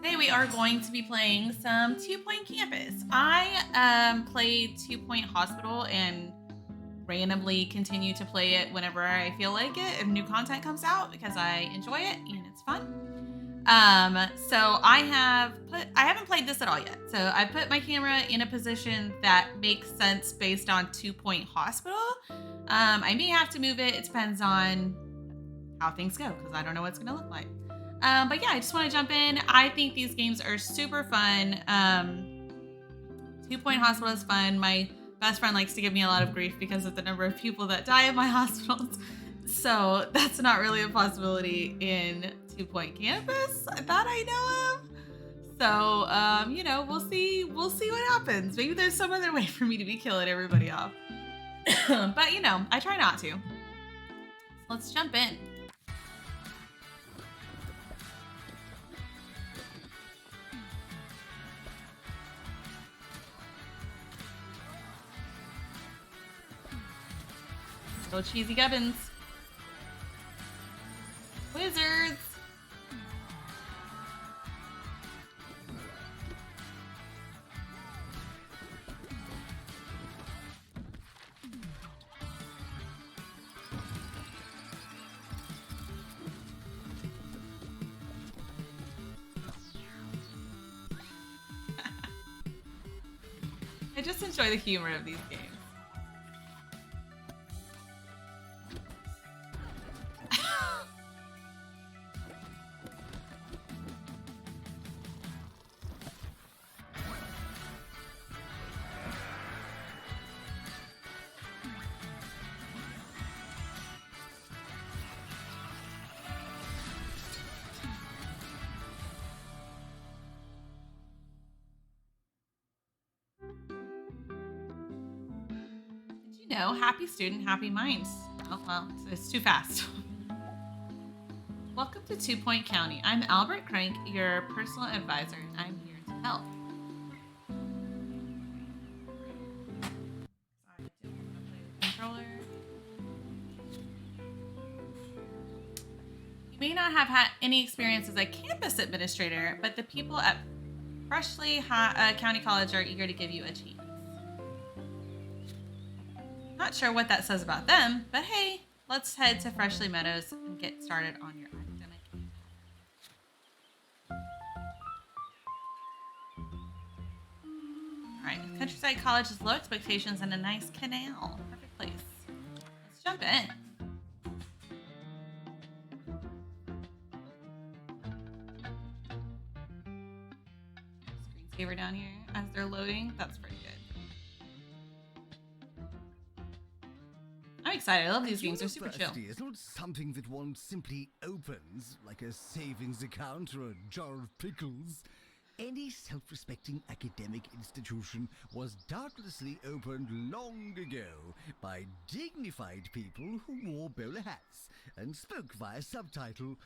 Today we are going to be playing some 2 Point Campus. I played 2 Point Hospital and randomly continue to play it whenever I feel like it and new content comes out because I enjoy it and it's fun. So I haven't played this at all yet. So I put my camera in a position that makes sense based on 2 Point Hospital. I may have to move it. It depends on how things go because I don't know what's going to look like. But yeah, I just want to jump in. I think these games are super fun. 2 Point Hospital is fun. My best friend likes to give me a lot of grief because of the number of people that die at my hospitals. So that's not really a possibility in 2 Point Campus that I know of. So, we'll see what happens. Maybe there's some other way for me to be killing everybody off. But, I try not to. So let's jump in. Go cheesy gubbins. Wizards. I just enjoy the humor of these games. Happy student, happy mind. Oh, well, it's too fast. Welcome to 2 Point County. I'm Albert Crank, your personal advisor, and I'm here to help. Sorry, I don't want to play the controller. You may not have had any experience as a campus administrator, but the people at Fledgling County College are eager to give you a chance. Not sure what that says about them, but hey, let's head to Fledgling Meadows and get started on your academic. All right, Countryside College has low expectations and a nice canal. Perfect place. Let's jump in. Screensaver down here as they're loading. That's pretty good. I'm excited. I love these games. They're super chill. It's not something that one simply opens, like a savings account or a jar of pickles. Any self-respecting academic institution was doubtlessly opened long ago by dignified people who wore bowler hats and spoke via subtitle.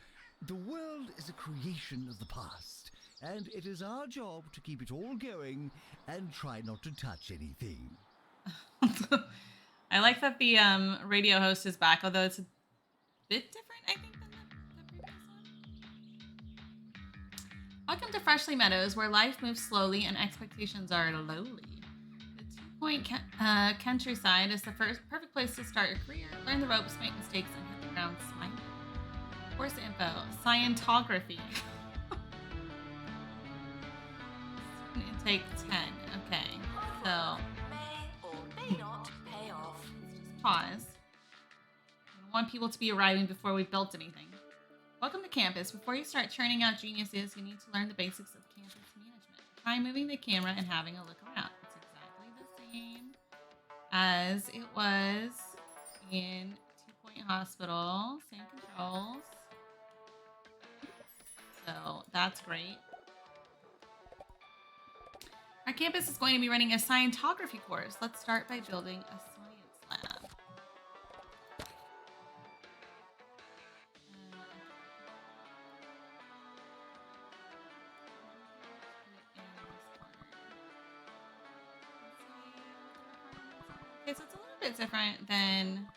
The world is a creation of the past, and it is our job to keep it all going and try not to touch anything. I like that the radio host is back, although it's a bit different, I think, than the previous one. Welcome to Fledgling Meadows, where life moves slowly and expectations are lowly. The 2 Point Countryside is the perfect place to start your career. Learn the ropes, make mistakes, and hit the ground smiling. Course info, Scientography. Intake 10. Okay, so pause. I want people to be arriving before we built anything. Welcome to campus. Before you start churning out geniuses, you need to learn the basics of campus management. Try moving the camera and having a look around. It's exactly the same as it was in 2 Point Hospital. Same controls. So that's great. Our campus is going to be running a Scientography course. Let's start by building a science lab. Okay, so it's a little bit different than...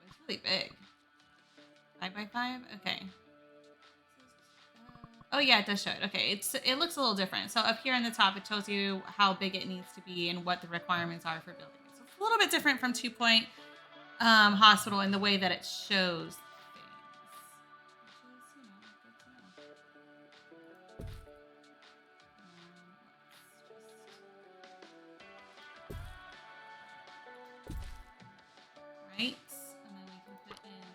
It's really big. 5x5? Okay. Oh yeah, it does show it. Okay, it looks a little different. So up here in the top, it tells you how big it needs to be and what the requirements are for building it. So it's a little bit different from 2 Point Hospital in the way that it shows things, which is, good to know. Right, and then we can put in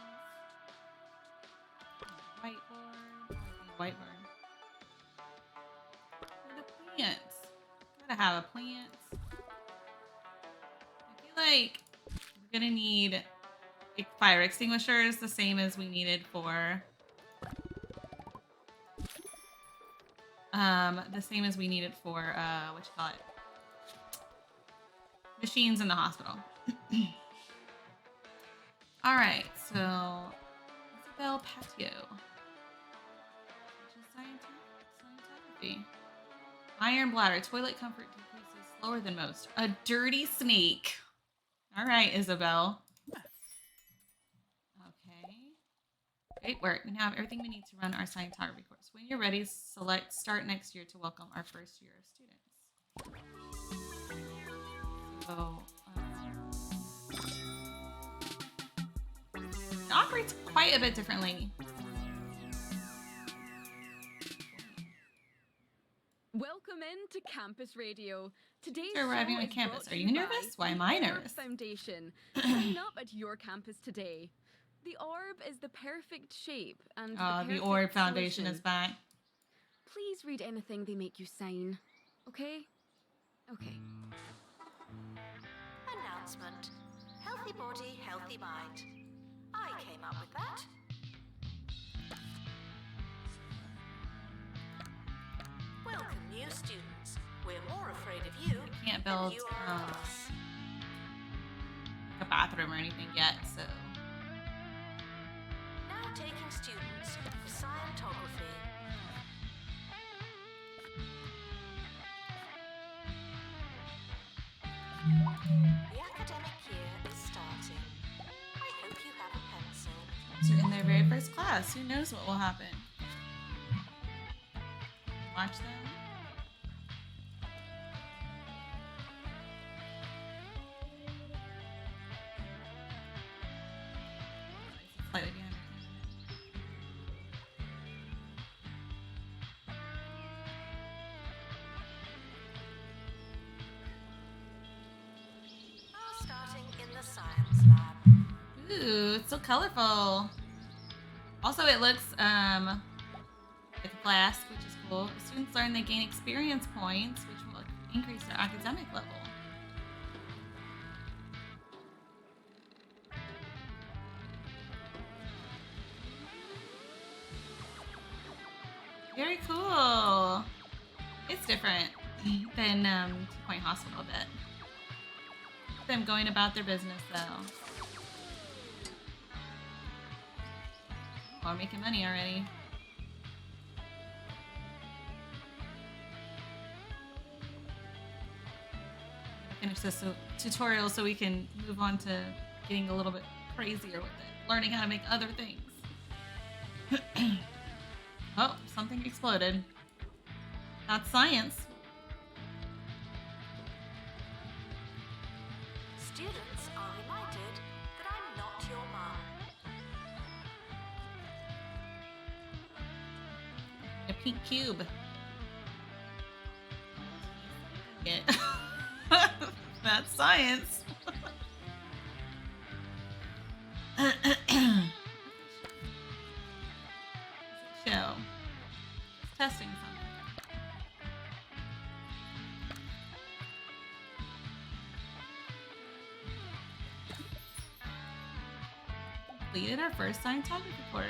like some shells, whiteboard, and a plant. Gotta have a plant. I feel like we're gonna need fire extinguishers, the same as we needed for what you call it, machines in the hospital. All right, so Isabel Patio, which is scientific. Iron bladder, toilet comfort decreases slower than most. A dirty snake. All right, Isabel. Okay. Great work. We now have everything we need to run our scientography course. When you're ready, select Start Next Year to welcome our first year of students. So, it operates quite a bit differently. Welcome into Campus Radio. Today's You're arriving on campus. Are you nervous? Why am I nervous? Foundation. Sign up at your campus today. The orb is the perfect shape and the Orb Foundation is back. Please read anything they make you sign. Okay? Okay. Announcement. Healthy body, healthy mind. I came up with that. Welcome, new students. We're more afraid of you. We can't build than you are of us. a bathroom or anything yet, so. Now taking students for scientography. The academic year is starting. I hope you have a pencil. So in their very first class, who knows what will happen? Watch them. Slightly behind. Now starting in the science lab. Ooh, it's so colorful. Also, it looks like a flask, which is cool. Students learn they gain experience points, which will increase their academic level. Very cool. It's different than 2 Point Hospital a bit. Them going about their business though. Oh, we're making money already. Finish this tutorial so we can move on to getting a little bit crazier with it. Learning how to make other things. Oh, something exploded. That's science. Students are reminded that I'm not your mum. A pink cube. Yeah. That's science. Show. Just testing something. Completed our first scientography course.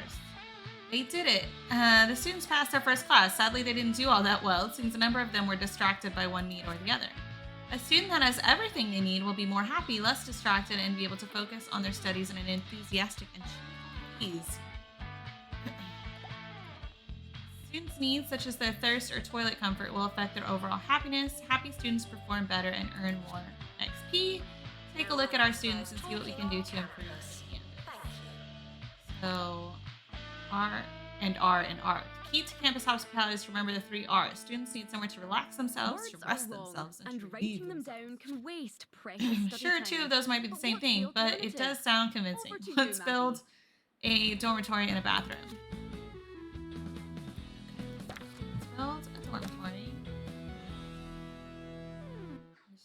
They did it. The students passed their first class. Sadly, they didn't do all that well, since a number of them were distracted by one need or the other. A student that has everything they need will be more happy, less distracted, and be able to focus on their studies in an enthusiastic and cheerful ease. Students' needs, such as their thirst or toilet comfort, will affect their overall happiness. Happy students perform better and earn more XP. Take a look at our students and see what we can do to improve. Thank you. So R and R and R. The key to campus hospitality is to remember the 3 R's. Students need somewhere to relax themselves, Words to are rest wrong, themselves, and and to relieve writing them themselves. down can waste precious study Sure, time. 2 of those might be the But same what's the thing, but it alternative? does sound convincing. Over to you, Let's Maggie. build a dormitory and a bathroom. Let's build a dormitory.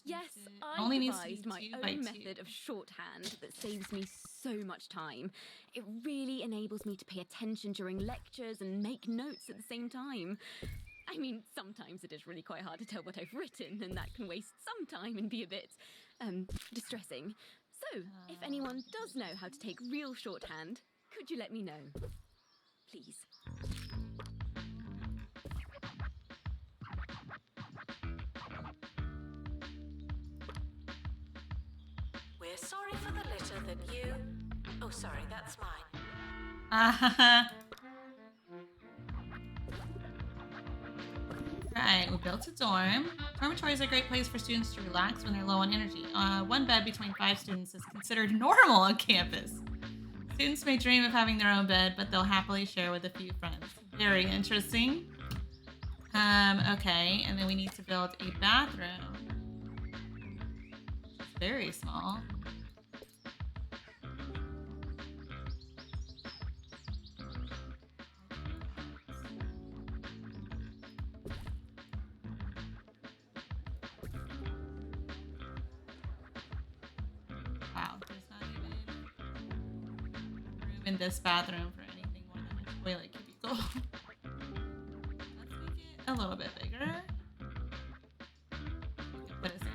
Yes, Only I needs to be devised my 2 by 2. own method of shorthand that saves me so much time. It really enables me to pay attention during lectures and make notes at the same time. I mean, sometimes it is really quite hard to tell what I've written, and that can waste some time and be a bit, distressing. So, if anyone does know how to take real shorthand, could you let me know? Please. We're sorry for the litter that you. Oh, sorry, that's mine. Right, we built a dorm. Dormitories are a great place for students to relax when they're low on energy. 1 bed between 5 students is considered normal on campus. Students may dream of having their own bed, but they'll happily share with a few friends. Very interesting. Okay, and then we need to build a bathroom. It's very small. Wow, there's not even room in this bathroom for anything more than a toilet cubicle. Let's make it a little bit bigger. What is it?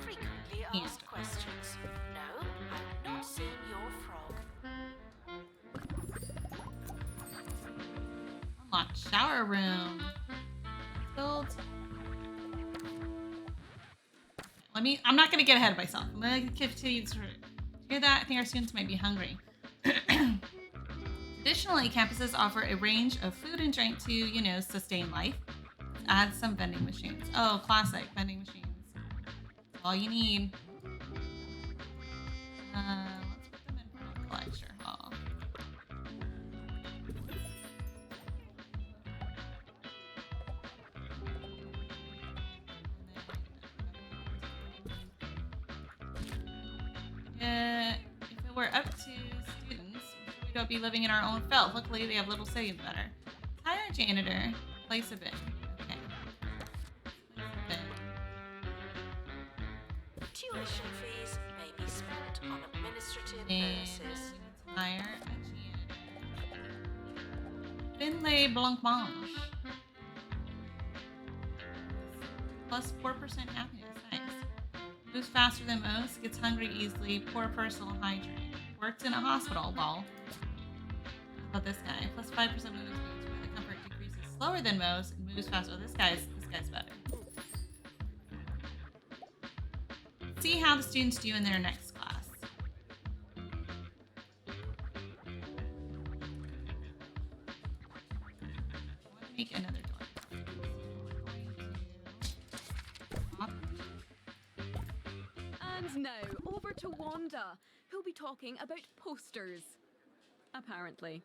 Frequently asked questions. No, I've not seen your frog. Unlock shower room. Build. I'm not going to get ahead of myself. I'm going to continue to hear that. I think our students might be hungry. Additionally, campuses offer a range of food and drink to, sustain life. Add some vending machines. Oh, classic vending machines. That's all you need. Let's put them in front of the lecture hall. If it were up to students, we don't be living in our own felt. Luckily, they have little say in the matter. Hire a janitor. Place a bin. Okay. Place a bin. Tuition fees may be spent on administrative And purposes. we need to hire a janitor. Finlay Blancmange. Plus 4% happiness. Nice. Moves faster than most. Gets hungry easily. Poor personal hygiene. Worked in a hospital. Lol. How about this guy? Plus 5% moves speed. Where the comfort decreases slower than most and moves faster. Oh, this guy's better. See how the students do in their next class. I want to make another door. And now, over to Wanda, who'll be talking about posters. Apparently.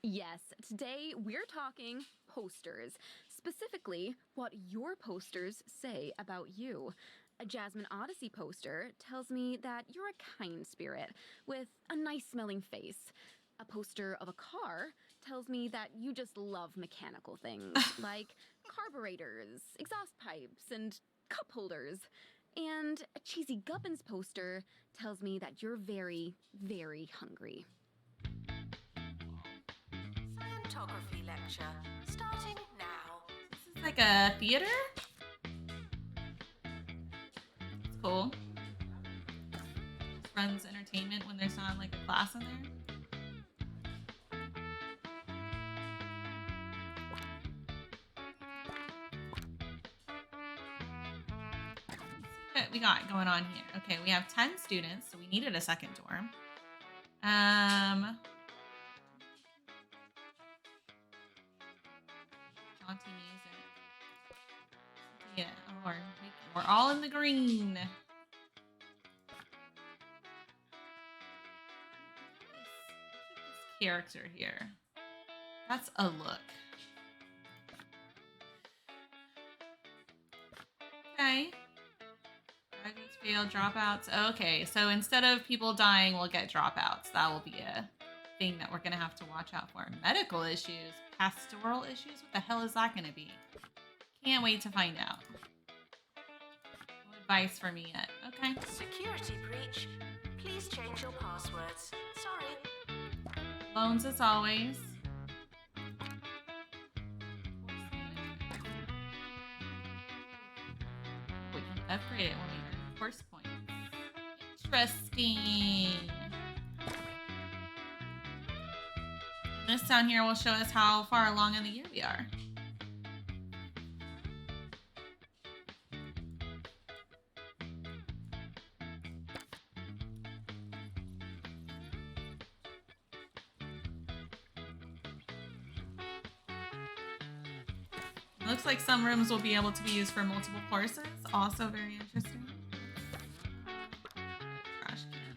Yes, today we're talking posters. Specifically, what your posters say about you. A Jasmine Odyssey poster tells me that you're a kind spirit with a nice smelling face. A poster of a car tells me that you just love mechanical things like carburetors, exhaust pipes, and cup holders. And a cheesy Gubbins poster tells me that you're very, very hungry. Scientography lecture starting now. This is like a theater? It's cool. Just runs entertainment when there's not like a class in there. What we got going on here? Okay, we have 10 students, so we needed a second dorm. Jaunty music. Yeah, we're all in the green. This character here. That's a look. Okay. Graduates fail, dropouts. Okay, so instead of people dying, we'll get dropouts. That will be a thing that we're going to have to watch out for. Medical issues, pastoral issues. What the hell is that going to be? Can't wait to find out. No advice for me yet. Okay. Security breach. Please change your passwords. Sorry. Loans as always. We can upgrade it when we earn course points. Interesting. This down here will show us how far along in the year we are. Looks like some rooms will be able to be used for multiple courses. Also very interesting. Trash can.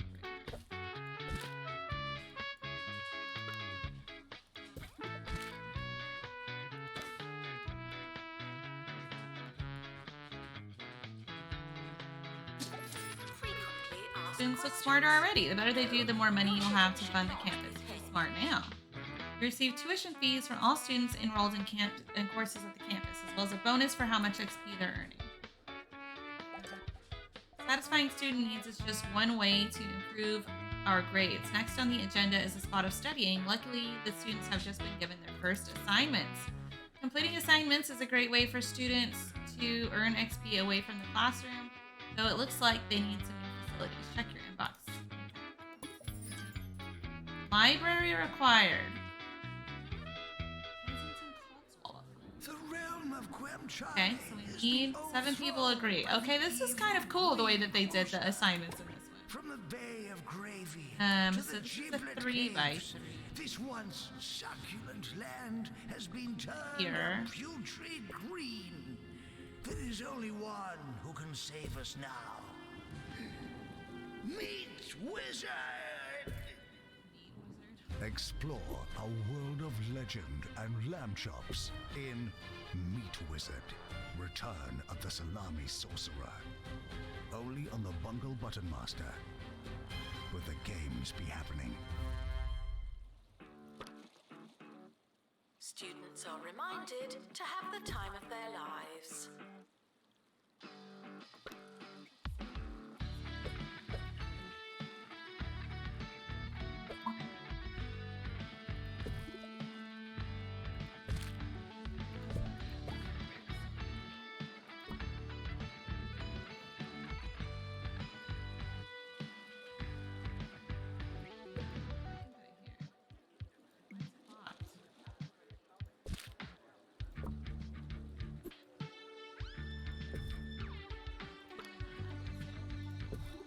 Frequently asked Students look questions. smarter already. The better they do, the more money you'll have to fund the campus. Be smart now. You receive tuition fees from all students enrolled in courses at the campus, as well as a bonus for how much XP they're earning. Satisfying student needs is just one way to improve our grades. Next on the agenda is a spot of studying. Luckily, the students have just been given their first assignments. Completing assignments is a great way for students to earn XP away from the classroom, though it looks like they need some new facilities. Check your inbox. Library required. The realm of Quemchai. Okay, so we need 7 people agree. Okay, this is kind of cool the way that they did the assignments in this one. From the Bay of Gravy So to the this is a Giblet 3 by Caves, 3. this once succulent land has been turned Here. putrid green. There is only one who can save us now. Meet Wizard! Explore a world of legend and lamb chops in Meat Wizard, Return of the Salami Sorcerer. Only on the Bungle Button Master, where the games be happening. Students are reminded to have the time of their lives.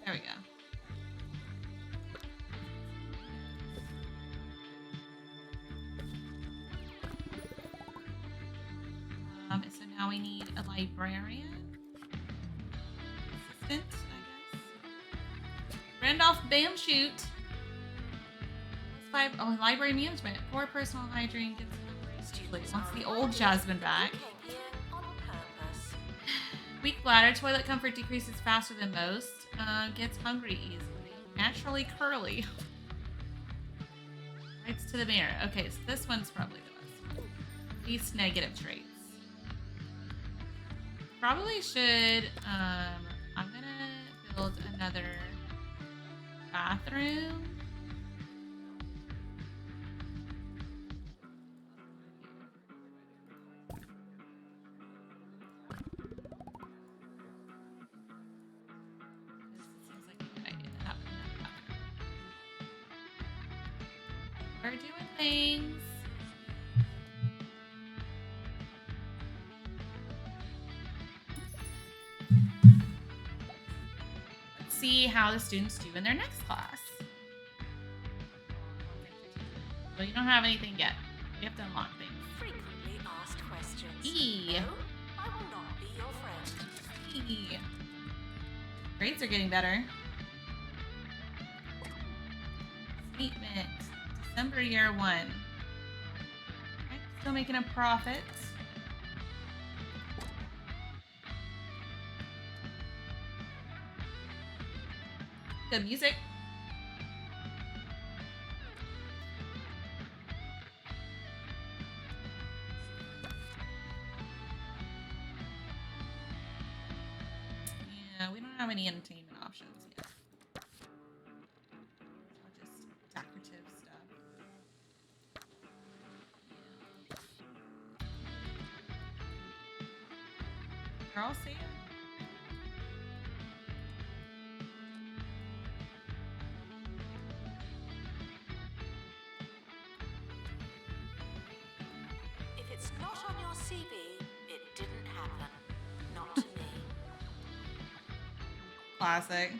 There we go. So now we need a librarian. Assistant, I guess. Randolph Bamshoot. Library management. Poor personal hygiene gets Students wants are the old reminded Jasmine you back. came here on purpose. Weak bladder. Toilet comfort decreases faster than most. Gets hungry easily. Naturally curly. Writes to the mirror. Okay, so this one's probably the best one. Least negative traits. Probably should, I'm gonna build another bathroom. This seems like a good idea to have another bathroom. We're doing things. See how the students do in their next class. Well, you don't have anything yet. You have to unlock things. Frequently asked questions. E. No, I will not be your friend. Hey. Grades are getting better. Statement. December year 1. Okay, still making a profit. Good music. Yeah, we don't have any entertainment options yet. So just decorative stuff. They're all safe. If it's not on your CV, it didn't happen. Not to me. Classic.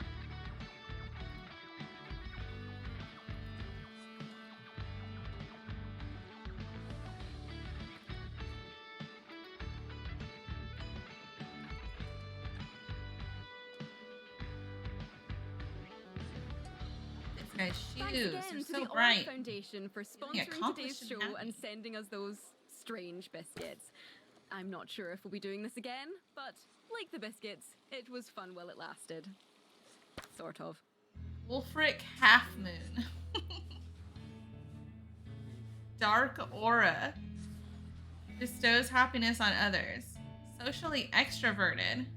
This guy's Thanks shoes again are to so the bright. Art Foundation for Feeling sponsoring accomplished today's and show happy. and sending us those strange biscuits. I'm not sure if we'll be doing this again, but like the biscuits, it was fun while it lasted. Sort of. Wolfric Half Moon. Dark Aura. Bestows happiness on others. Socially extroverted.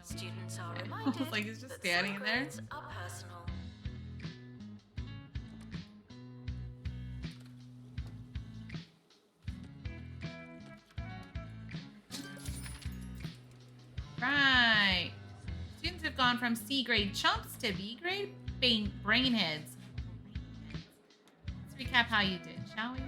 Students are Okay. reminded Like he's just that standing some there. grades are personal. Right. Students have gone from C grade chumps to B grade brainheads. Let's recap how you did, shall we?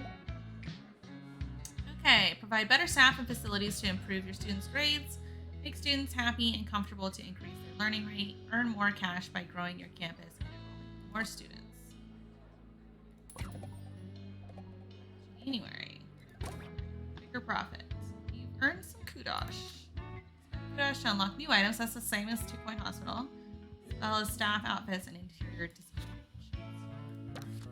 Okay. Provide better staff and facilities to improve your students' grades. Make students happy and comfortable to increase their learning rate. Earn more cash by growing your campus and enrolling more students. January. Bigger profit. You've earned some kudos. Kudos to unlock new items. That's the same as 2 Point Hospital. As well as staff outfits and interior design options.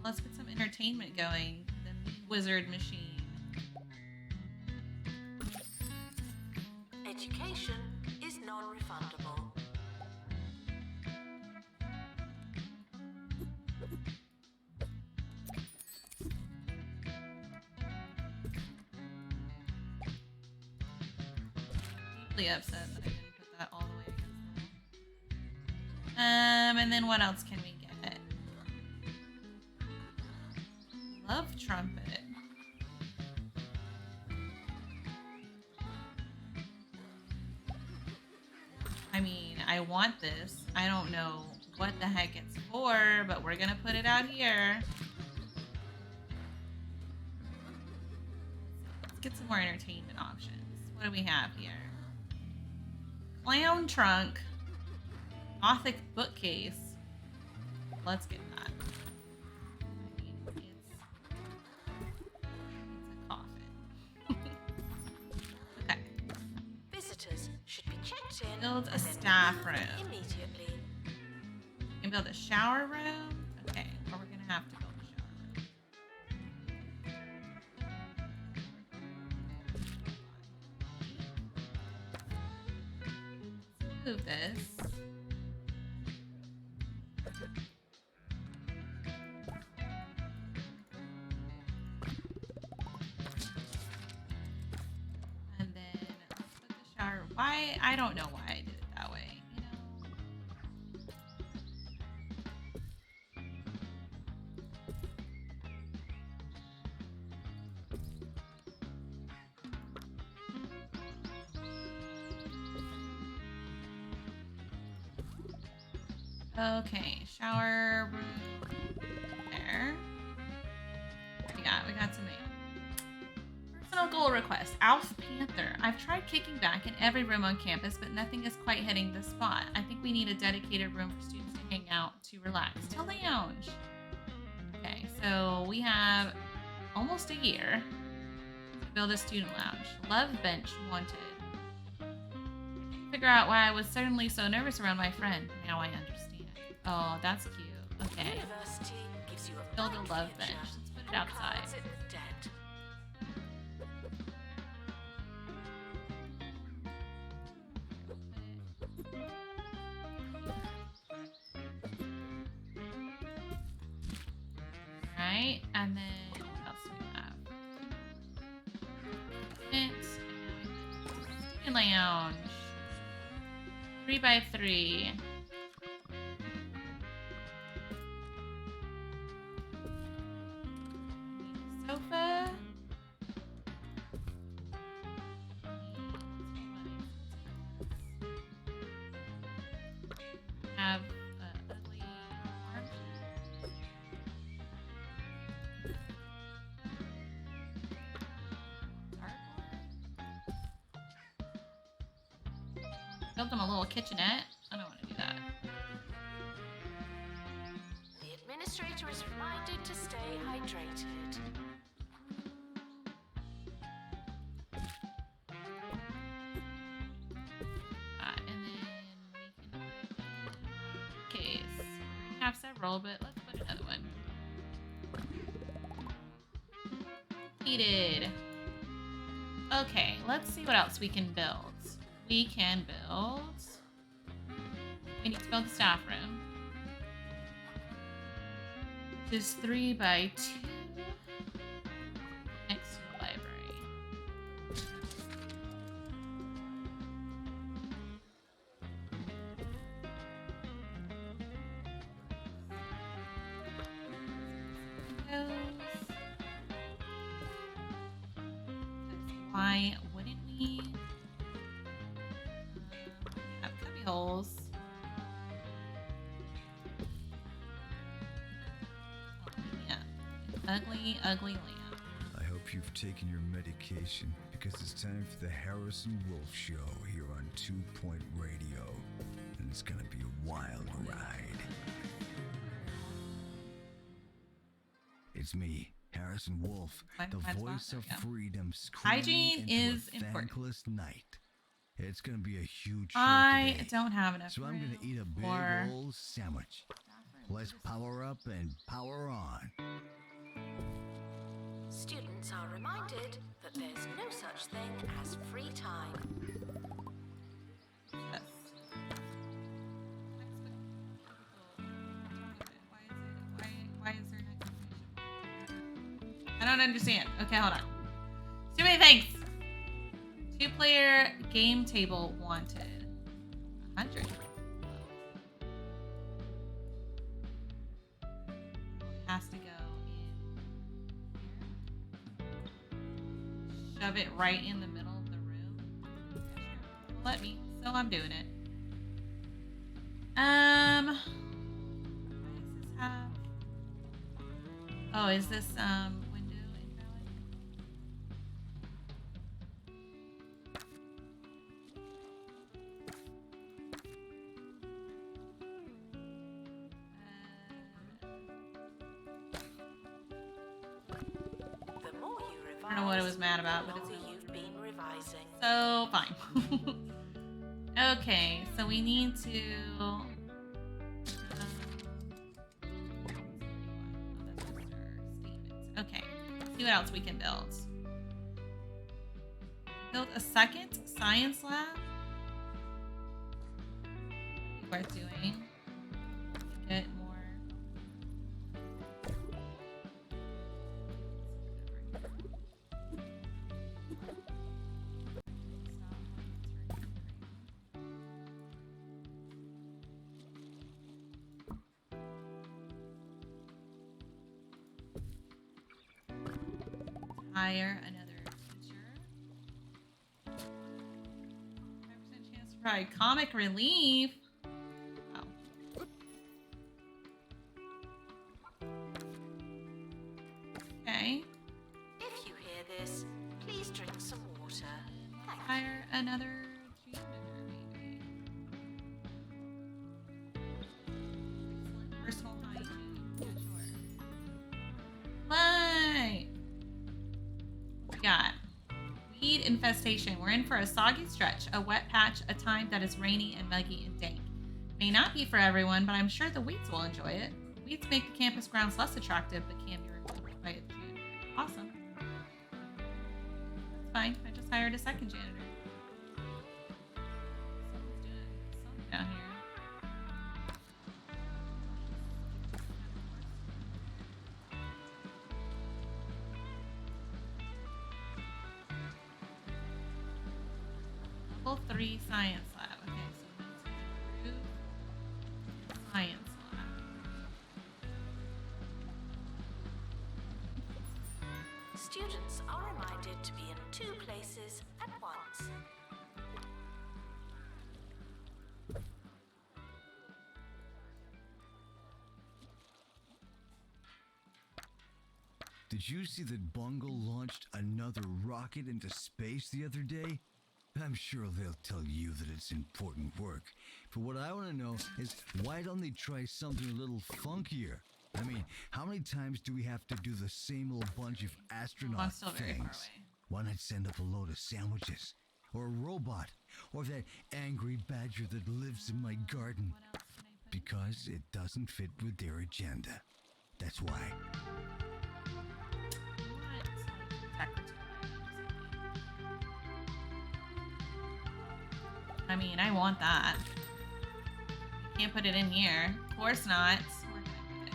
Let's get some entertainment going. The Meat Wizard machine. Education is non-refundable. Deeply upset that I didn't put that all the way against the wall. And then what else can we get? Love trumpet. I mean, I want this. I don't know what the heck it's for, but we're gonna put it out here. Let's get some more entertainment options. What do we have here? Clown trunk. Gothic bookcase. Let's get that. I mean, it's a coffin. Okay. Visitors should be checked in Build a and then staff removed room. immediately. We can build a shower room. Okay, or we're gonna have to build a shower room. Let's move this. And then let's put the shower. Why? I don't know why I did it that way. You know. Okay, shower room there. What we got? We got some Personal goal request. Alf Panther. I've tried kicking back in every room on campus, but nothing is quite hitting the spot. I think we need a dedicated room for students to hang out, to relax. To lounge. Okay, so we have almost a year to build a student lounge. Love bench wanted. Figure out why I was suddenly so nervous around my friend. Now I understand. Oh, that's cute. Okay. University gives you a Build a blank love future bench. Let's put it and outside. cards it dead. Right, and then what else do we have? Fence, student lounge. 3x3. Sofa. Have ugly armchair. Built them a little kitchenette. I don't want to do that. The administrator is reminded to stay hydrated. And then we can put case. We have several, but let's put another one. Completed. Okay, let's see what else we can build. We can build. We need to build the staff room. Which is 3x2 next to the library. Why wouldn't we? Have cubby holes. Oh, yeah. Ugly, ugly lamp. I hope you've taken your medication because it's time for the Harrison Wolf Show here on 2 Point Radio. And it's gonna be a wild ride. It's me, Harrison Wolf, the voice of freedom screaming Hygiene into is a important. thankless night. It's gonna be a huge show I today. don't have enough So I'm room gonna eat a big for- old sandwich. Let's power up and power on. Students are reminded that there's no such thing as free time. Yes. Why is there an exclamation? I don't understand. Okay, hold on. Too many things. 2-player game table wanted. 100. Has to go in. Shove it right in the middle of the room. Let me. So I'm doing it. Why does this have? Oh, is this window invalid? The more you revise, I don't know what I was mad about, the but it's longer you've been revising. so fine. Okay, so we need to. Okay, let's see what else we can build. Build a second science lab. Worth doing. Get more. Hire another teacher. 5% chance to provide comic relief. Wow. Okay. If you hear this, please weed infestation. We're in for a soggy stretch, a wet patch, a time that is rainy and muggy and dank. May not be for everyone, but I'm sure the weeds will enjoy it. Weeds make the campus grounds less attractive, but can be removed by its June. Awesome. That's fine. I just hired a second janitor. Someone's doing something down here. Level 3 science lab. Okay, so we need to improve science lab. Students are reminded to be in 2 places at once. Did you see that Bungle launched another rocket into space the other day? I'm sure they'll tell you that it's important work. But what I want to know is, why don't they try something a little funkier? I mean, how many times do we have to do the same old bunch of astronaut still very far things? away. Why not send up a load of sandwiches? Or a robot? Or that angry badger that lives in my garden? What else can I put? Because it doesn't fit with their agenda. That's why. I mean, I want that. You can't put it in here. Of course not. Where can I put it?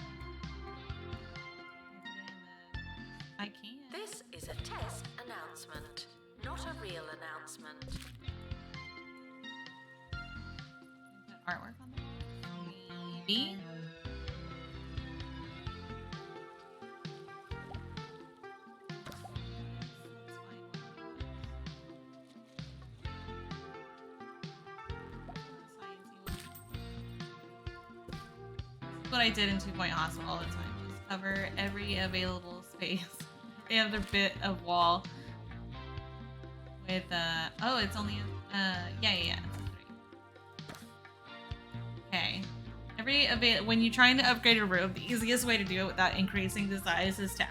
I can. This is a test announcement, not a real announcement. Put artwork on there. Maybe. What I did in 2 Point Hospital all the time. Just cover every available space, every other bit of wall with oh, it's only yeah, it's a 3. Okay. When you're trying to upgrade a room, the easiest way to do it without increasing the size is to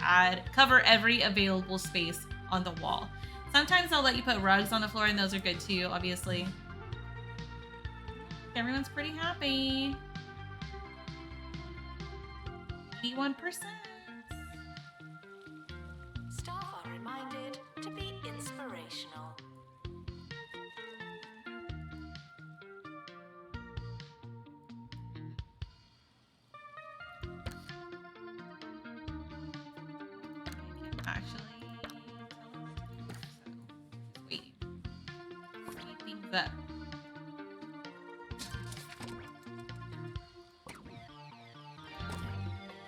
cover every available space on the wall. Sometimes they'll let you put rugs on the floor, and those are good too, obviously. Everyone's pretty happy. 81%. Staff are reminded to be inspirational. Actually, wait. Speed things up.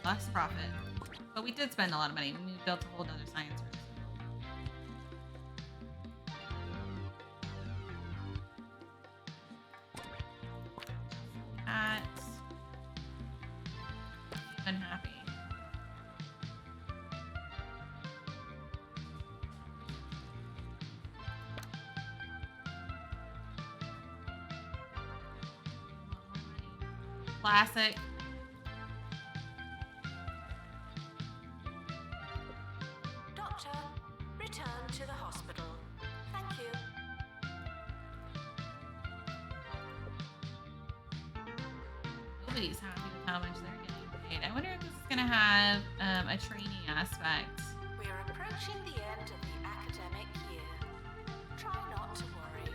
Less profit. But we did spend a lot of money. We built a whole other science room. Unhappy. Classic. Doctor, return to the hospital. Thank you. Nobody's happy with how much they're getting paid. I wonder if this is going to have a training aspect. We're approaching the end of the academic year. Try not to worry.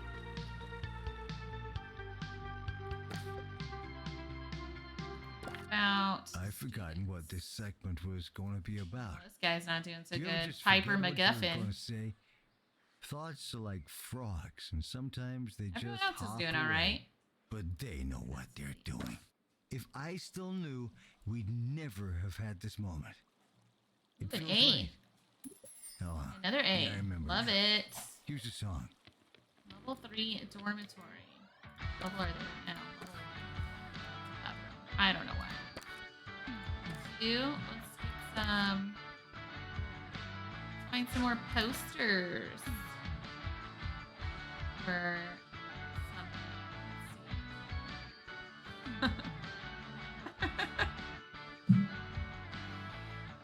About I've forgotten what this segment was going to be about. this guy's not doing so Do you ever good. just Piper forget what you were MacGuffin. gonna say? Thoughts are like frogs, and sometimes they Everyone just else is hop doing away, all right. but they know what they're doing. If I still knew, we'd never have had this moment. It An feels A. right. Oh, Another A. yeah, I remember Love now. it. Here's a song. Level 3 dormitory. Level are they? No, level 1. Bathroom. I don't know what. Let's get some. Let's find some more posters for something.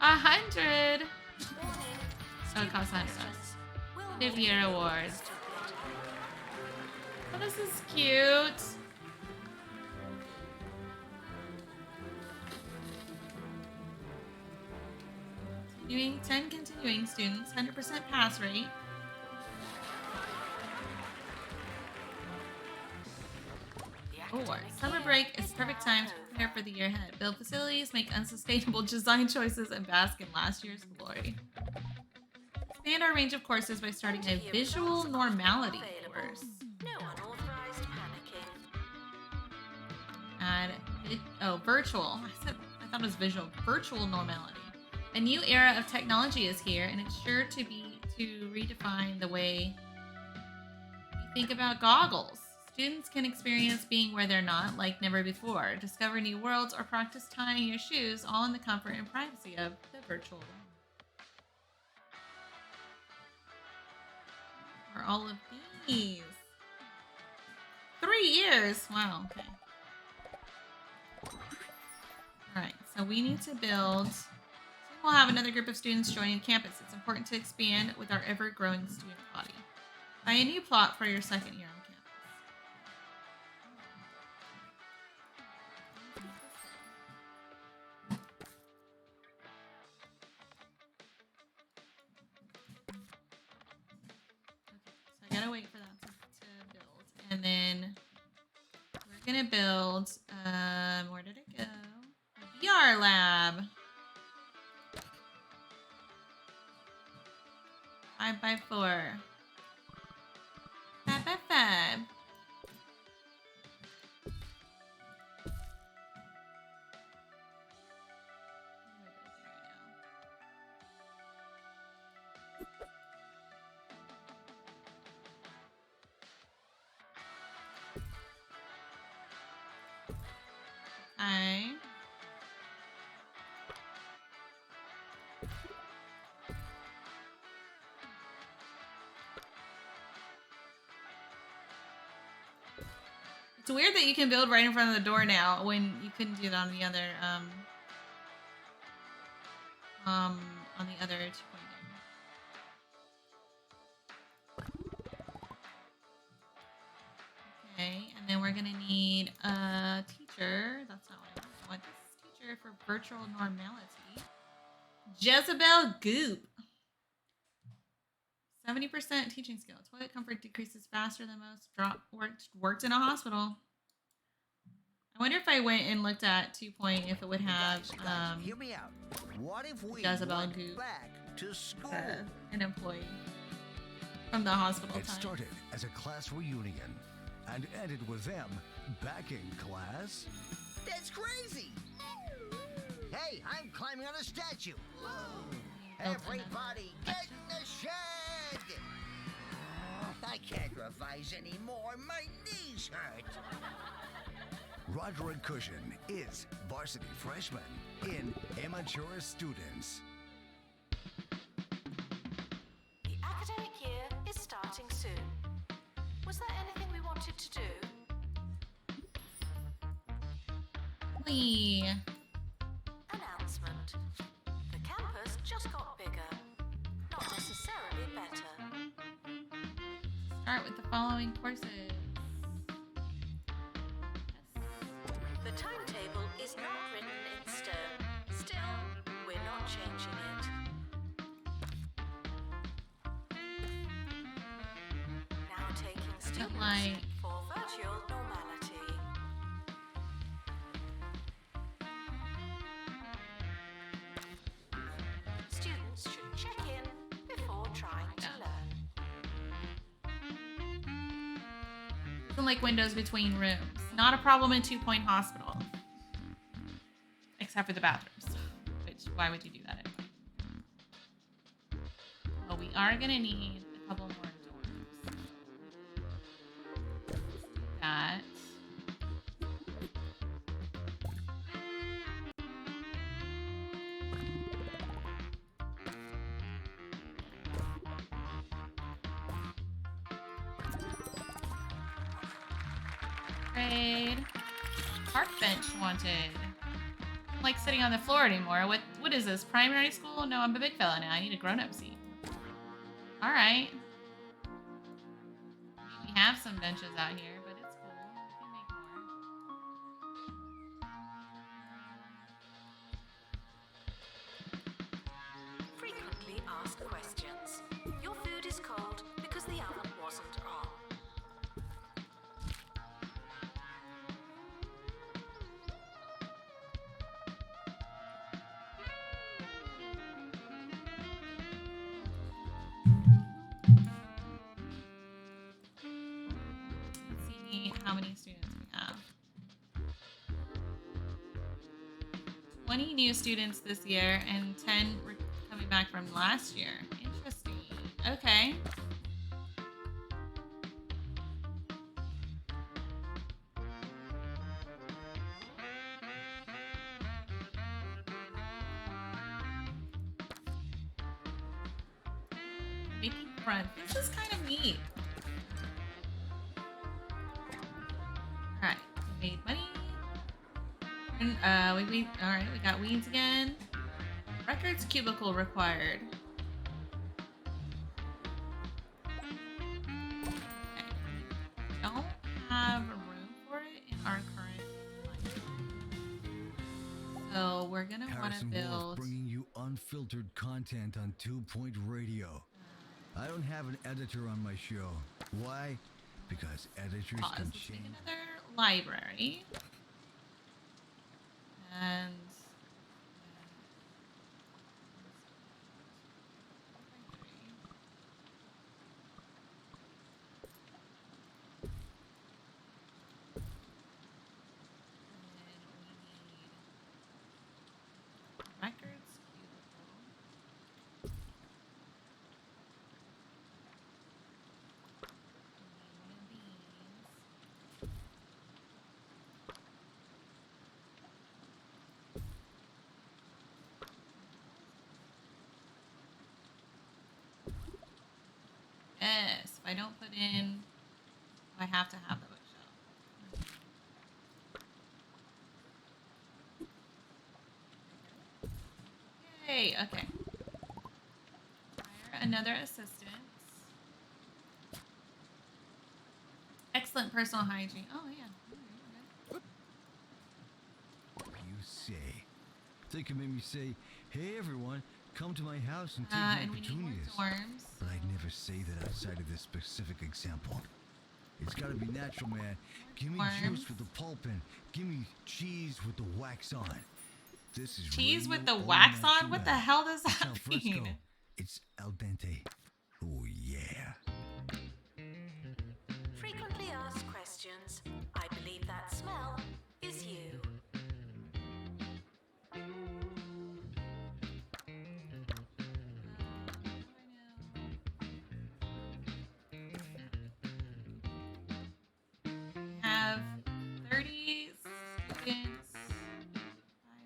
100. Warning. Oh, it costs $100. Student questions will End of year awards. Oh, this is cute. Doing 10 continuing students, 100% pass rate. Summer break is perfect time to prepare for the year ahead. Build facilities, make unsustainable design choices, and bask in last year's glory. Expand our range of courses by starting a visual normality course. No unauthorized panicking. Add it. Oh, virtual. I thought it was visual. Virtual normality. A new era of technology is here, and it's sure to redefine the way you think about goggles. Students can experience being where they're not, like never before. Discover new worlds or practice tying your shoes, all in the comfort and privacy of the virtual room. Are all of these? 3 years. Wow. Okay. All right. So we need to build. Soon we'll have another group of students joining campus. It's important to expand with our ever-growing student body. Buy a new plot for your second year on campus. I gotta wait for that to build. And then we're gonna build, where did it go? A VR lab. 5x4. 5x5. Okay. It's weird that you can build right in front of the door now when you couldn't do that on the other on the other 2.0. Okay, and then we're gonna need a teacher. That's not what I want. This teacher for virtual normality. Jezebel Goop. 70% teaching skill. Toilet comfort decreases faster than most. Worked in a hospital. I wonder if I went and looked at 2 if it would have hear me out. What if we Jezebel went Goop back to school? An employee from the hospital It time. started as a class reunion and ended with them back in class. That's crazy! Hey, I'm climbing on a statue. Everybody get in the shed! I can't revise anymore. My knees hurt. Roderick Cushion is varsity freshman in Immature Students. The academic year is starting soon. Was there anything we wanted to do? Wee. Announcement. The campus just got bigger. Not necessarily better. Start with the following courses. The timetable is not written in stone. Still, we're not changing it. Now taking students like- for virtual normality. Students should check in before trying to learn. Something like windows between rooms. Not a problem in 2 Hospital. Except for the bathrooms. Which, why would you do that anyway? But we are gonna need a couple more doors. That. Grade. Park bench wanted. I don't like sitting on the floor anymore. What is this? Primary school? No, I'm a big fella now. I need a grown-up seat. Alright. have some benches out here, but it's cool. We can make more. Frequently asked questions. Your food is cold because the oven wasn't on. Let's see how many students we have. 20 new students this year and 10 coming back from last year. Interesting. Okay. Making friends. This is kind of neat. Alright. We made money. And alright, we got weeds again. Records cubicle required. Okay. Don't have room for it in our current life. So we're gonna want to Harrison Wolf build. bringing you unfiltered content on 2 Point Radio. I don't have an editor on my show. Why? Because editors Pause. can Let's make change. another library. And records cubicle. One of these. Yes, if I don't put in, I have to have the bookshelf. Yay, okay. Hire another assistant. Excellent personal hygiene. Oh, yeah. You say. They can make me say, hey everyone, come to my house and take And my we need more petunias. dorms. But I'd never say that outside of this specific example. It's gotta be natural, man. Give me Worms. juice with the pulp and give me cheese with the wax on. This is Cheese with radio the au wax on? What the naturel. hell does It's that al fresco. mean? It's al dente. Oh yeah. Frequently asked questions. I believe that smell is you. Have 30 students. 5, 10,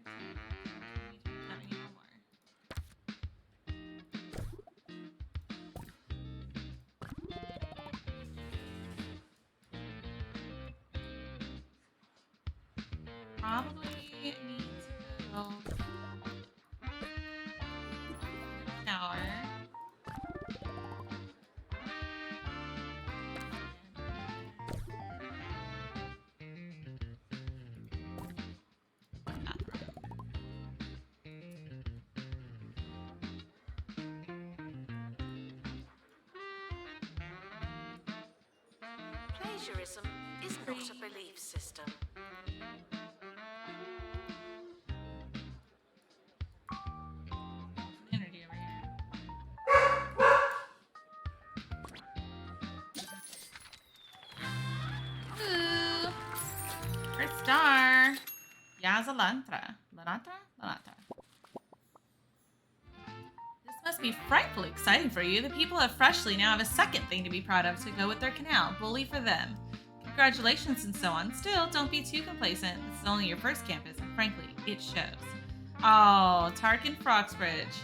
20, 25, any more. Probably need to build a shower. Plagiarism is not a belief system. Energy over here. Ooh. First star. Yazalantra. Lanatra? This must be frightfully exciting for you. The people of Freshly now have a second thing to be proud of to go with their canal. Bully for them. Congratulations and so on. Still, don't be too complacent. This is only your first campus, and frankly, it shows. Oh, Tarkin Froxbridge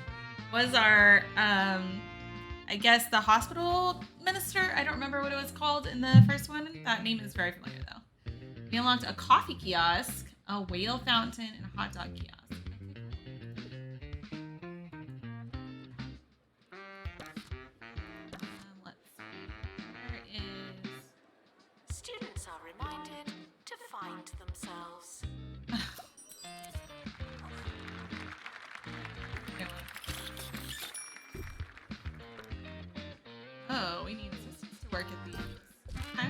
was our, I guess, the hospital minister. I don't remember what it was called in the first one. That name is very familiar, though. We unlocked a coffee kiosk, a whale fountain, and a hot dog kiosk. Let's see. Where is pupils are reminded to find themselves. Oh, we need assistants to work at these. Okay.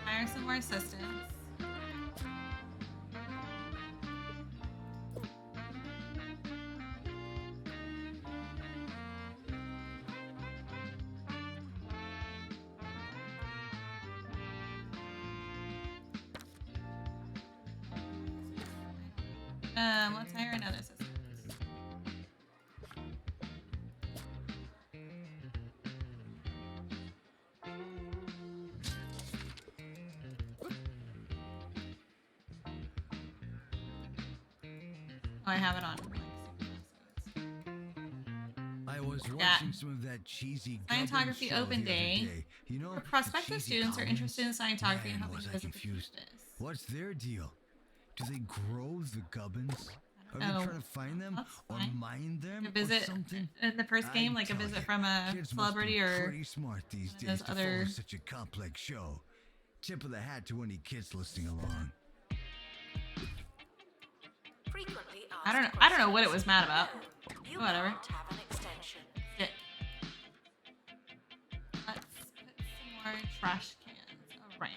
Hire some more assistants. Let's hire another assistant. Oh, I have it on. I was watching Yeah. some of that cheesy Scientography show open the other day. You know, For the prospective cheesy students are Goblins? interested in scientography and Man, helping was I visit the confused. campus. What's their deal? Do they grow the gubbins? Are they Oh, trying to find them that's or fine. mine them A visit or something? in the first game, like a tell visit ya, from a kids celebrity must be or pretty smart these one of days those to follow other. such a complex show. Tip of the hat to any kids listening along. Frequently I asked don't know what it was questions. mad about. No, you Whatever. can't have an extension. Shit. Let's put some more trash cans around.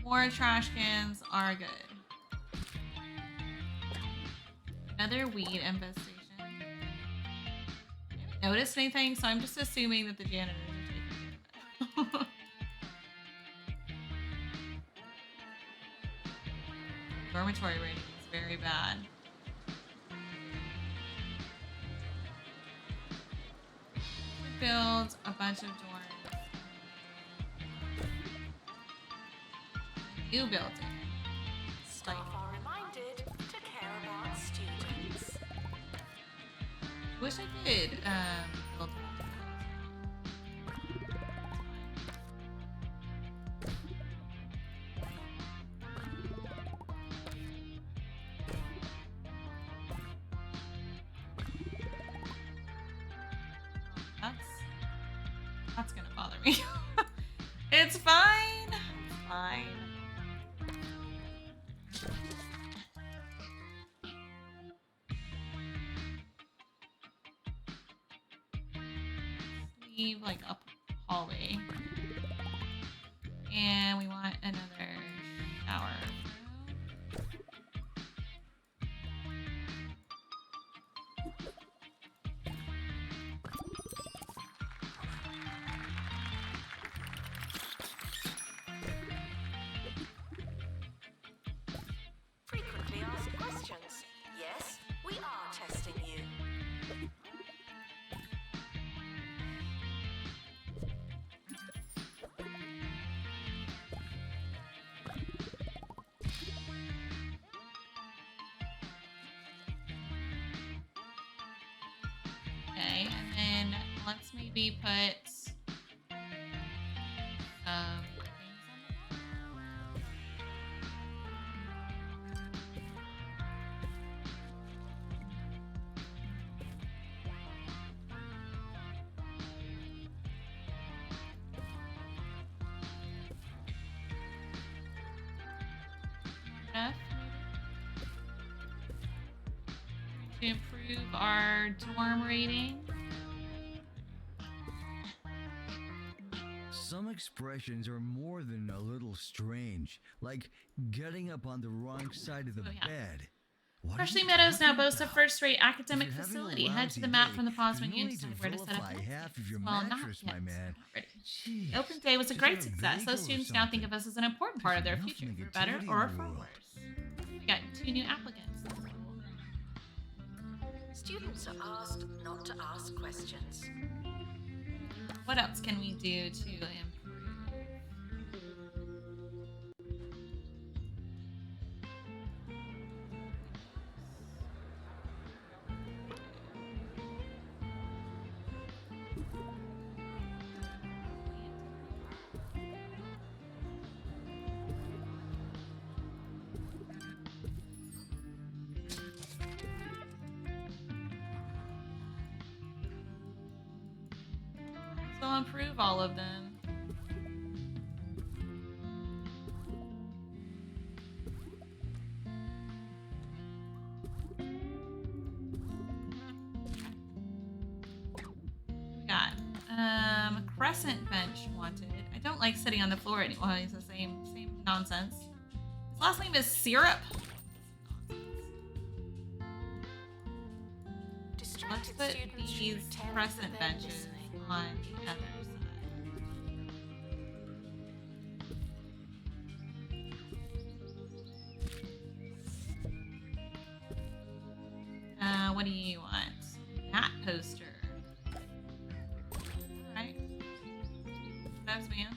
More trash cans are good. Another weed infestation. I haven't noticed anything, so I'm just assuming that the janitors are taking care of it. Dormitory rating is very bad. Build a bunch of dorms. New building. Staff are reminded to care about students. Wish I could build one. That's gonna bother me. It's fine. It's fine. Leave like a hallway. And we want another shower room. Frequently asked questions. Yes, we are testing you. Okay, and then let's maybe put things on the wall. Enough to improve our dorm rating. Some expressions are more than a little strange, like getting up on the wrong side of the Oh, yeah. bed. What are Freshly you Meadows now talking boasts a about? first-rate academic If you're having a facility. Head to the lousy map day, from the pause there's menu no to need to decide where to set up vilify your half of space. your Well, mattress, not my yet. man. Not ready. Jeez, The open day was a just great have a success. bagel Those or students now think of something. us as an important part of their There's future, enough for better negativity or in the for world. worse. We got 2 new applicants. Students are asked not to ask questions. What else can we do to improve? They'll improve all of them. We got crescent bench wanted. I don't like sitting on the floor anymore. It's the same nonsense. His last name is Syrup. Let's put these crescent benches on the other side. What do you want? That poster. Alright. That's man.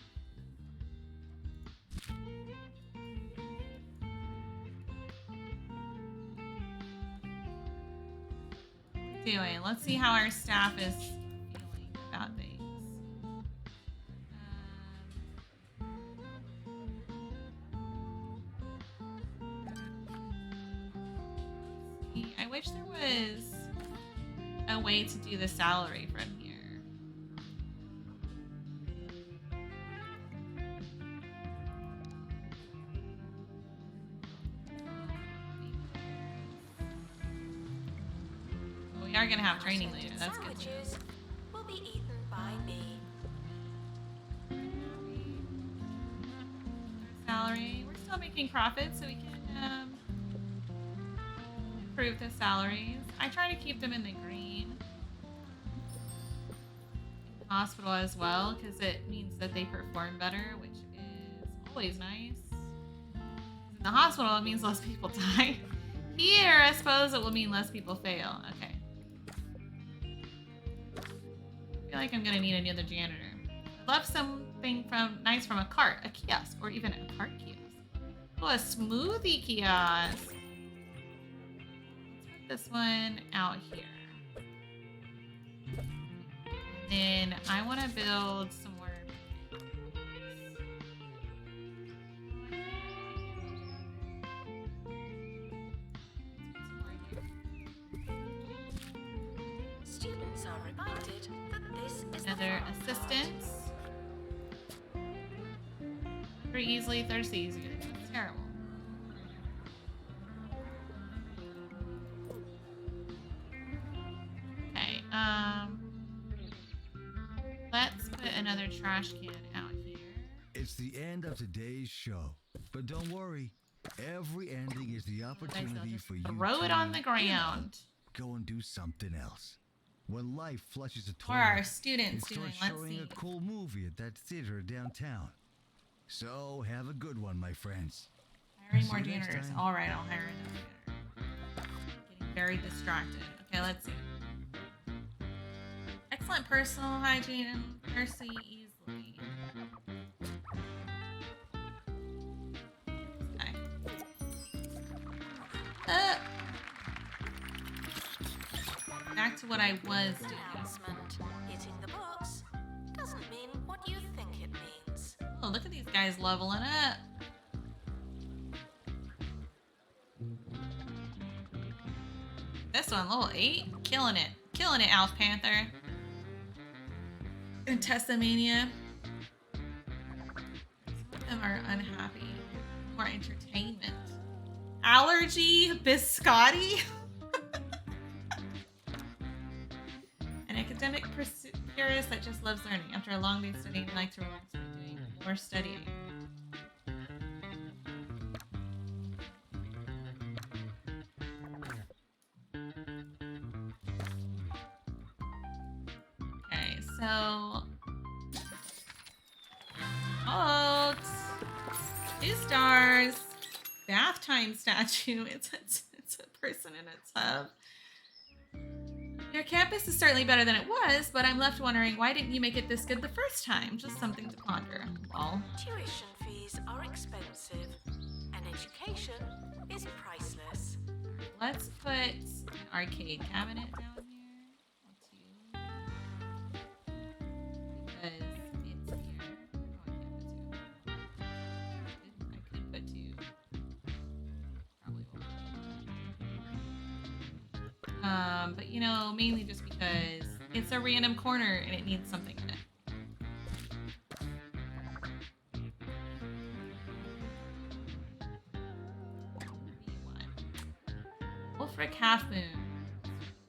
Doing. Let's see how our staff is feeling about things. See, I wish there was a way to do the salary from here. We are gonna have training later. That's good. Sandwiches will be eaten by me. Salary. We're still making profits, so we can improve the salaries. I try to keep them in the green. In the hospital as well, because it means that they perform better, which is always nice. In the hospital, it means less people die. Here, I suppose it will mean less people fail. Okay. I feel like I'm gonna need another janitor. I'd love something nice from a cart, a kiosk, or even a cart kiosk. Oh, a smoothie kiosk. Let's put this one out here. And then I want to build some more. Students are reminded that this is Another the fun part. assistant. Very easily thirsty. It's terrible. Okay, let's put another trash can out here. It's the end of today's show. But don't worry. Every ending is the opportunity Just for you throw to it on the ground. go and do something else. When life flushes a What are our toilet, students it doing? starts Let's showing see. a cool movie at that theater downtown. So have a good one, my friends. Hiring See more you next janitors. time. All right, I'll hire another janitor. Getting very distracted. Okay, let's see. Excellent personal hygiene and mercy easily. Okay. Back to what I was doing. Announcement. Hitting the books doesn't mean what you think it means. Oh, look at these guys leveling up. This one, level 8. Killing it. Killing it, Alf Panther. And Tessamania. Some of them are unhappy. More entertainment. Allergy biscotti. An academic purist that just loves learning. After a long day studying, I like to relax by doing more studying. Okay, so oh, 2 stars. Bath time statue. It's a person in a tub. Your campus is certainly better than it was, but I'm left wondering, why didn't you make it this good the first time? Just something to ponder. Well, Tuition fees are expensive, and education is priceless. let's put an arcade cabinet down here. Because it's here. Oh, I could put 2. Probably won't. But you know, mainly just because it's a random corner and it needs something in it.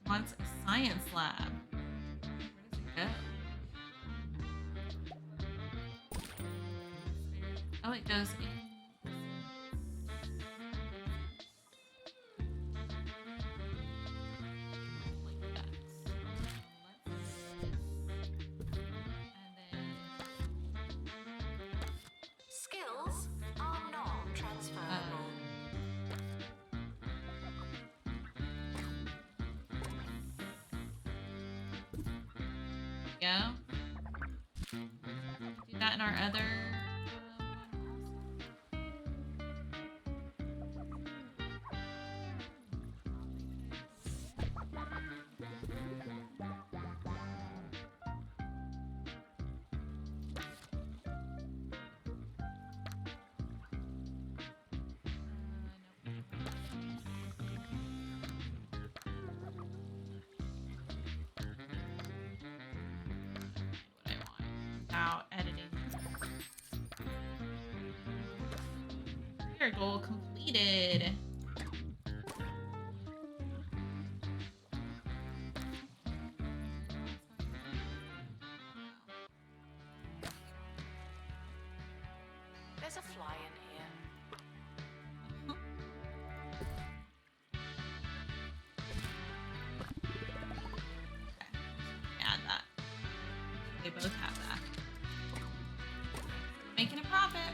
Wants a science lab. Where does it go? Oh, it goes in. Like that. Skills are non-transferable. Go. Do that in our other what I want without editing. Career goal completed. There's a fly in here. Add that. They both have that. Making a profit.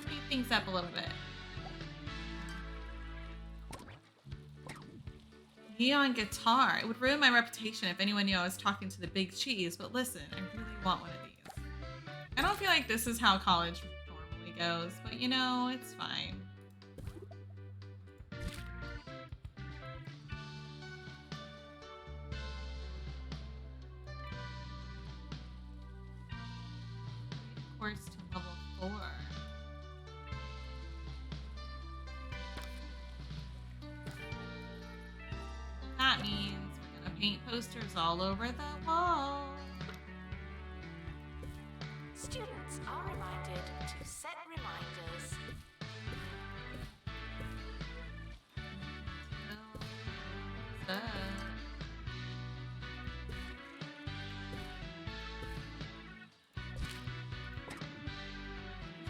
Speed things up a little bit. Neon guitar. It would ruin my reputation if anyone knew I was talking to the big cheese, but listen, I really want one of these. I don't feel like this is how college normally goes, but you know, it's fine. Course to level 4. That means we're gonna paint posters all over the wall. Students are reminded to set reminders.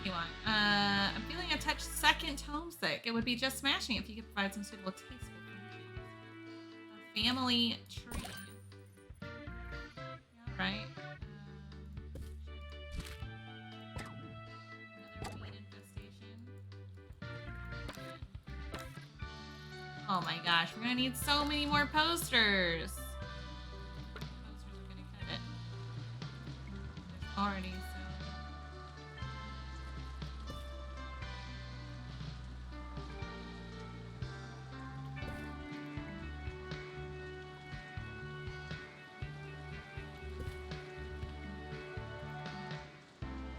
You want? I'm feeling a touch second homesick. It would be just smashing if you could provide some suitable tasteful things. A family tree. Yeah, right. Another weed infestation. Oh my gosh, we're gonna need so many more posters. Posters are gonna cut it. There's already so.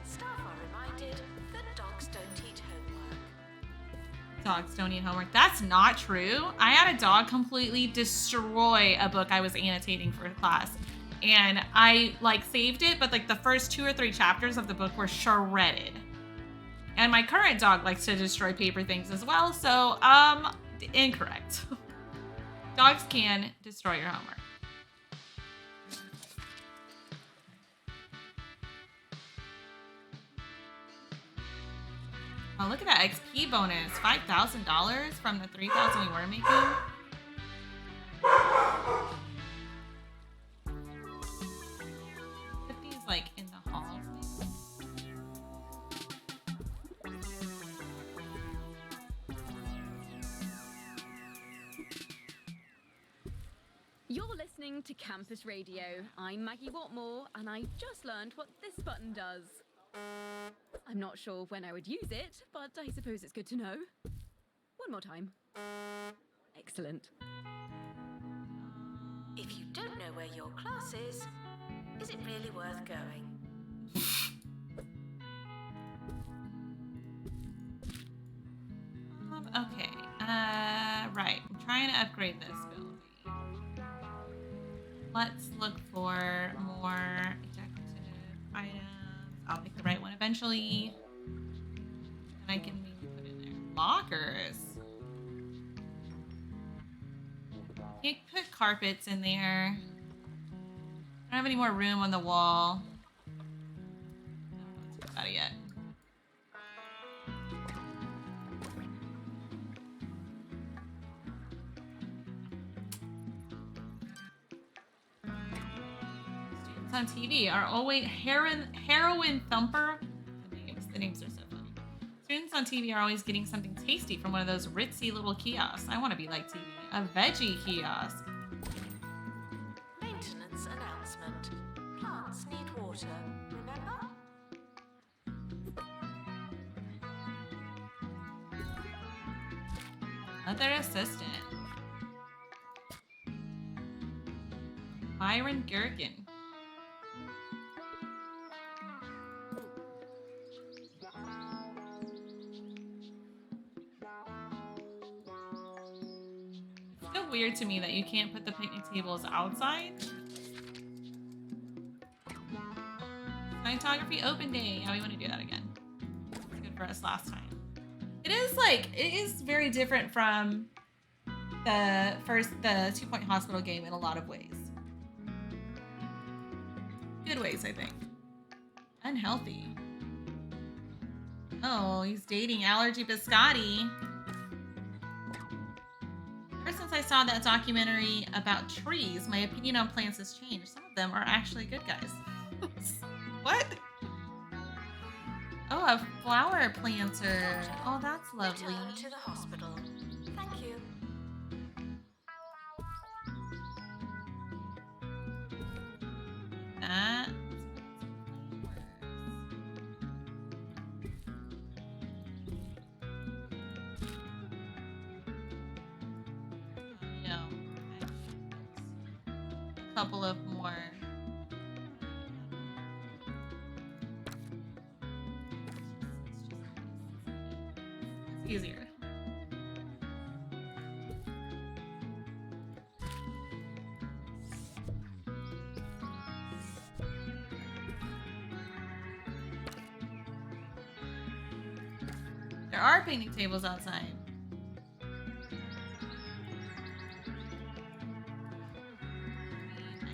Staff are reminded that dogs don't eat homework. Dogs don't eat homework. That's not true. I had a dog completely destroy a book I was annotating for class. And I saved it, but the first 2 or 3 chapters of the book were shredded. And my current dog likes to destroy paper things as well, so incorrect. Dogs can destroy your homework. Oh, look at that XP bonus. $5,000 from the $3,000 we were making. Put these in the halls. You're listening to Campus Radio. I'm Maggie Watmore, and I just learned what this button does. I'm not sure when I would use it, but I suppose it's good to know. One more time. Excellent. If you don't know where your class is it really worth going? Okay. Right. I'm trying to upgrade this building. Let's look for more decorative items. I'll pick the right one eventually. And I can maybe put in there. Lockers. Can't put carpets in there. I don't have any more room on the wall. I don't want to think about it yet. Students on TV are always heroin thumper. The names are so funny. Students on TV are always getting something tasty from one of those ritzy little kiosks. I want to be like TV. A veggie kiosk. Maintenance announcement. Plants need water, remember? Other assistant. Byron Gherkin. It's so weird to me that you can't put the picnic tables outside. Scientography open day. How we want to do that again? It's good for us last time. It is very different from the 2-Point Hospital game in a lot of ways. Good ways, I think. Unhealthy. Oh, he's dating Allergy Biscotti. Ever since I saw that documentary about trees, my opinion on plants has changed. Some of them are actually good guys. What? Oh, a flower planter. Oh, that's lovely. Return to the hospital. Thank you. That. No. A couple of more. It's easier. There are picnic tables outside.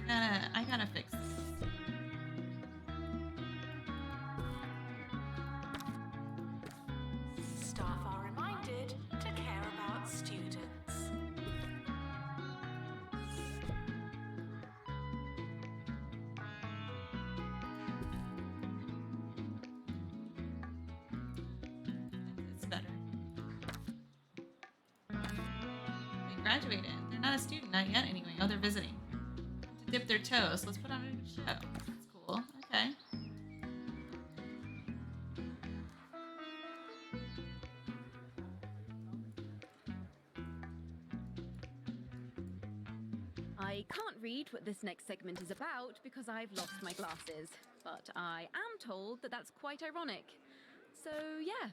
I gotta fix this. Staff are reminded to care about students. It's better. They graduated. They're not a student, not yet anyway. Oh, they're visiting. To dip their toes. Let's put on a show. That's cool. Okay. I can't read what this next segment is about because I've lost my glasses, but I am told that that's quite ironic. So yeah,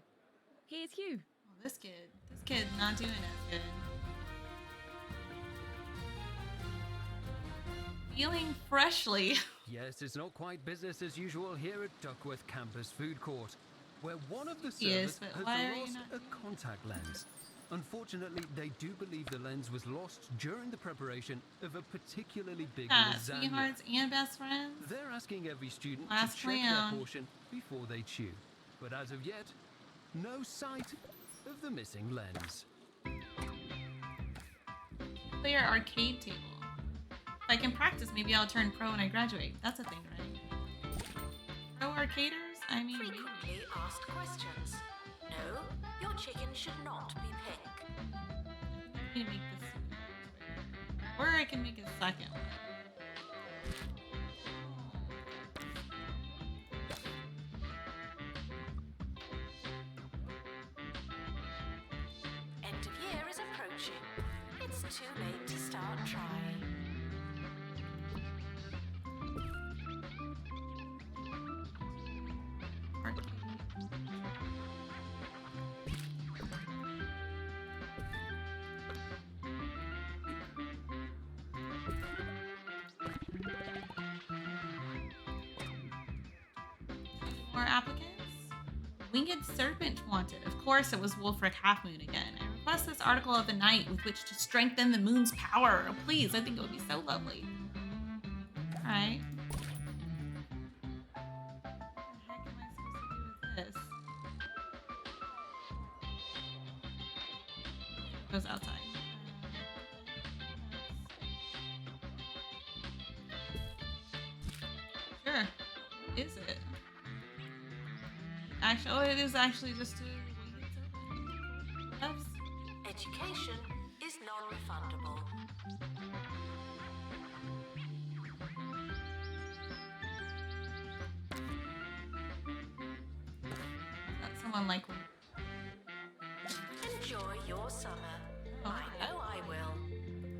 here's Hugh. Oh, this kid not doing as good. Feeling freshly. Yes, it's not quite business as usual here at Duckworth Campus Food Court, where one of the Yes, servers but has why are you lost not- a contact lens. Unfortunately, they do believe the lens was lost during the preparation of a particularly big lasagna. Sweethearts and best friends. They're asking every student Last to check clown. their portion before they chew. But as of yet, no sight of the missing lens. Player arcade table. If I can practice, maybe I'll turn pro when I graduate. That's a thing, right? Pro arcaders? I mean, maybe. Frequently asked questions. No, your chicken should not be pink. I can make this. Or I can make a second one. End of year is approaching. It's too late to start trying. Arcade. More applicants? Winged Serpent wanted. Of course, it was Wolfric Half Moon again. I request this article of the night with which to strengthen the moon's power. Oh, please, I think it would be so lovely. All right. What the heck am I supposed to do with this? It goes outside. Sure. What is it? Actually, oh, it is actually just to. That's Education is non-refundable. someone like. Enjoy your summer. Oh, I know I will.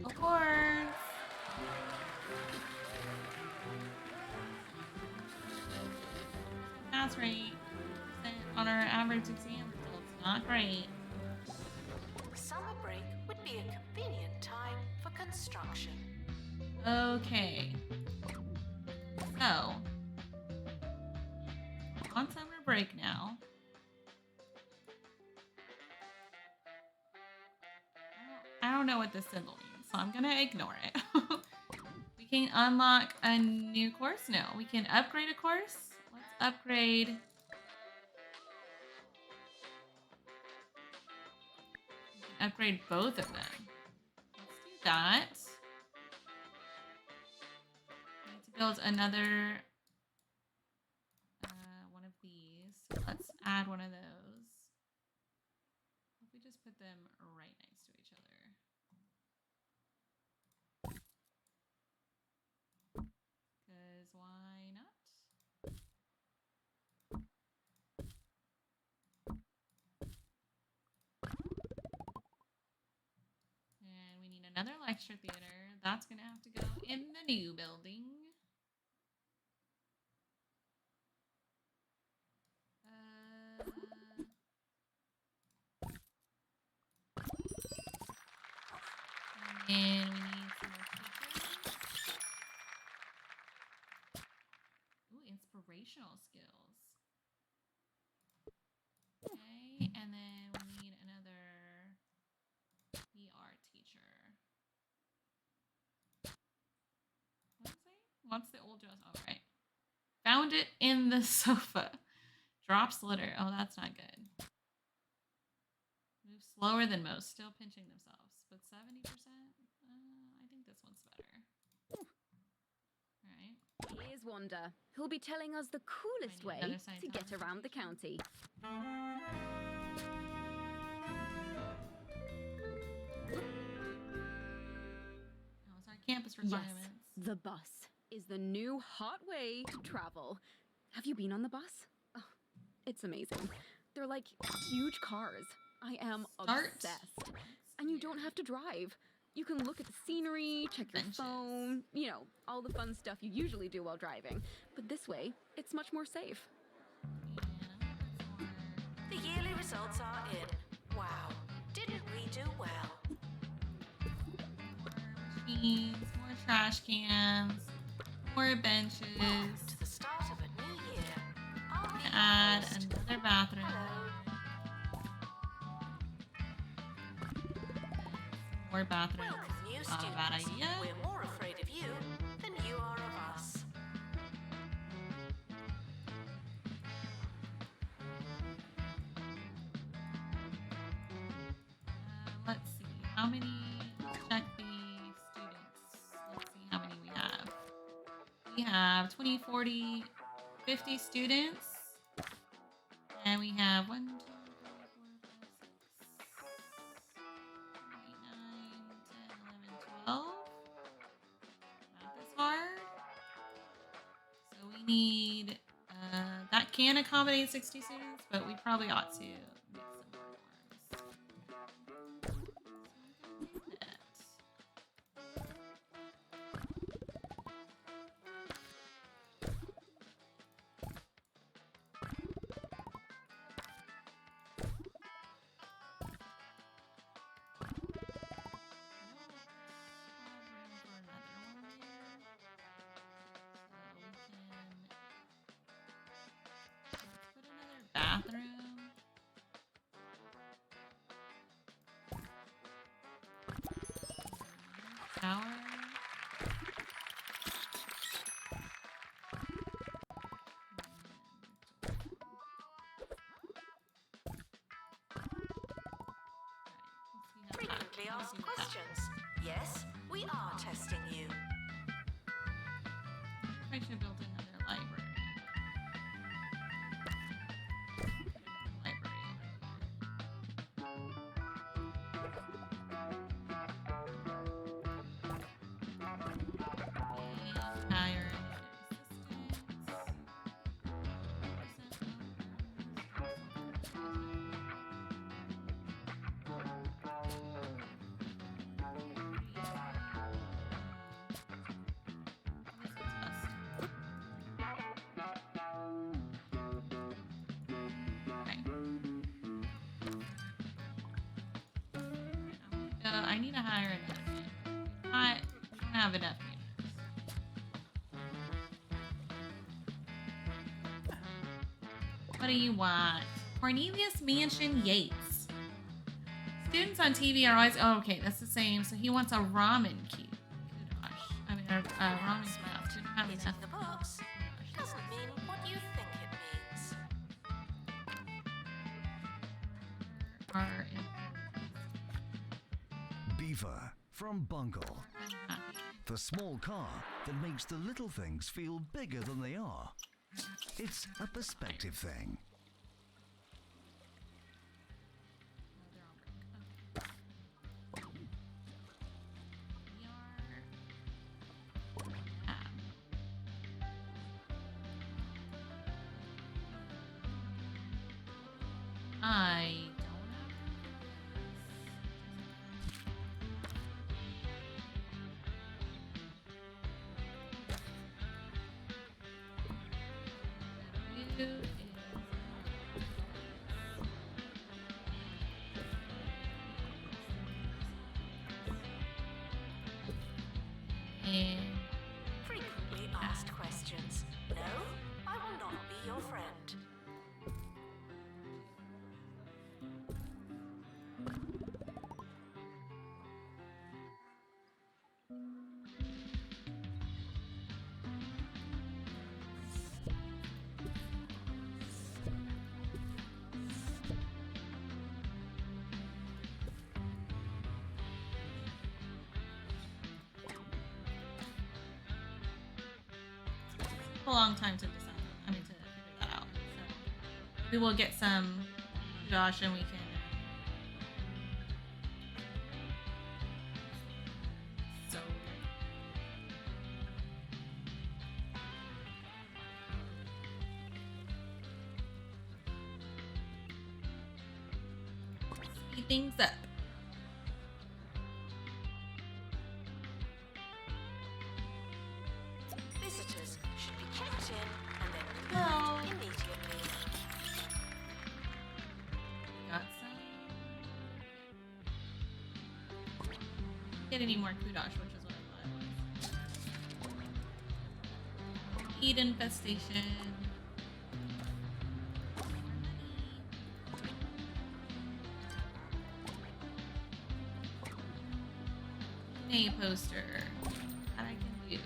of course. Pass rate on our average exam results. Not great. Summer break would be a convenient time for construction. Okay. So, on summer break now. I don't know what this symbol means, so I'm gonna ignore it. We can unlock a new course? No. We can upgrade a course? Let's upgrade. We can upgrade both of them. Let's do that. We need to build another one of these. So let's add one of those. If we just put them right next to each other. Because why not? And we need another lecture theater. That's going to have to go in the new building. And we need some more teachers. Ooh, inspirational skills. Okay, and then we need another PR teacher. What is it? What's the old dress? All right. Found it in the sofa. Drops litter. Oh, that's not good. Move slower than most. Still pinching themselves. But 70%? I think this one's better. Alright. Here's Wanda, who'll be telling us the coolest way another to science get around the county. Oh, it's our campus requirements. Yes, the bus is the new hot way to travel. Have you been on the bus? Oh, it's amazing. They're like huge cars. I am obsessed. And you don't have to drive. You can look at the scenery, check your phone, you know, all the fun stuff you usually do while driving. But this way, it's much more safe. The yearly results are in. Wow, didn't we do well? More machines, more trash cans, more benches. Welcome to the start of a new year. I'll be your Add host. another bathroom. Hello. More bathrooms. Welcome, new Not students. a bad idea. We're more afraid of you than you are of us. Let's see. How many? Let's check the students. Let's see how many we have. We have 20, 40, 50 students. And we have 1, 2, 3, 4, 5, 6, 7, 8, 9, 10, 11, 12. Math is hard. So we need, that can accommodate 60 students, but we probably ought to make some more dorms. Bathroom. shower. Frequently asked questions. Yes, we are testing you. I should build another library. Hire I need to hire an admin. I don't have enough manners. What do you want? Cornelius Mansion Yates. Students on TV are always... Oh, okay, that's the same. So he wants a ramen cube. Gosh. I mean, ramen spouse. Didn't have Hitting enough. the box doesn't mean what you think it means. Are Beaver from Bungle. I'm happy. The small car that makes the little things feel bigger than they are. It's a perspective thing. I don't have. And Frequently asked questions. No, I will not be your friend. a long time to decide. I mean, to figure that out. So we will get some Josh, and we can. So speed things up. Visitors should be checked in and then Hello. removed immediately. Got some. Get any more kudosh, which is what I thought it was. Eat infestation. A poster that I can do.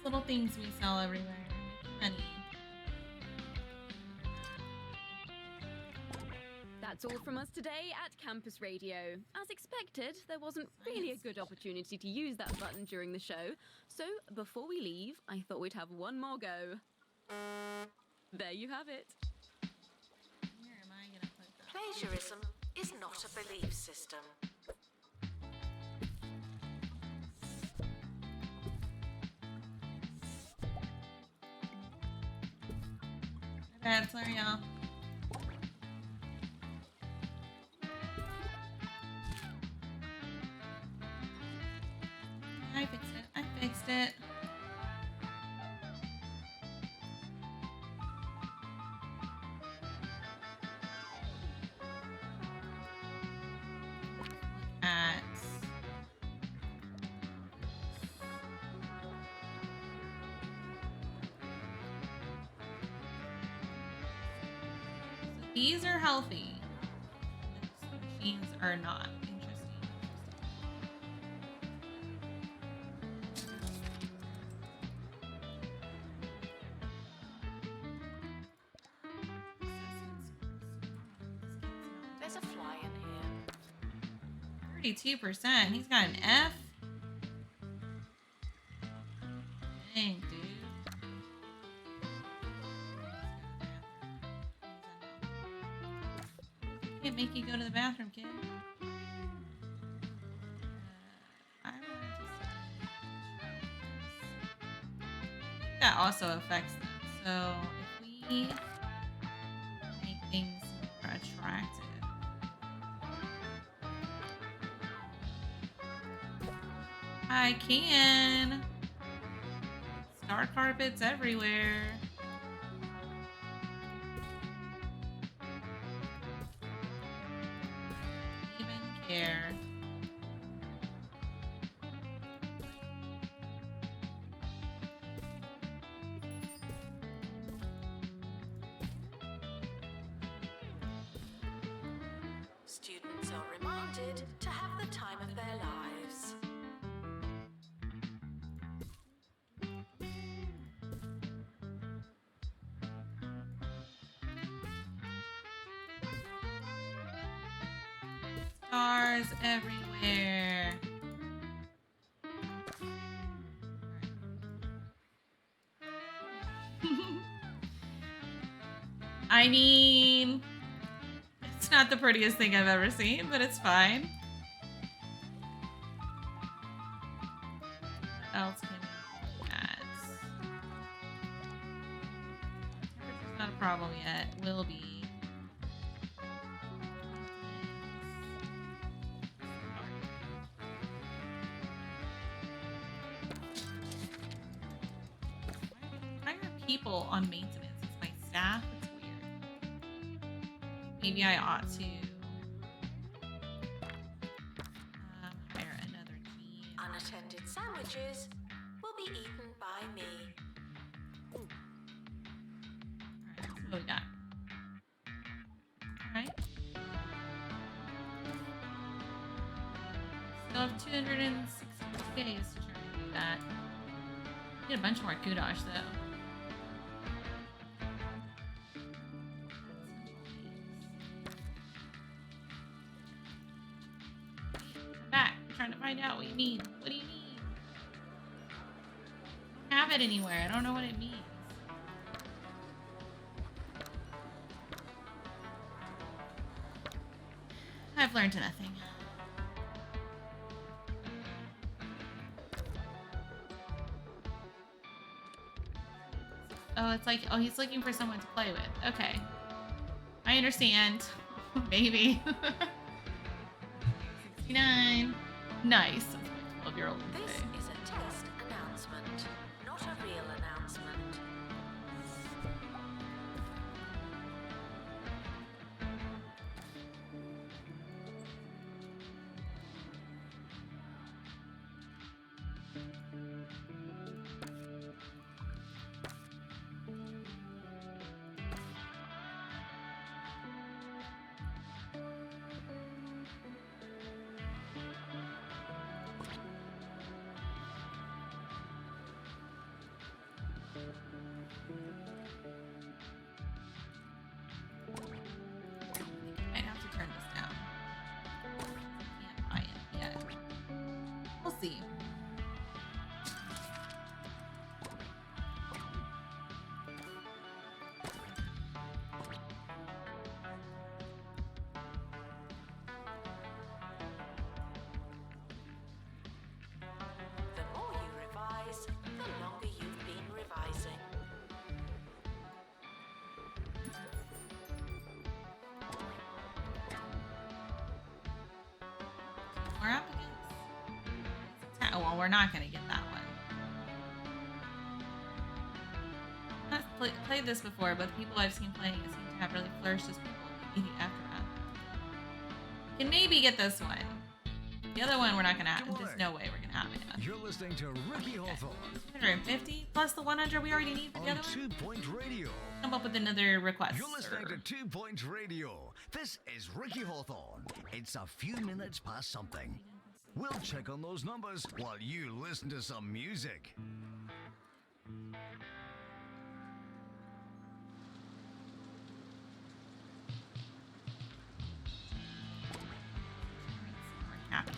Little things we sell everywhere. Honey. That's all from us today at Campus Radio. As expected, there wasn't really a good opportunity to use that button during the show, so before we leave, I thought we'd have one more go. There you have it. Where am I gonna put that? Plagiarism is not a belief system. Bad, sorry y'all. I fixed it. I fixed it. These are healthy. Those machines are not. Interesting. There's a fly in here. 32%. He's got an F. Dang, dude. Can't make you go to the bathroom, kid. I want to that also affects them. So if we make things more attractive. I can. Star carpets everywhere. Even care. Students are reminded to have the time of their lives. Stars everywhere. I mean, it's not the prettiest thing I've ever seen, but it's fine. What else can we do that? Temperature's not a problem yet. Will be. People on maintenance. It's my staff. It's weird. Maybe I ought to hire another team. Unattended sandwiches will be eaten by me. Alright, so what we got? Alright. Still have 260 days to try to do that. Get a bunch more kudosh though. Find out what you need. What do you need? I don't have it anywhere. I don't know what it means. I've learned nothing. Oh, it's like, oh, he's looking for someone to play with. Okay. I understand. Maybe. 69. Nice. 12-year-old. This is a test announcement, not a real announcement. Might have to turn this down. Can't buy it yet. We'll see. The more you revise, the longer you've been revising. More applicants? Oh, well, we're not going to get that one. I've played this before, but the people I've seen playing it seem to have really flourished as people in the immediate aftermath. Can maybe get this one. The other one we're not gonna have. There's no way we're gonna have enough. You're listening to Ricky Hawthorne 250 plus the 100 we already need for the on other 2 one. Point Radio. Come up with another request. You're listening to 2 Point Radio. This is Ricky Hawthorne. It's a few minutes past something. We'll check on those numbers while you listen to some music. Happiness.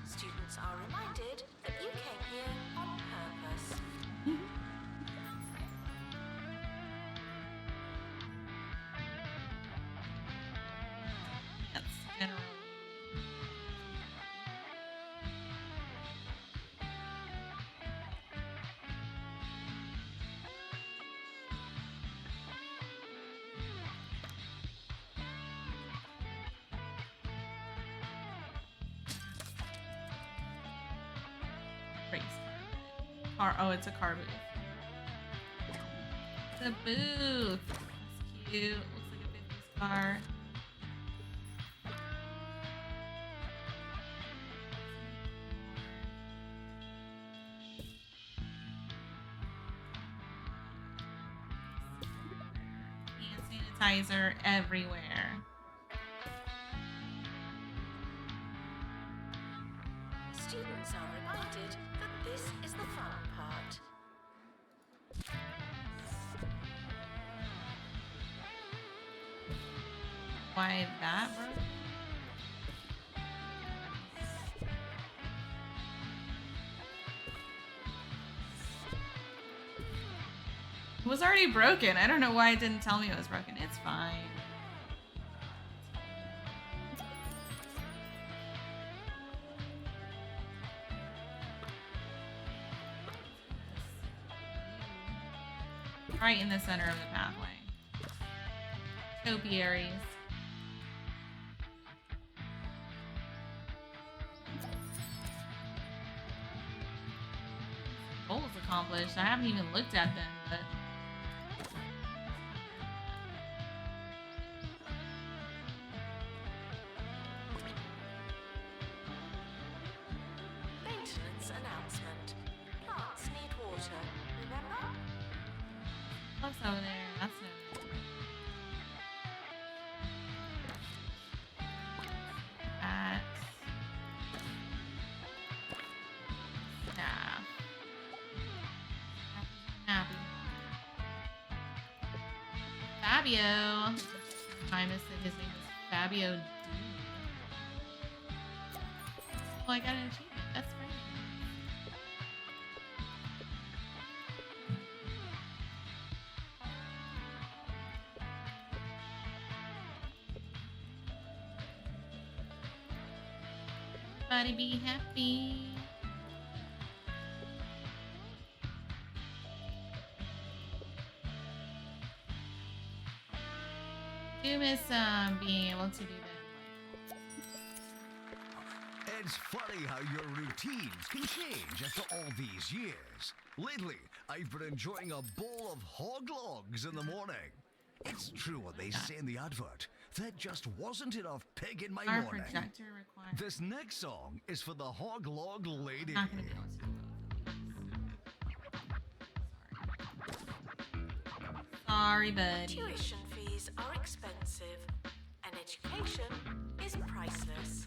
Students are reminded that you came here on purpose. That's generally. Race car. Oh, it's a car booth. It's a booth. That's cute. Looks like a 50s car. Hand sanitizer everywhere. Students are reminded that this is the fun part. Why that, bro? It was already broken. I don't know why it didn't tell me it was broken. It's fine. Right in the center of the pathway. Topiaries. Goals accomplished. I haven't even looked at them, but Maintenance announcement. Plants need water, remember? what's over there? That's no. At staff. Happy. Fabio. Primus said his name was Fabio D. Oh, I got an achievement. That's right. Everybody be happy. Do miss being able to do that. It's funny how your routines can change after all these years. Lately, I've been enjoying a bowl of hog logs in the morning. It's true what they say in the advert. There just wasn't enough pig in my Our morning. projector required. This next song is for the hog log lady. Not gonna be able to do both. Sorry, buddy. Tuition fees are expensive, and education is priceless.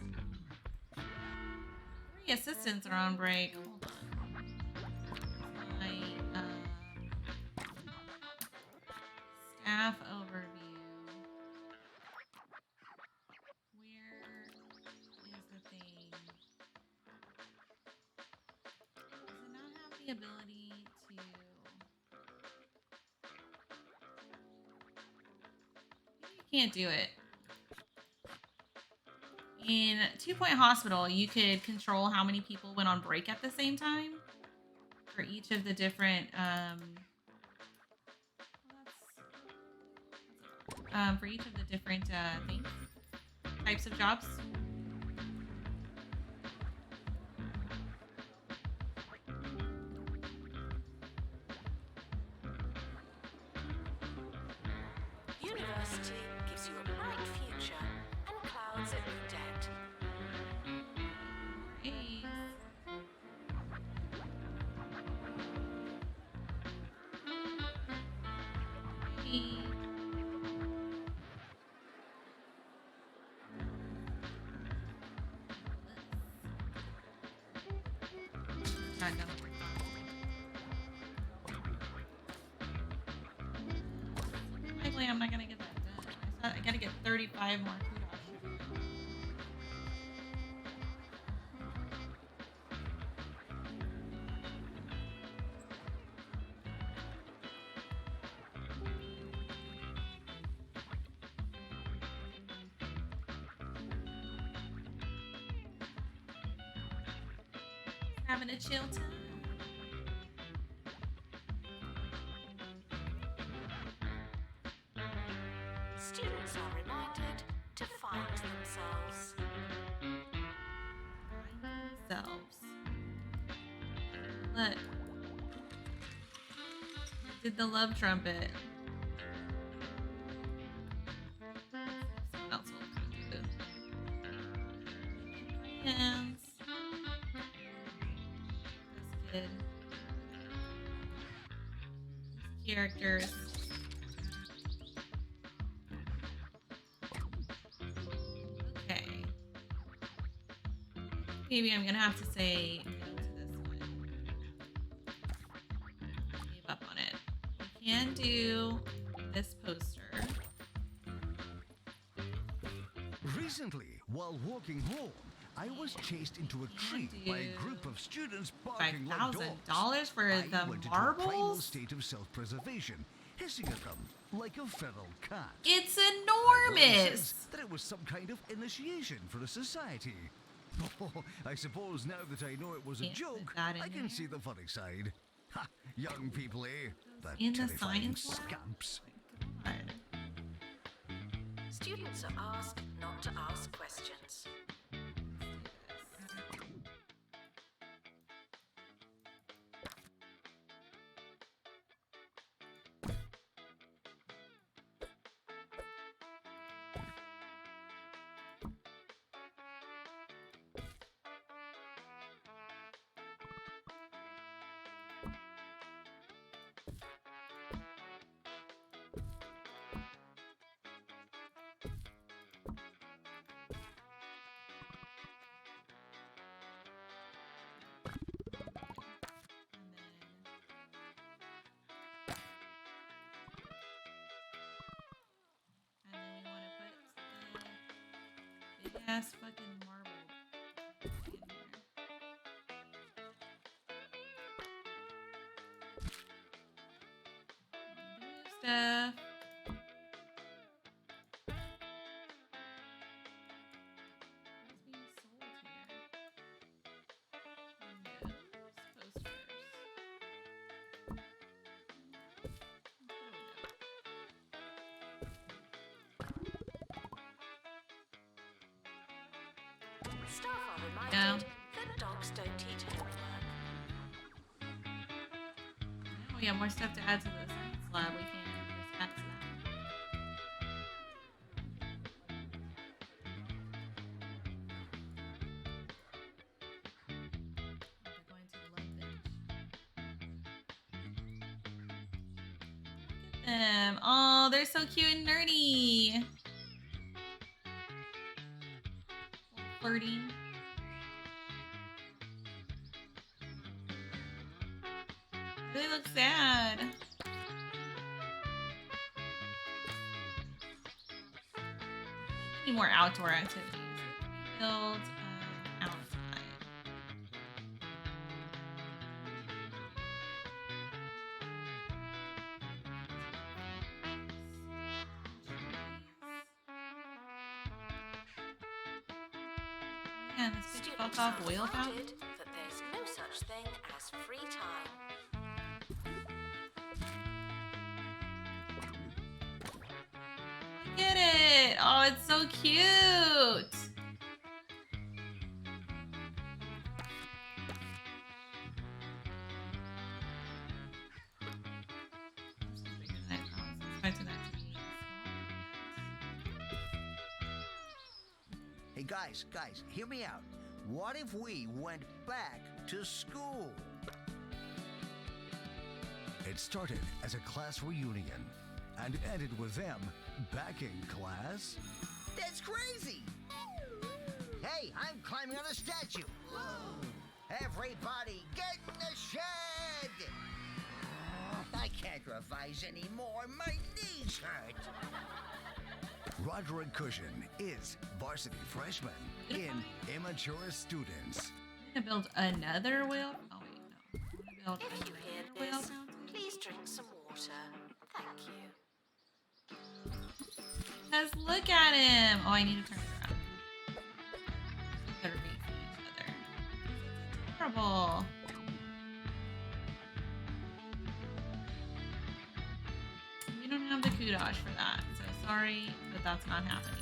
3 assistants are on break. Hold on. My staff overview. Where is the thing? Does it not have the ability to? You can't do it. In 2 Point Hospital, you could control how many people went on break at the same time for each of the different things, types of jobs. University gives you a bright future and clouds What's it with debt? Ace. Hey. Not gonna work. Likely I'm not gonna get that done. I gotta get 35 more kudos. Having a chill time. Students are reminded to find themselves. Themselves. Look. Did the love trumpet. Someone else will do. Hands. This kid. These characters. Okay. Maybe I'm gonna have to say no to this one. Gave up on it. We can do this poster. Recently, while walking home, I was chased into a tree by a group of students barking like dogs. $5,000 for I the went into a primal marbles? state of self-preservation, hissing at them like a feral cat. It's Everyone enormous. says that it was some kind of initiation for a society. Oh, I suppose now that I know it was a Can't put joke, that in I can there. see the funny side. Ha! Young people, eh? The In the terrifying science lab? scamps. God. Students are asked not to ask questions. And then we want to put the big ass fucking marble in here. New stuff. What's being sold here? Windows, posters. Staff are reminded Yeah. that dogs don't eat homework. Oh yeah, more stuff to add to the science lab. We can just add to that. They're going to love it. Look at them. Oh, they're so cute and nerdy. Flirting. They look sad. Need more outdoor activities. Build outside. Yeah, this big fuck Students off are whale fountain. reminded that there's no such thing as free time. Look at it. Oh, it's so cute. Expecting that to be Guys, hear me out. What if we went back to school? It started as a class reunion and ended with them back in class. That's crazy! Hey, I'm climbing on a statue. Everybody, get in the shed! I can't revise anymore. My knees hurt. Roderick Cushion is varsity freshman in Immature Students. I'm gonna build another whale. Oh wait, no. I'm gonna build If you hear another whale this, fountain. please drink some water. Thank you. Cause look at him. Oh, I need to turn it around. Better be each other. It's adorable. We don't have the kudosh for that, so sorry, but that's not happening.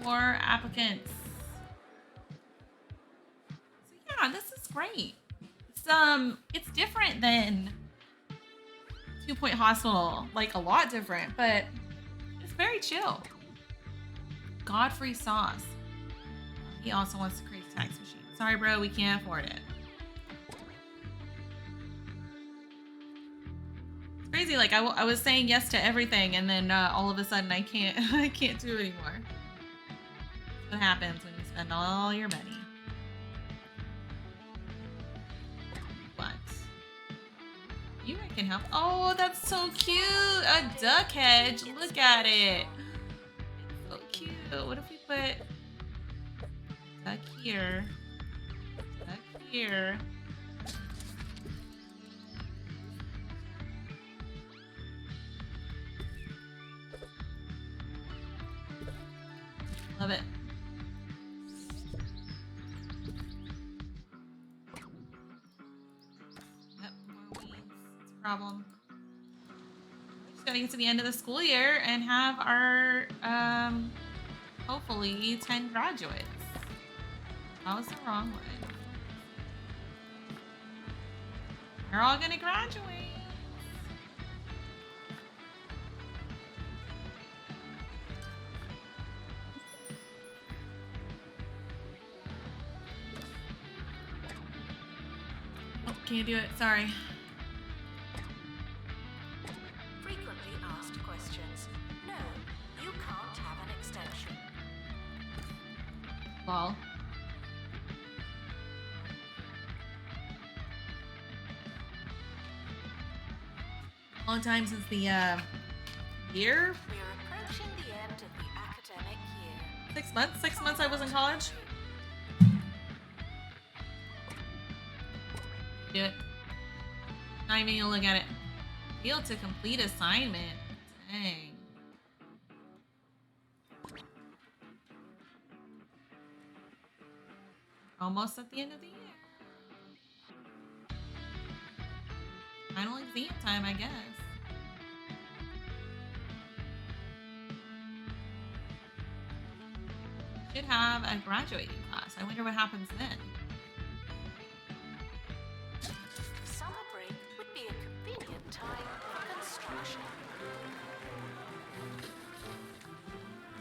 4 applicants. So yeah, this is great. It's different than 2 Point Hospital, like a lot different, but it's very chill. Godfrey Sauce. He also wants to create a tax machine. Sorry, bro, we can't afford it. It's crazy. Like I was saying yes to everything, and then all of a sudden I can't I can't do it anymore. That's what happens when you spend all your money. What? You can help. Oh, that's so cute. A duck hedge. Look at it. It's so cute. What if we put duck here? Duck here. Love it. Yep, more weeds. It's a problem. We just gotta get to the end of the school year and have our, hopefully 10 graduates. That was the wrong one. They're all gonna graduate. Oh, can't do it. Sorry. Frequently asked questions. No, you can't have an extension. Lol. Long time since the year. We're approaching the end of the academic year. 6 months. 6 months I was in college. Do it. Not even gonna look at it. Fail to complete assignment. Dang. Almost at the end of the year. Final exam time, I guess. Should have a graduating class. I wonder what happens then. Summer break would be a convenient time for construction.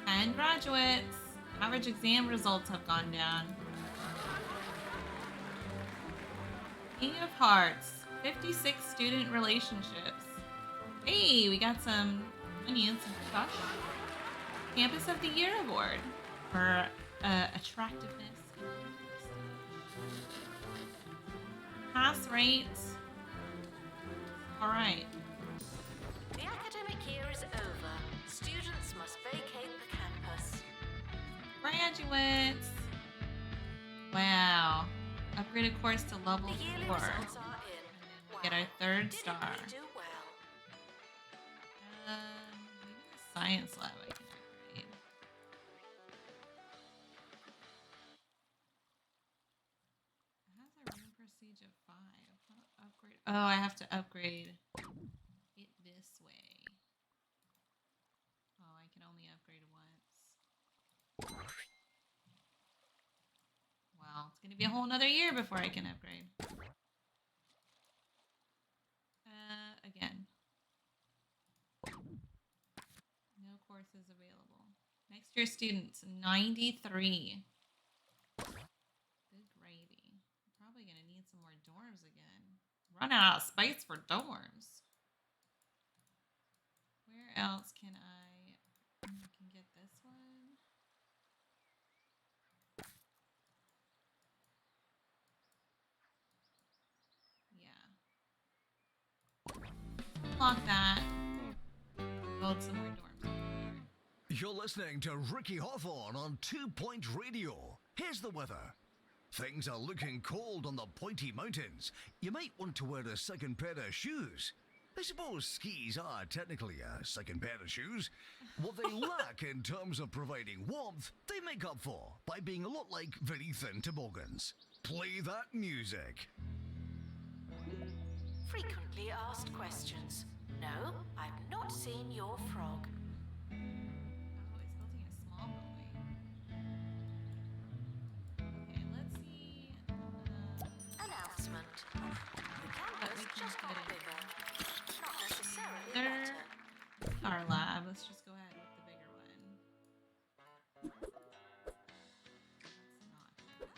And graduates. Average exam results have gone down. King of Hearts. 56 student relationships. Hey, we got some money and some stuff. Campus of the Year Award for attractiveness. Pass rates. All right. The academic year is over. Students must vacate the campus. Graduates. Wow. Upgraded course to level The yearly 4. results are in. Get our Wow, 3rd didn't star. we do well? Maybe the science lab I can upgrade. It has a room prestige of 5. How to upgrade? Oh, I have to upgrade it this way. Oh, I can only upgrade once. Well, it's gonna be a whole nother year before I can upgrade. Again. No courses available. Next year students, 93. Good gravy. Probably gonna need some more dorms again. Run out of space for dorms. Where else can I can get this one? Yeah. Unlock that. Build some more dorms. You're listening to Ricky Hawthorne on 2 Point Radio. Here's the weather. Things are looking cold on the Pointy Mountains. You might want to wear a second pair of shoes. I suppose skis are technically a second pair of shoes. What they lack in terms of providing warmth, they make up for by being a lot like very thin toboggans. Play that music. Frequently asked questions. No, I've not seen your frog. Oh, it's building a small building. Okay, let's see. Announcement. The campus can just got fit in. bigger. Not necessarily There. better. Our lab. Let's just go ahead with the bigger one. That's not good.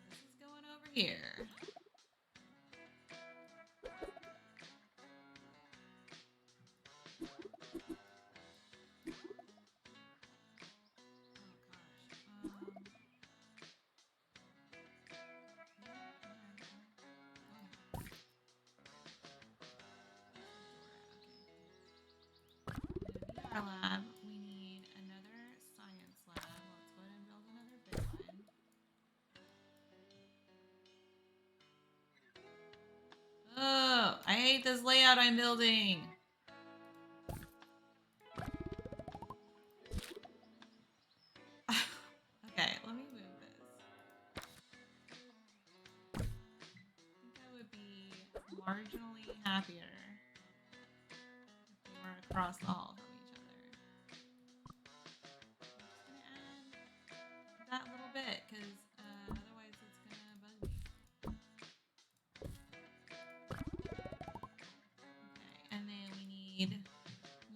This is going over here. Our lab. We need another science lab. Let's go ahead and build another big one. Oh, I hate this layout I'm building. Okay, let me move this. I think I would be marginally happier if we were across the hall from each other. I'm just gonna add that little bit because otherwise it's gonna bug me. Okay, and then we need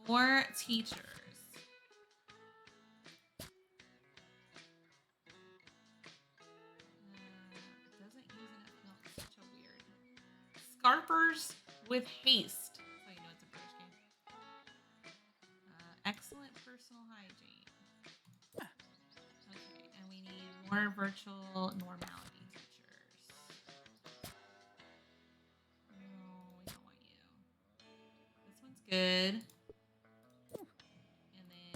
more teachers. Doesn't use enough milk. Such a weird. Scarpers with haste. So you know it's a British game. Excellent personal hygiene. Okay, and we need more virtual normality teachers. No, we don't want you. This one's good. And then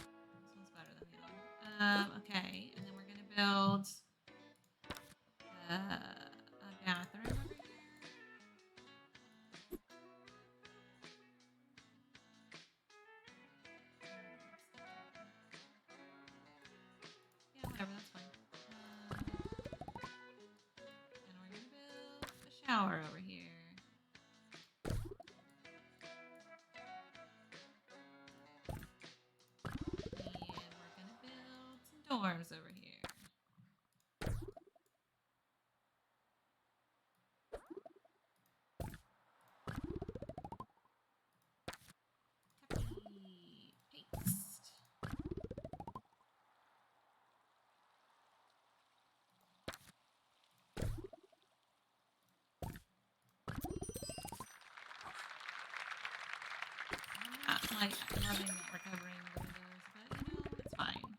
this one's better than the other one. Okay, and then we're gonna build a bathroom over here. Yeah, whatever, that's fine. And we're gonna build a shower over here. And we're gonna build some dorms over here. Copy, paste. I'm not like loving that we're covering the windows, but you know, it's fine.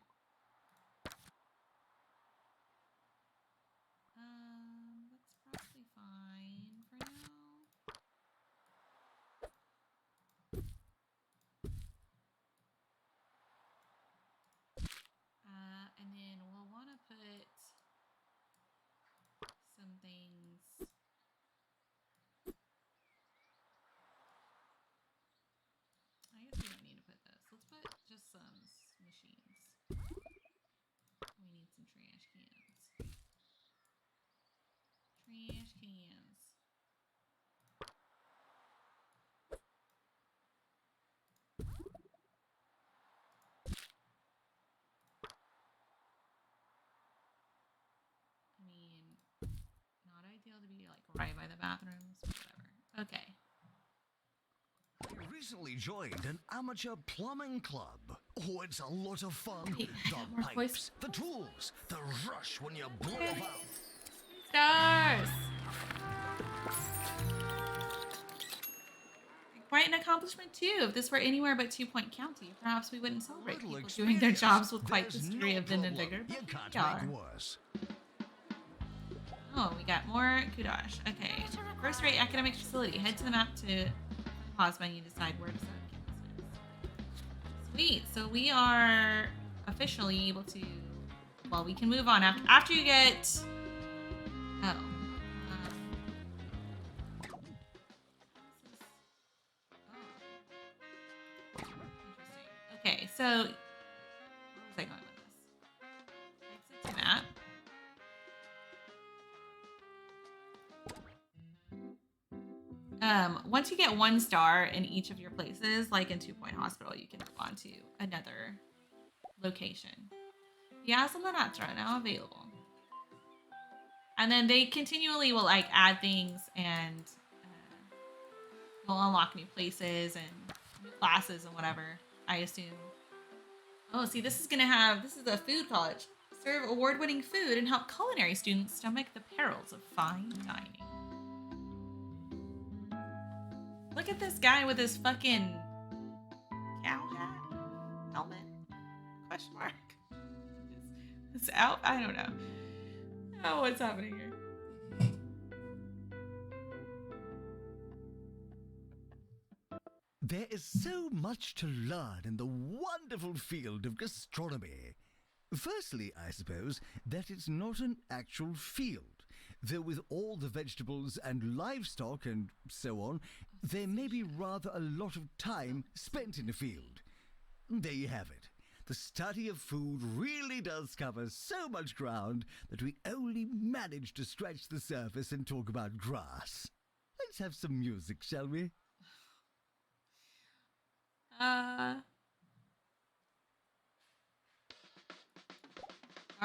That's probably fine for now. And then we'll want to put some things. I guess we don't need to put this. Let's put to be like right by the bathrooms. Whatever. Okay. I recently joined an amateur plumbing club. Oh, it's a lot of fun. Wait, I got The more voice- pipes, the tools, the rush when you blow a valve. Stars. Quite an accomplishment too. If this were anywhere but 2 Point County, perhaps we wouldn't celebrate Little people doing their jobs with quite There's the degree no of vim and problem. vigor. You But can't we are. make worse. Oh, we got more kudosh. Okay. First-rate academic facility. Head to the map to pause menu. Decide where to set up campuses. Sweet. So we are officially able to. Well, we can move on after you get. Oh. Interesting. Okay, so where was I going with this? Exit to map. Once you get 1 star in each of your places, like in 2 Point Hospital, you can move on to another location. Piazza Lanatra now available. And then they continually will like add things and will unlock new places and new classes and whatever, I assume. Oh, see, this is a food college. Serve award-winning food and help culinary students stomach the perils of fine dining. Look at this guy with his fucking cow hat? Helmet? Question mark. It's out? I don't know. Oh, what's happening here? There is so much to learn in the wonderful field of gastronomy. Firstly, I suppose, that it's not an actual field. Though with all the vegetables and livestock and so on, there may be rather a lot of time spent in the field. There you have it. The study of food really does cover so much ground that we only manage to scratch the surface and talk about grass. Let's have some music, shall we? All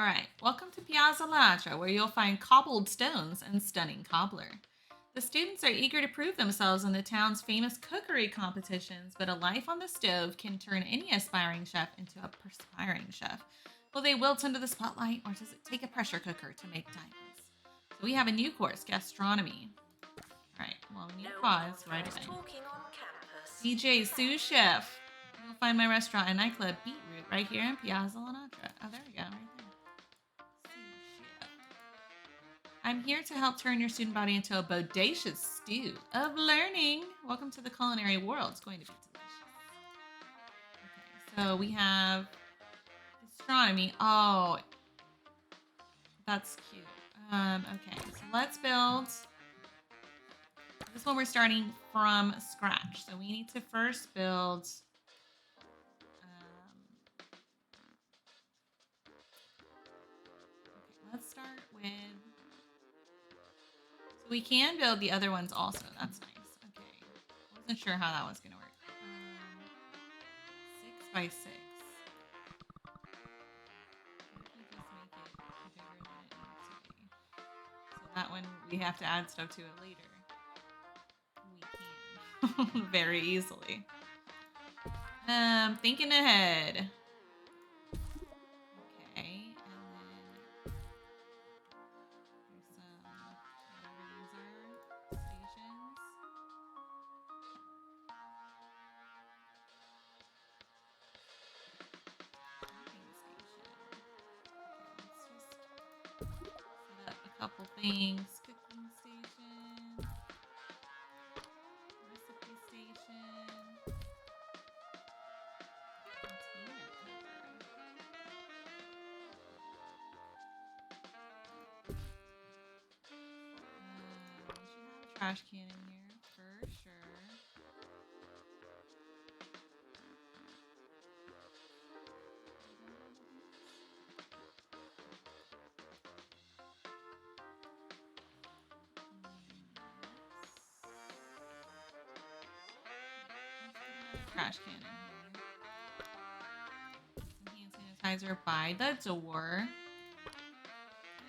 right, welcome to Piazza Lanatra, where you'll find cobbled stones and stunning cobbler. The students are eager to prove themselves in the town's famous cookery competitions, but a life on the stove can turn any aspiring chef into a perspiring chef. Will they wilt into the spotlight, or does it take a pressure cooker to make diamonds? So we have a new course, gastronomy. All right, well, we need to pause right away. Talking on campus. DJ Sous Chef. You'll find my restaurant and nightclub Beetroot right here in Piazza Lanatra. Oh, there we go, right there. I'm here to help turn your student body into a bodacious stew of learning. Welcome to the culinary world. It's going to be delicious. Okay, so we have gastronomy. Oh, that's cute. Okay, so let's build. This one we're starting from scratch. So we need to first build. Okay, let's start with. We can build the other ones also. That's nice. Okay. Wasn't sure how that was going to work. 6 by 6. So that one, we have to add stuff to it later. We can. Very easily. Thinking ahead. Couple things. Cooking station. Recipe station. Container cover. We should have a trash can in here for sure. Trash can in here. Hand sanitizer by the door.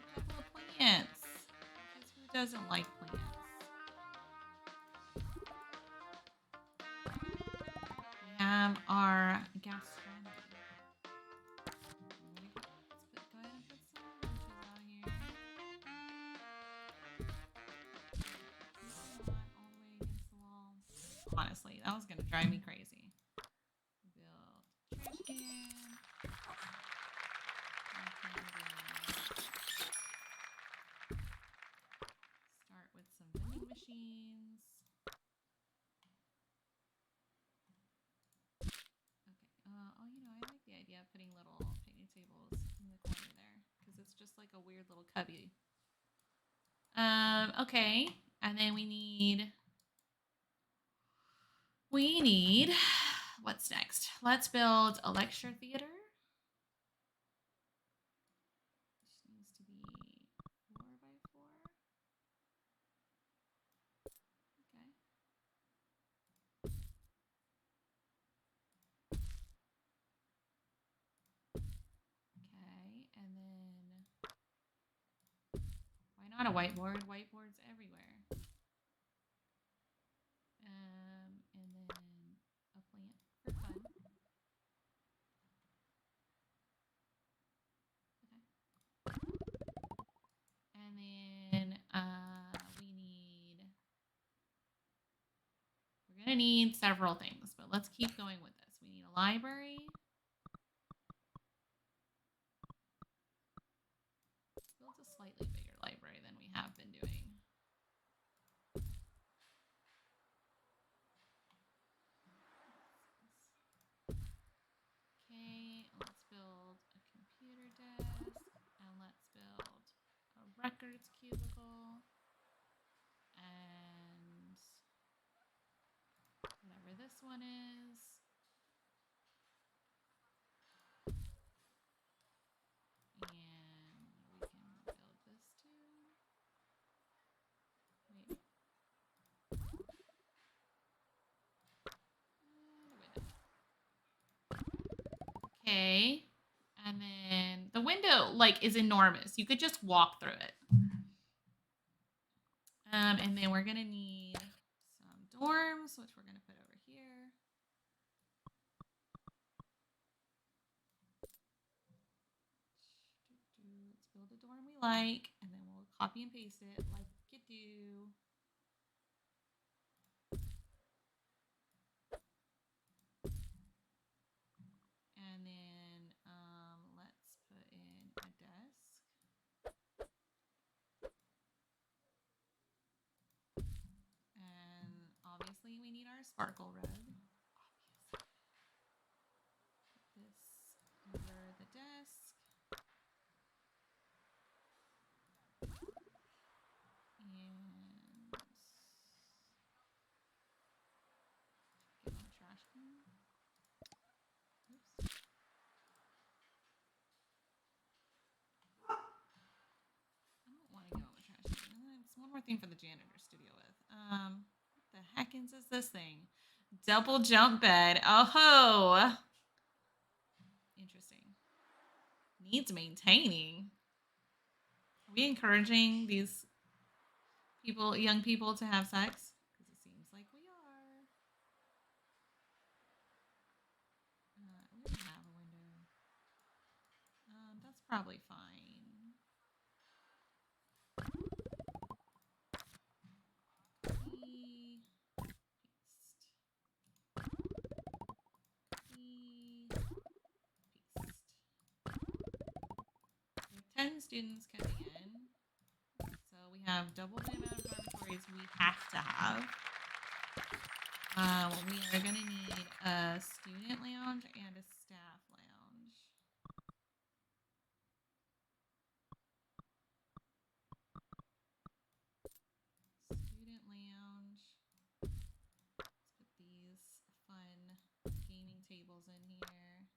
A couple of plants. Because who doesn't like plants? We have our gastronomy. Let's go ahead and put some benches out here. Not all the way against the wall. Honestly, that was gonna drive me crazy. Build trash can. Start with some vending machines. Okay. I like the idea of putting little picnic tables in the corner there because it's just like a weird little cubby. Okay. And then we need what's next? Let's build a lecture theater. Which needs to be 4x4. Okay. Okay, and then why not a whiteboard? Whiteboards everywhere. And then a plant for fun. Okay. And then we're gonna need several things, but let's keep going with this. We need a library. Build a slightly bigger library than we have been doing. Okay, let's build a computer desk, and let's build a records cubicle, and whatever this one is. And we can build this too. Wait. Okay. And then the window is enormous. You could just walk through it. And then we're gonna need some dorms, which we're gonna put over here. Let's build a dorm we like, and then we'll copy and paste it like you do. And then let's put in a desk. And obviously we need our sparkle rug. Put this over the desk. And get on the trash can. Oops. I don't want to get on the trash can. It's one more thing for the janitor's to deal with. What the heckins is this thing? Double jump bed. Oh ho! Interesting. Needs maintaining. Are we encouraging these young people to have sex? Because it seems like we are. We don't have a window. That's probably fine. We have 10 students coming in. So we have double the amount of dormitories we have to have. We are going to need a student lounge and a staff lounge. Student lounge. Let's put these fun gaming tables in here.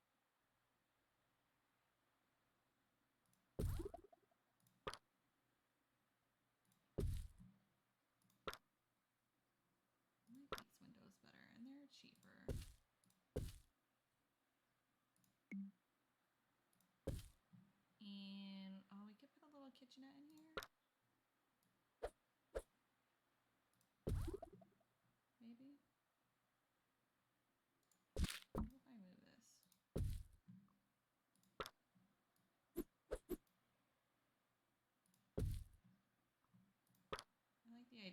I like these windows better, and they're cheaper. And we could put a little kitchenette in here.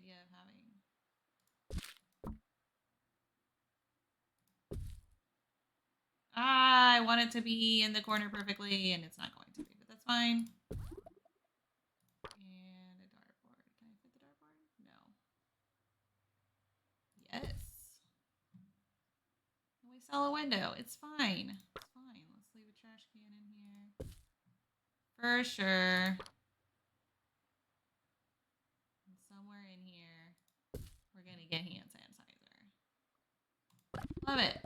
idea of having. I want it to be in the corner perfectly, and it's not going to be, but that's fine. And a dartboard. Can I fit the dartboard? No. Yes. And we sell a window. It's fine. It's fine. Let's leave a trash can in here. For sure. And somewhere in here, we're going to get hand sanitizer. Love it.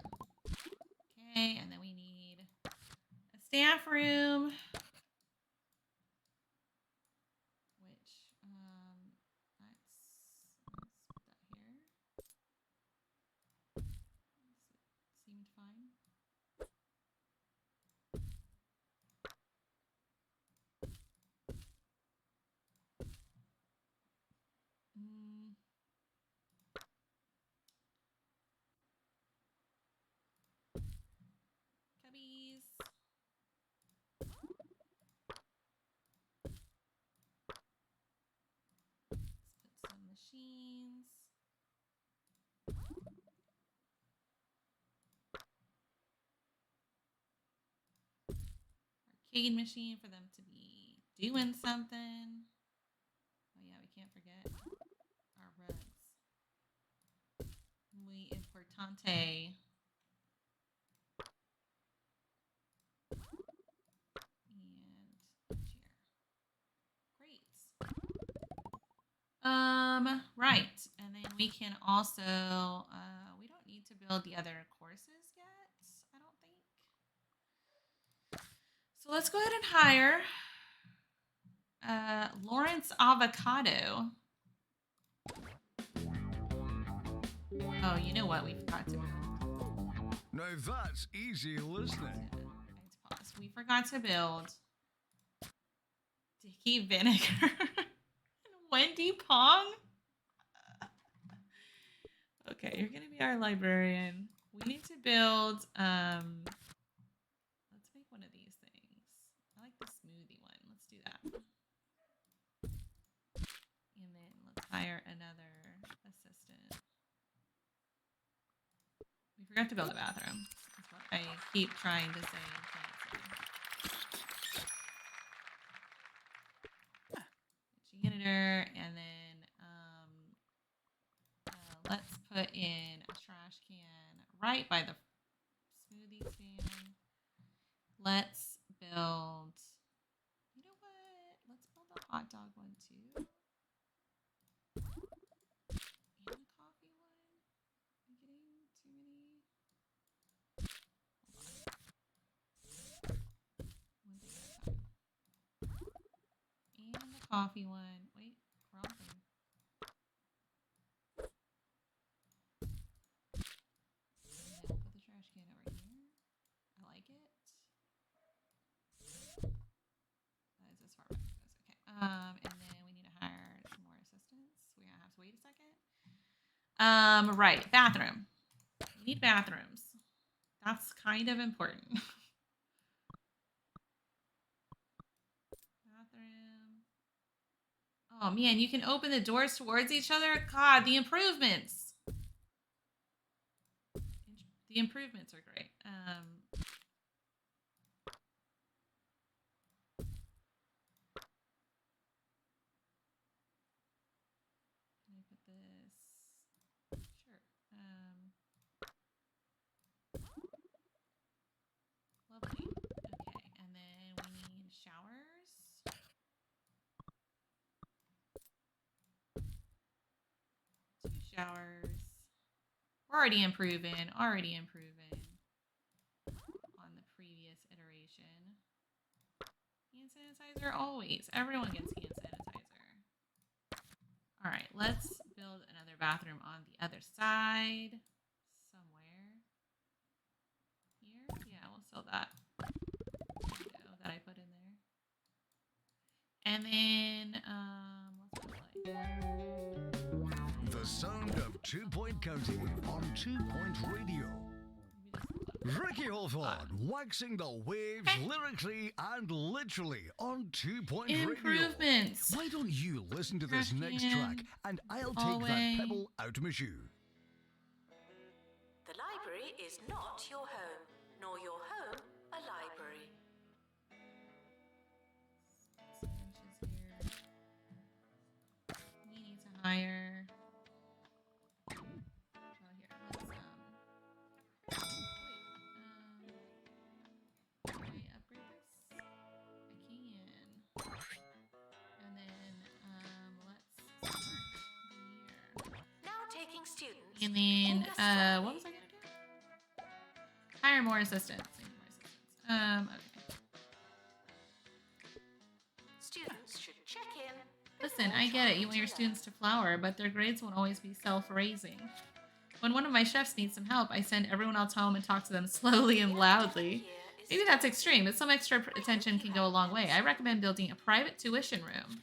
Okay, and then we need a staff room. Which, let's put that here. Seemed fine. Cubbies. Let's put some machines. Arcade machine for them to be doing something. Oh yeah, we can't forget our rugs. Muy importante. And a chair. Great. Right. And then we can also, we don't need to build the other courses yet, I don't think. So let's go ahead and hire Lawrence Avocado. Oh, you know what? We forgot to build. Now that's easy listening. I have to pause. We forgot to build Dicky Vinegar and Wendy Pong. Okay, you're gonna be our librarian. We need to build. Let's make one of these things. I like the smoothie one. Let's do that. And then let's hire another assistant. We forgot to build a bathroom. That's what I keep trying to say and can't say. Janitor, and then let's put in a trash can right by the smoothie stand. Let's build. You know what? Let's build a hot dog one too. And a coffee one. Am I getting too many? Hold on. One thing at a time. And the coffee one. Wait, wrong thing. And then we'll put the trash can over here. I like it. That is as far back as it goes. Okay. And then we need to hire some more assistants. We're gonna have to wait a second. Right. Bathroom. We need bathrooms. That's kind of important. Bathroom. Oh man, you can open the doors towards each other. God, the improvements. The improvements are great. Can I put this? Sure. Lovely. Okay, and then we need showers. 2 showers. We're already improving. Already improving on the previous iteration. Hand sanitizer always. Everyone gets hand sanitizer. All right, let's build another bathroom on the other side somewhere. Here? Yeah, we'll sell that window that I put in there. And then, let's play. The sound of 2 Point County on 2 Point Radio. Maybe just a little Ricky Hawthorne, waxing the waves lyrically and literally on 2 Point Radio. Improvements. Why don't you listen to this next Trash track can, and I'll take hallway. that pebble out of my shoe. The library is not your home, nor your home a library. We need to hire. Oh, here. Can I upgrade this? I can. And then let's start the year. Now taking students. And then in a what was I study. gonna do? Hire more assistants. Okay. Students should check in. Listen, before I get it. You trying want your to students to flower, but their grades won't always be self-raising. When one of my chefs needs some help, I send everyone else home and talk to them slowly and loudly. Maybe that's extreme, but some extra attention can go a long way. I recommend building a private tuition room.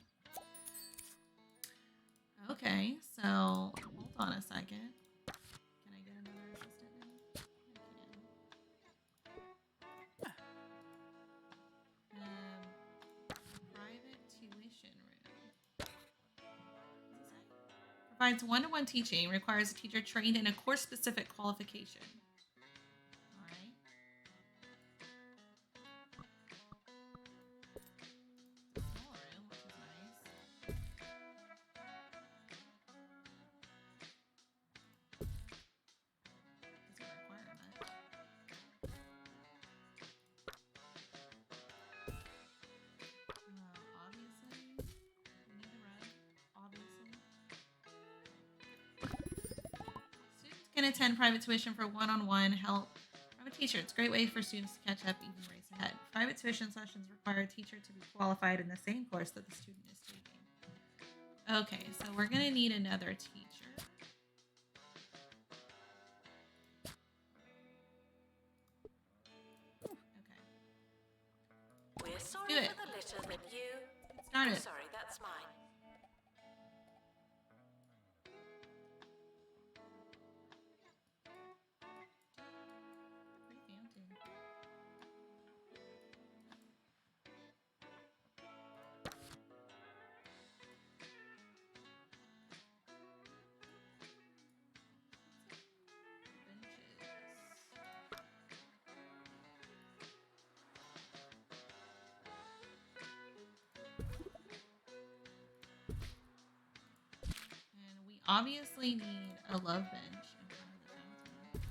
Okay, so hold on a second. Can I get another assistant in? I can. Private tuition room. What does it say? Provides one-to-one teaching. Requires a teacher trained in a course-specific qualification. All right. Small room, which is nice. It's a requirement. Obviously, we need a rug. Obviously. Students can attend private tuition for one-on-one help from a teacher. It's a great way for students to catch up even race ahead. Private tuition sessions require a teacher to be qualified in the same course that the student is taking. Okay, so we're going to need another teacher. Okay. We're sorry Do it. for the litter that you. Get started. Sorry, that's mine. Pretty fancy. Benches. And we obviously need a love bench in front of the fountain.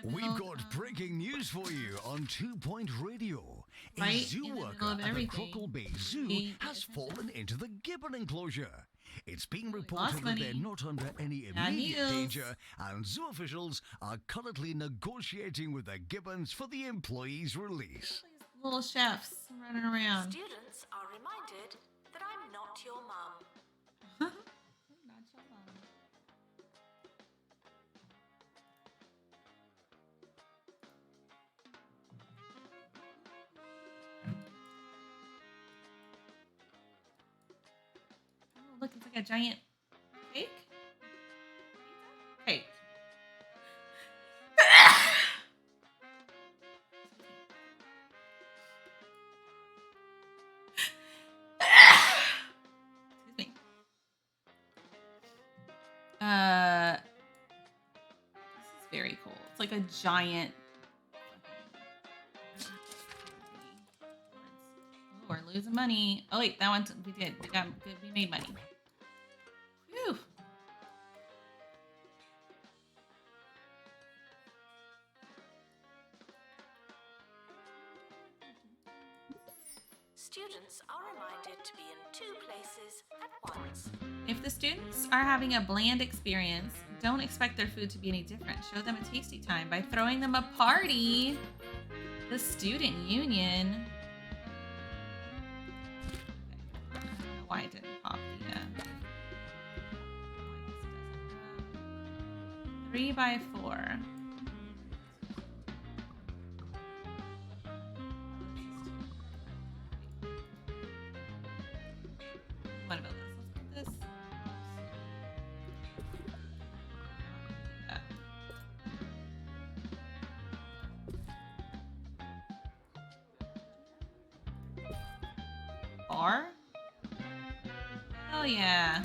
And we We've gotta build, got breaking news for you on 2 Point Radio. A Right zoo in the worker middle of at the everything. Crockle Bay Zoo We get has attention. fallen into the gibbon enclosure. It's been lost reported that they're money. not under any Bad immediate news. danger, and zoo officials are currently negotiating with the gibbons for the employees' release. These little chefs running around. Students are reminded that I'm not your mum. Not your mom. Oh, look, it's like a giant cake. Cake. Excuse me. This is very cool. It's like a giant. Oh, we're losing money. Oh wait, that one we did. We got good. We made money. Whew. Students are reminded to be in 2 places at once. If the students are having a bland experience, don't expect their food to be any different. Show them a tasty time by throwing them a party. The student union. Okay. I don't know why it didn't pop the. Why this doesn't. 3 by 4. What about this? Let's put this. bar? Oh yeah.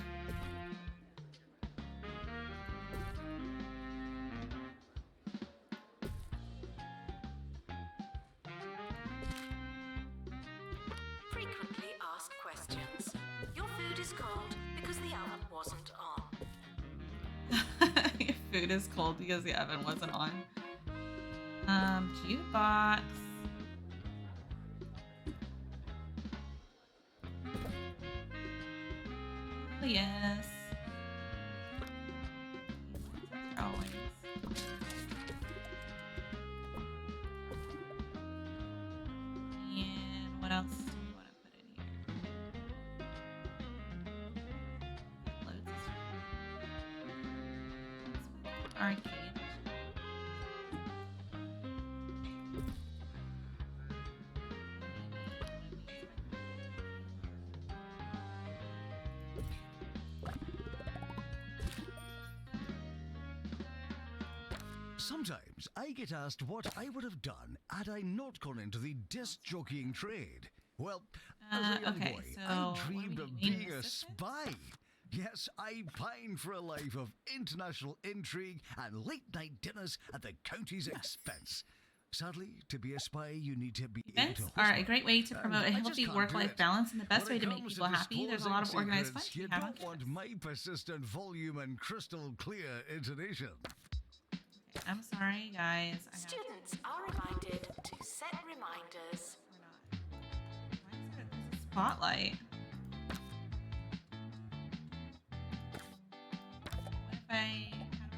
Frequently asked questions. Your food is cold because the oven wasn't on. Your food is cold because the oven wasn't on. Jukebox. Oh, yes. Drawings. And what else do we want to put in here? Loads of stuff. Arcade. Sometimes I get asked what I would have done had I not gone into the disc jockeying trade. Well, as a young Okay, boy, so I what dreamed were of you, being an a assistant? spy. Yes, I pined for a life of international intrigue and late-night dinners at the county's expense. Sadly, to be a spy, you need to be Events able to are a hustle. great way to promote a I just healthy can't do work-life it. balance, and the best When way it to make comes people happy. There's a lot of disclosing organized fun secrets, to you have on don't want campus. my persistent volume and crystal clear intonation. Okay, I'm sorry, guys. I have Students are reminded to set reminders. we're not. Why is there a spotlight? What if I? How do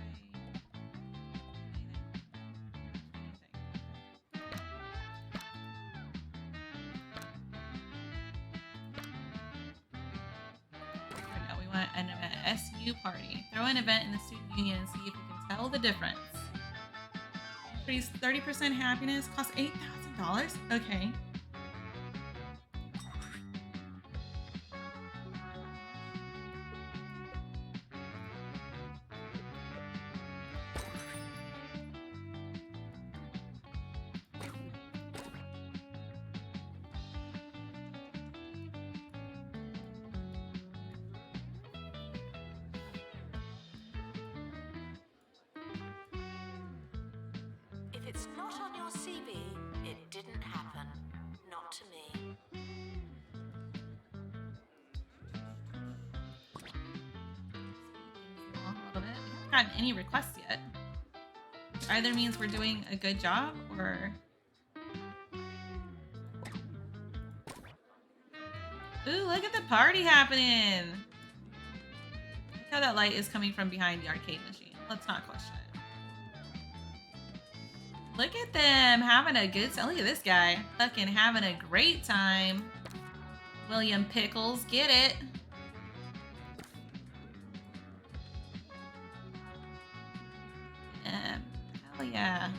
I? No, we want an event. SU party. Throw an event in the student union and see if you can tell the difference. Increase 30% happiness. Cost $8,000. Okay. If it's not on your CV, it didn't happen. Not to me. Along a little bit. We haven't gotten any requests yet. Either means we're doing a good job or. Ooh, look at the party happening. Look how that light is coming from behind the arcade machine. Let's not question it. Look at them having a good time. Look at this guy. Fucking having a great time. William Pickles, get it. Hell yeah.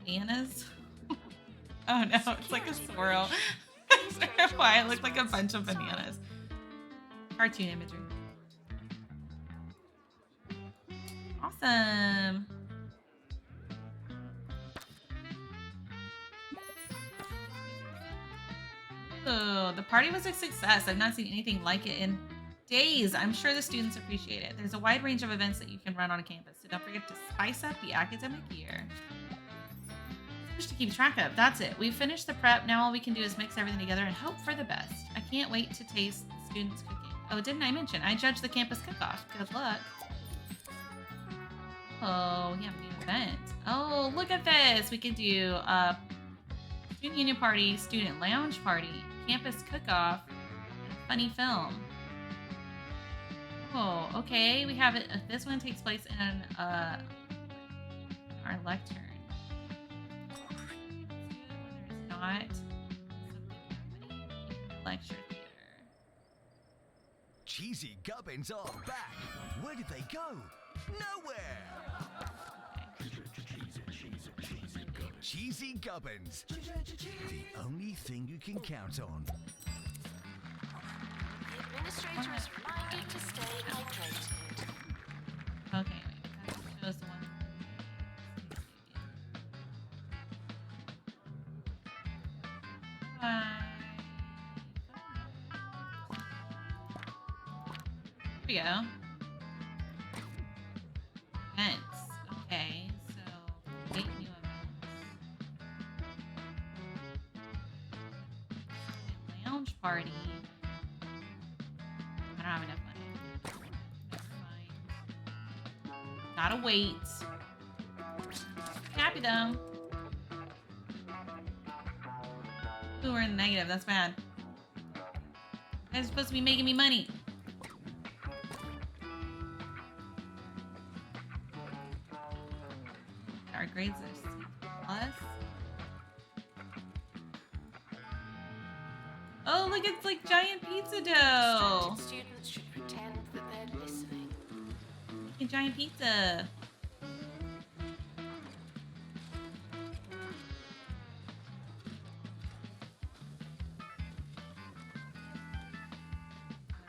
Bananas. Oh no, it's like a swirl. I don't know why it looked like a bunch of bananas. Cartoon imagery. Awesome. Oh, the party was a success. I've not seen anything like it in days. I'm sure the students appreciate it. There's a wide range of events that you can run on campus, so don't forget to spice up the academic year. Much to keep track of. That's it. We've finished the prep. Now all we can do is mix everything together and hope for the best. I can't wait to taste the students' cooking. Oh, didn't I mention? I judge the campus cook-off. Good luck. Oh, we have a new event. Oh, look at this. We can do student union party, student lounge party, campus cook-off, and a funny film. Oh, okay. We have it. This one takes place in our lectern. There's not something happening in the lecture theater. Cheesy gubbins are back. Where did they go? Nowhere. Cheesy gubbins. The only thing you can count on. The administrator is reminded to located. Okay, wait. That shows the one. Here we go. Events. Okay, so 8 new events. Lounge party. I don't have enough money. Never mind. Gotta wait. Happy though. Ooh, we're in the negative. That's bad. You guys are supposed to be making me money. Our grades are C plus. Oh, look, it's like giant pizza dough. Distracted students should pretend that they're listening. Making giant pizza.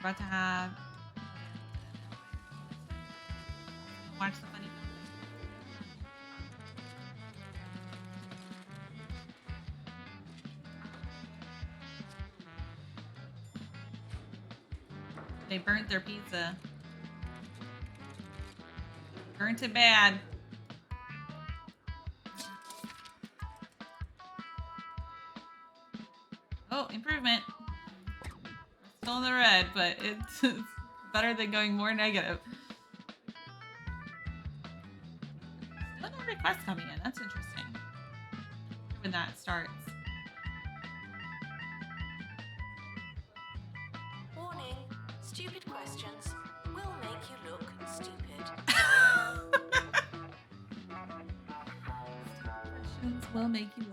We're about to have. Watch the funny film. They burnt their pizza. Burnt it bad. Oh, improvement. Still in the red, but it's better than going more negative. Still no requests coming in. That's interesting. When that starts. Warning, stupid questions will make you look stupid. Questions will make you look.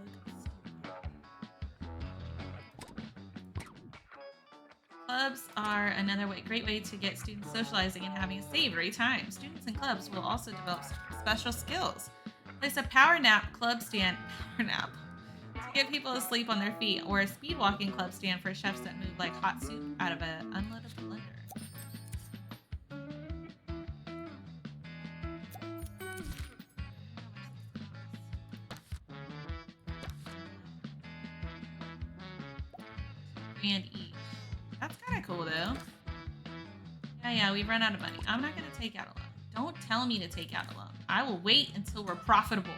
Clubs are another great way to get students socializing and having a savory time. Students in clubs will also develop special skills. Place a power nap club stand to get people asleep on their feet, or a speed walking club stand for chefs that move like hot soup out of an unloaded blender. And eat. That's kind of cool, though. Yeah, we've run out of money. I'm not going to take out a loan. Don't tell me to take out a loan. I will wait until we're profitable.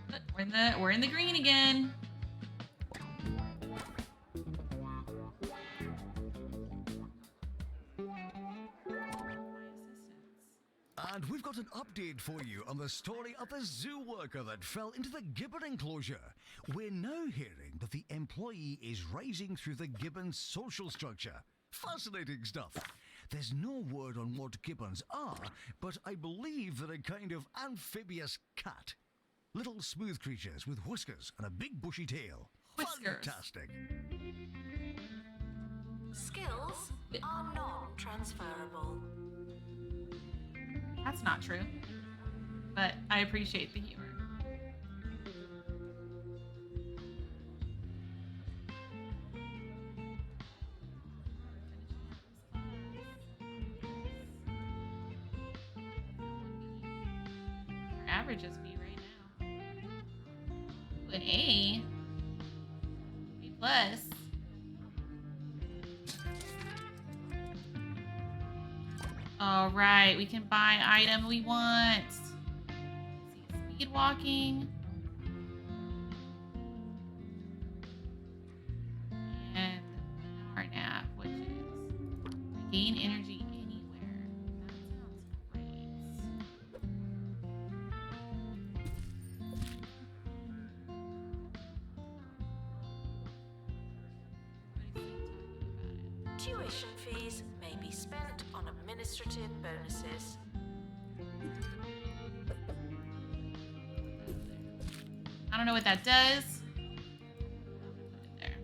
Look, we're in the green again. And we've got an update for you on the story of the zoo worker that fell into the gibbon enclosure. We're now hearing that the employee is rising through the gibbon's social structure. Fascinating stuff. There's no word on what gibbons are, but I believe they're a kind of amphibious cat. Little smooth creatures with whiskers and a big bushy tail. Whiskers. Fantastic. Skills are non-transferable. That's not true. But I appreciate the humor. Our average is B right now. Ooh, an A. B plus. All right, we can buy item we want. Let's see, speed walking. And our nap, which is gain energy anywhere. That sounds great. Tuition fees may be spent on administrative bonuses. I don't know what that does. Put it there.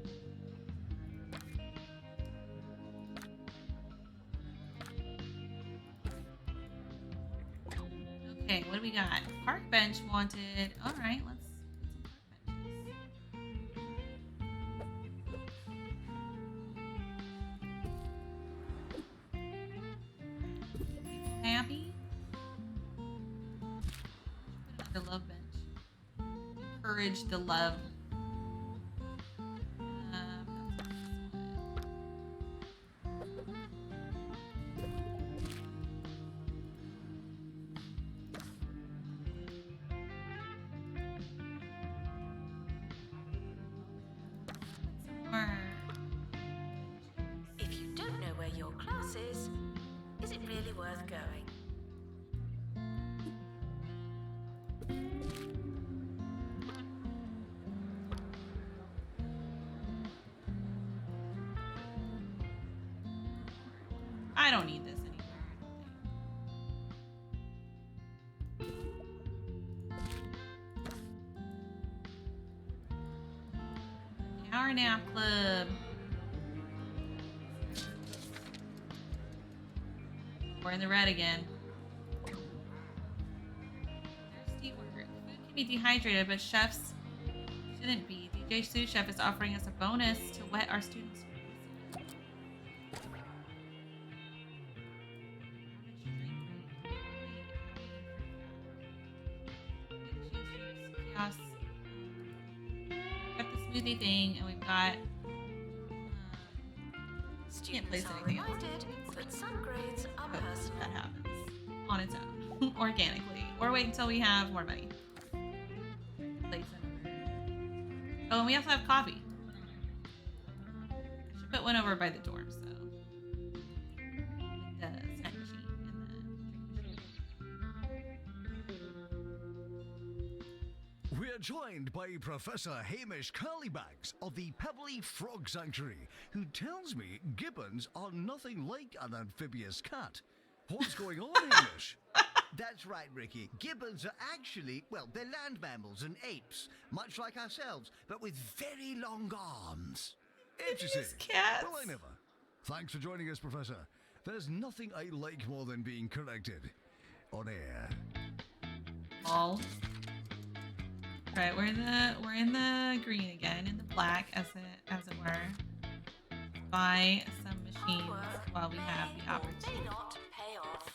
Okay, what do we got? Park bench wanted. All right, let's get some park benches. nappy. The love bench. Encourage the love. If you don't know where your class is it really worth going? I don't need this anymore. Power nap club. We're in the red again. Thirsty order. Food can be dehydrated, but chefs shouldn't be. DJ Sous Chef is offering us a bonus to wet our students' food. Chaos. We've got the smoothie thing, and we've got. Can't place Students are anything else. reminded that some grades are Oh, personal. that happens on its own, organically. Or wait until we have more money. Place it. Oh, and we also have coffee. I should put one over by the dorm, so. The snack machine and the drink machine. We're joined by Professor Hamish Curlybags of the Pebbly Frog Sanctuary, who tells me gibbons are nothing like an amphibious cat. What's going on, Hamish? That's right, Ricky. Gibbons are actually, well, they're land mammals and apes, much like ourselves, but with very long arms. Interesting. cats. Well, I never. Thanks for joining us, Professor. There's nothing I like more than being corrected on air. All. Right, we're in the green again, in the black as it were. Buy some machines while we have the May opportunity. not pay off.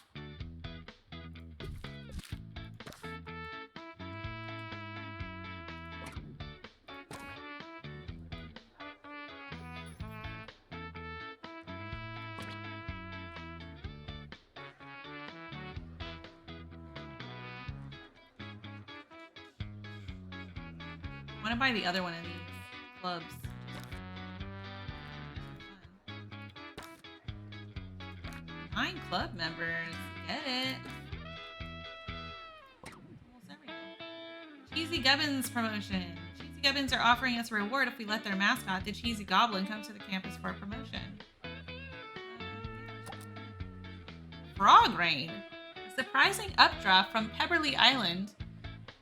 I want to buy the other one of these clubs. 9 club members. Get it. Almost everything. Cheesy Gubbins promotion. Cheesy Gubbins are offering us a reward if we let their mascot, the Cheesy Goblin, come to the campus for a promotion. Frog Rain. A surprising updraft from Pebberley Island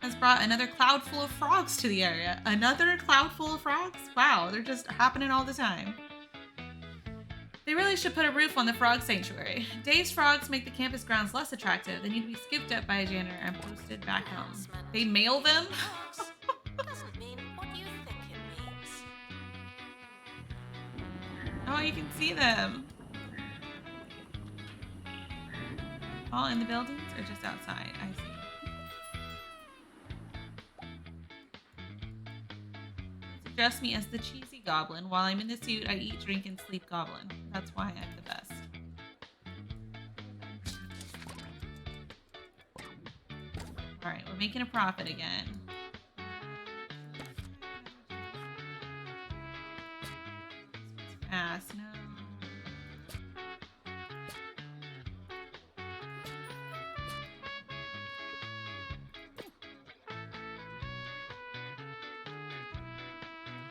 has brought another cloud full of frogs to the area. Another cloud full of frogs? Wow, they're just happening all the time. They really should put a roof on the frog sanctuary. Dave's frogs make the campus grounds less attractive. They need to be scooped up by a janitor and posted back home. They mail them? Frogs doesn't mean what you think it means. Oh, you can see them. All in the buildings or just outside? I see. Address me as the Cheesy Goblin. While I'm in the suit, I eat, drink, and sleep goblin. That's why I'm the best. Alright, we're making a profit again. Fast, no.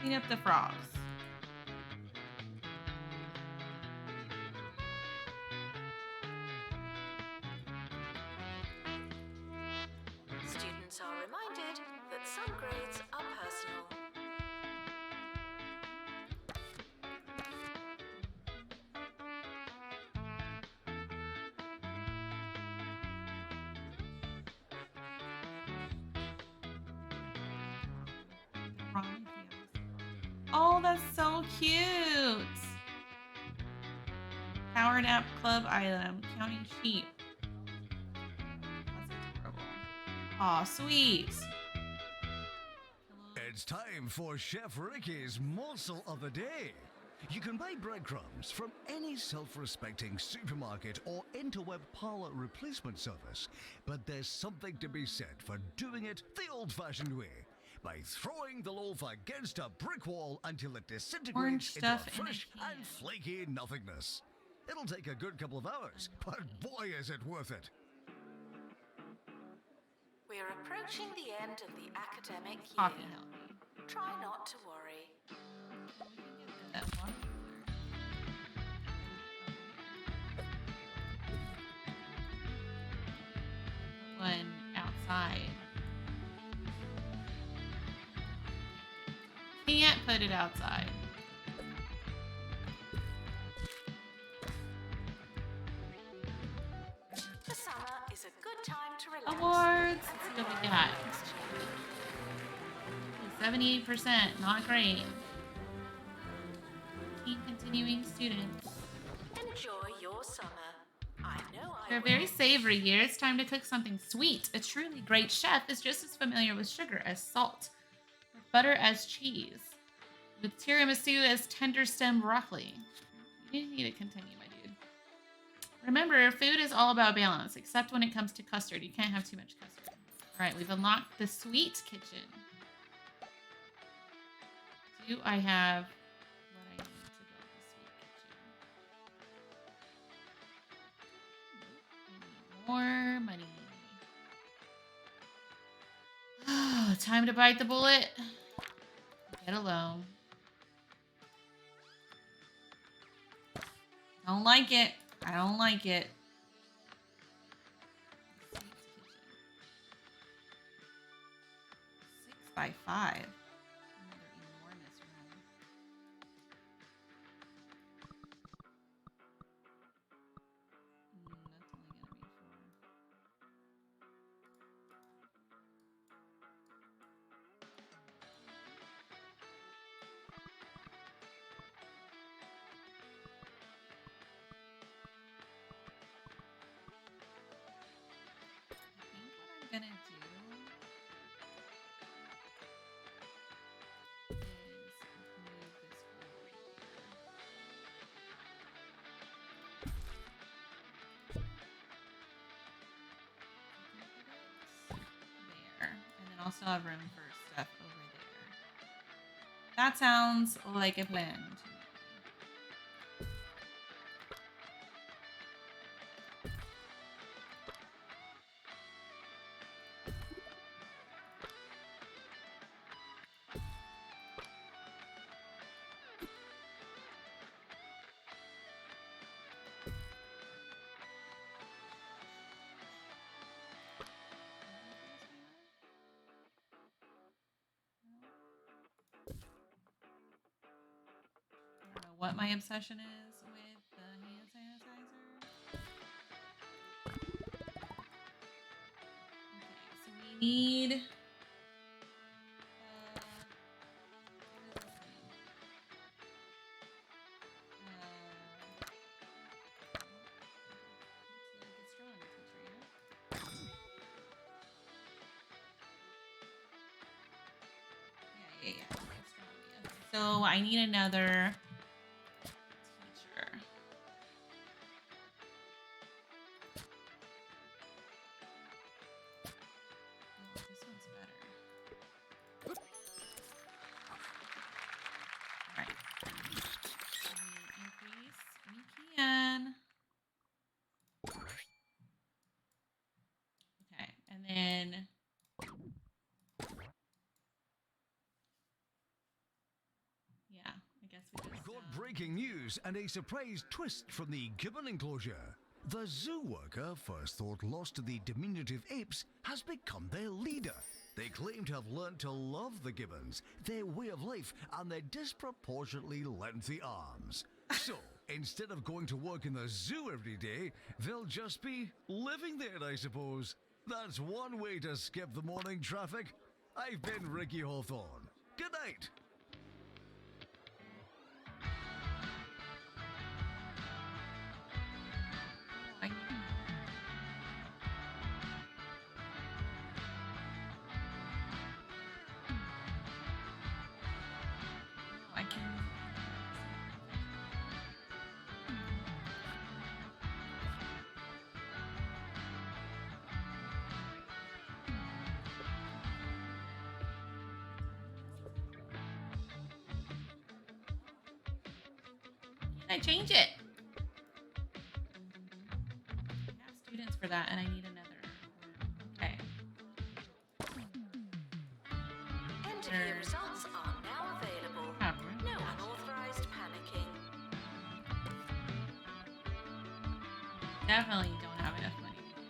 Clean up the frogs. Students are reminded that some grades are personal. Oh, that's so cute. Power Nap Club item. Counting sheep. Aw, sweet. It's time for Chef Ricky's morsel of the day. You can buy breadcrumbs from any self-respecting supermarket or interweb parlor replacement service, but there's something to be said for doing it the old-fashioned way, by throwing the loaf against a brick wall until it Orange disintegrates into stuff a in a fresh can. and flaky nothingness. It'll take a good couple of hours, but boy is it worth it. We're approaching the end of the academic year. Coffee help me. Try not to worry. That water cooler. One outside. Can't put it outside. The summer is a good time to relax. Awards. Let's see what we got. 78%. Not great. 15 continuing students. Enjoy your summer. I know I For a will. very savory year, it's time to cook something sweet. A truly great chef is just as familiar with sugar as salt, with butter as cheese, with tiramisu as tender stem broccoli. You need to continue, my dude. Remember, food is all about balance, except when it comes to custard. You can't have too much custard. All right, we've unlocked the sweet kitchen. Do I have what I need to build the sweet kitchen? More money. Time to bite the bullet. Get alone. Don't like it. I don't like it. 6x5. Another enormous room. That's only gonna be 4. I think what I'm gonna do is move this over there, and then also have room for stuff over there. That sounds like a plan to me. I don't know what my obsession is with the hand sanitizer. Okay, so we need. What is this thing? It's like a strong teacher, you know? Yeah. That's strong. Okay, so I need another teacher. Oh, this one's better. All right. Can we increase? We can. Okay, and then. Yeah, I guess we just. We've got breaking news and a surprise twist from the gibbon enclosure. The zoo worker, first thought lost to the diminutive apes, has become their leader. They claim to have learned to love the gibbons, their way of life, and their disproportionately lengthy arms. So, instead of going to work in the zoo every day, they'll just be living there, I suppose. That's one way to skip the morning traffic. I've been Ricky Hawthorne. Good night. I- I change it? I have students for that, and I need another. Okay. Interview results are now available. No unauthorized panicking. Definitely don't have enough money to do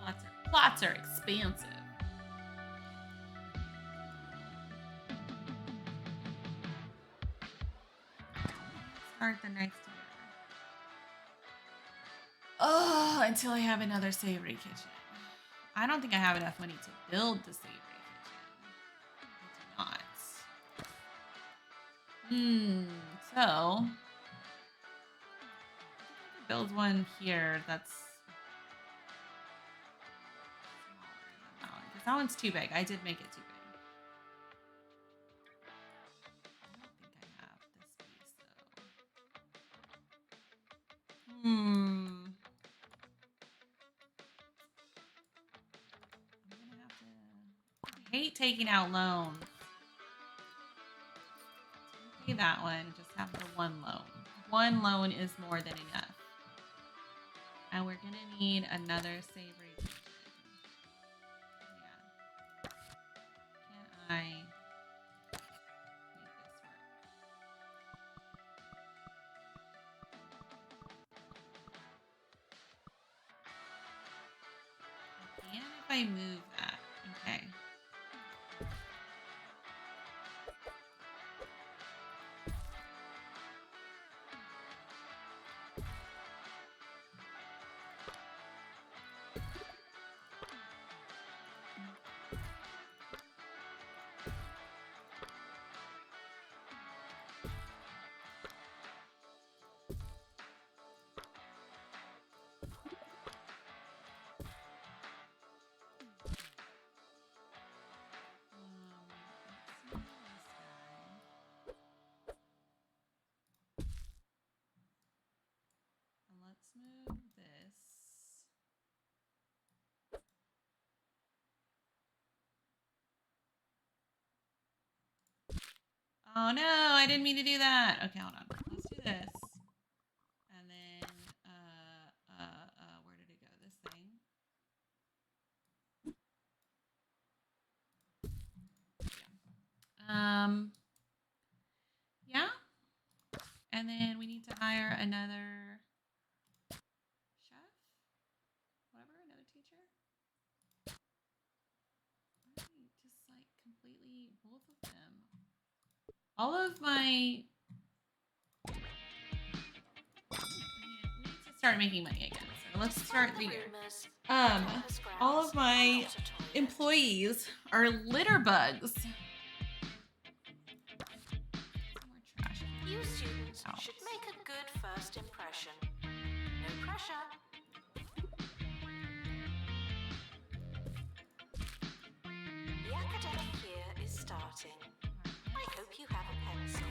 that. Plots are expansive. Start the next year. Oh, until I have another savory kitchen. I don't think I have enough money to build the savory kitchen. I do not. So I could build one here that's smaller than that one, because that one's too big. I did make it too big. I don't think I have this space though. I'm gonna have to. I hate taking out loans. Pay that one. Just have the one loan. One loan is more than enough. And we're gonna need another savory kitchen. Yeah. Can I make this work? I can if I move that. Okay. Let's move this. Oh no, I didn't mean to do that. Okay, hold on. Let's do this. And then, where did it go? This thing. Yeah. And then we need to hire another chef, whatever, another teacher. Right, just like completely both of them. All of my. We need to start making money again. So let's start the year. All of my employees are litter bugs. You students should make a good first impression. No pressure. The academic year is starting. I hope you have a pencil.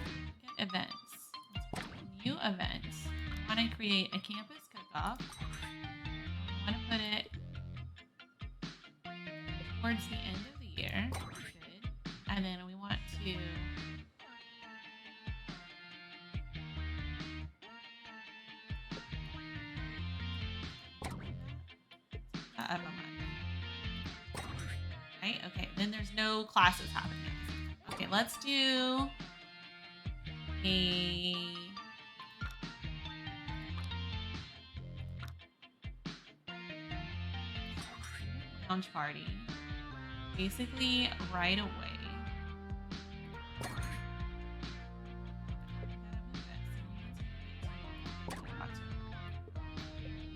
Get events. Let's put a new event. I want to create a campus cook-off. I want to put it towards the end of the year. Good. And then we want to up a month. Right? Okay. Then there's no classes happening. Okay, let's do a lounge party. Basically right away.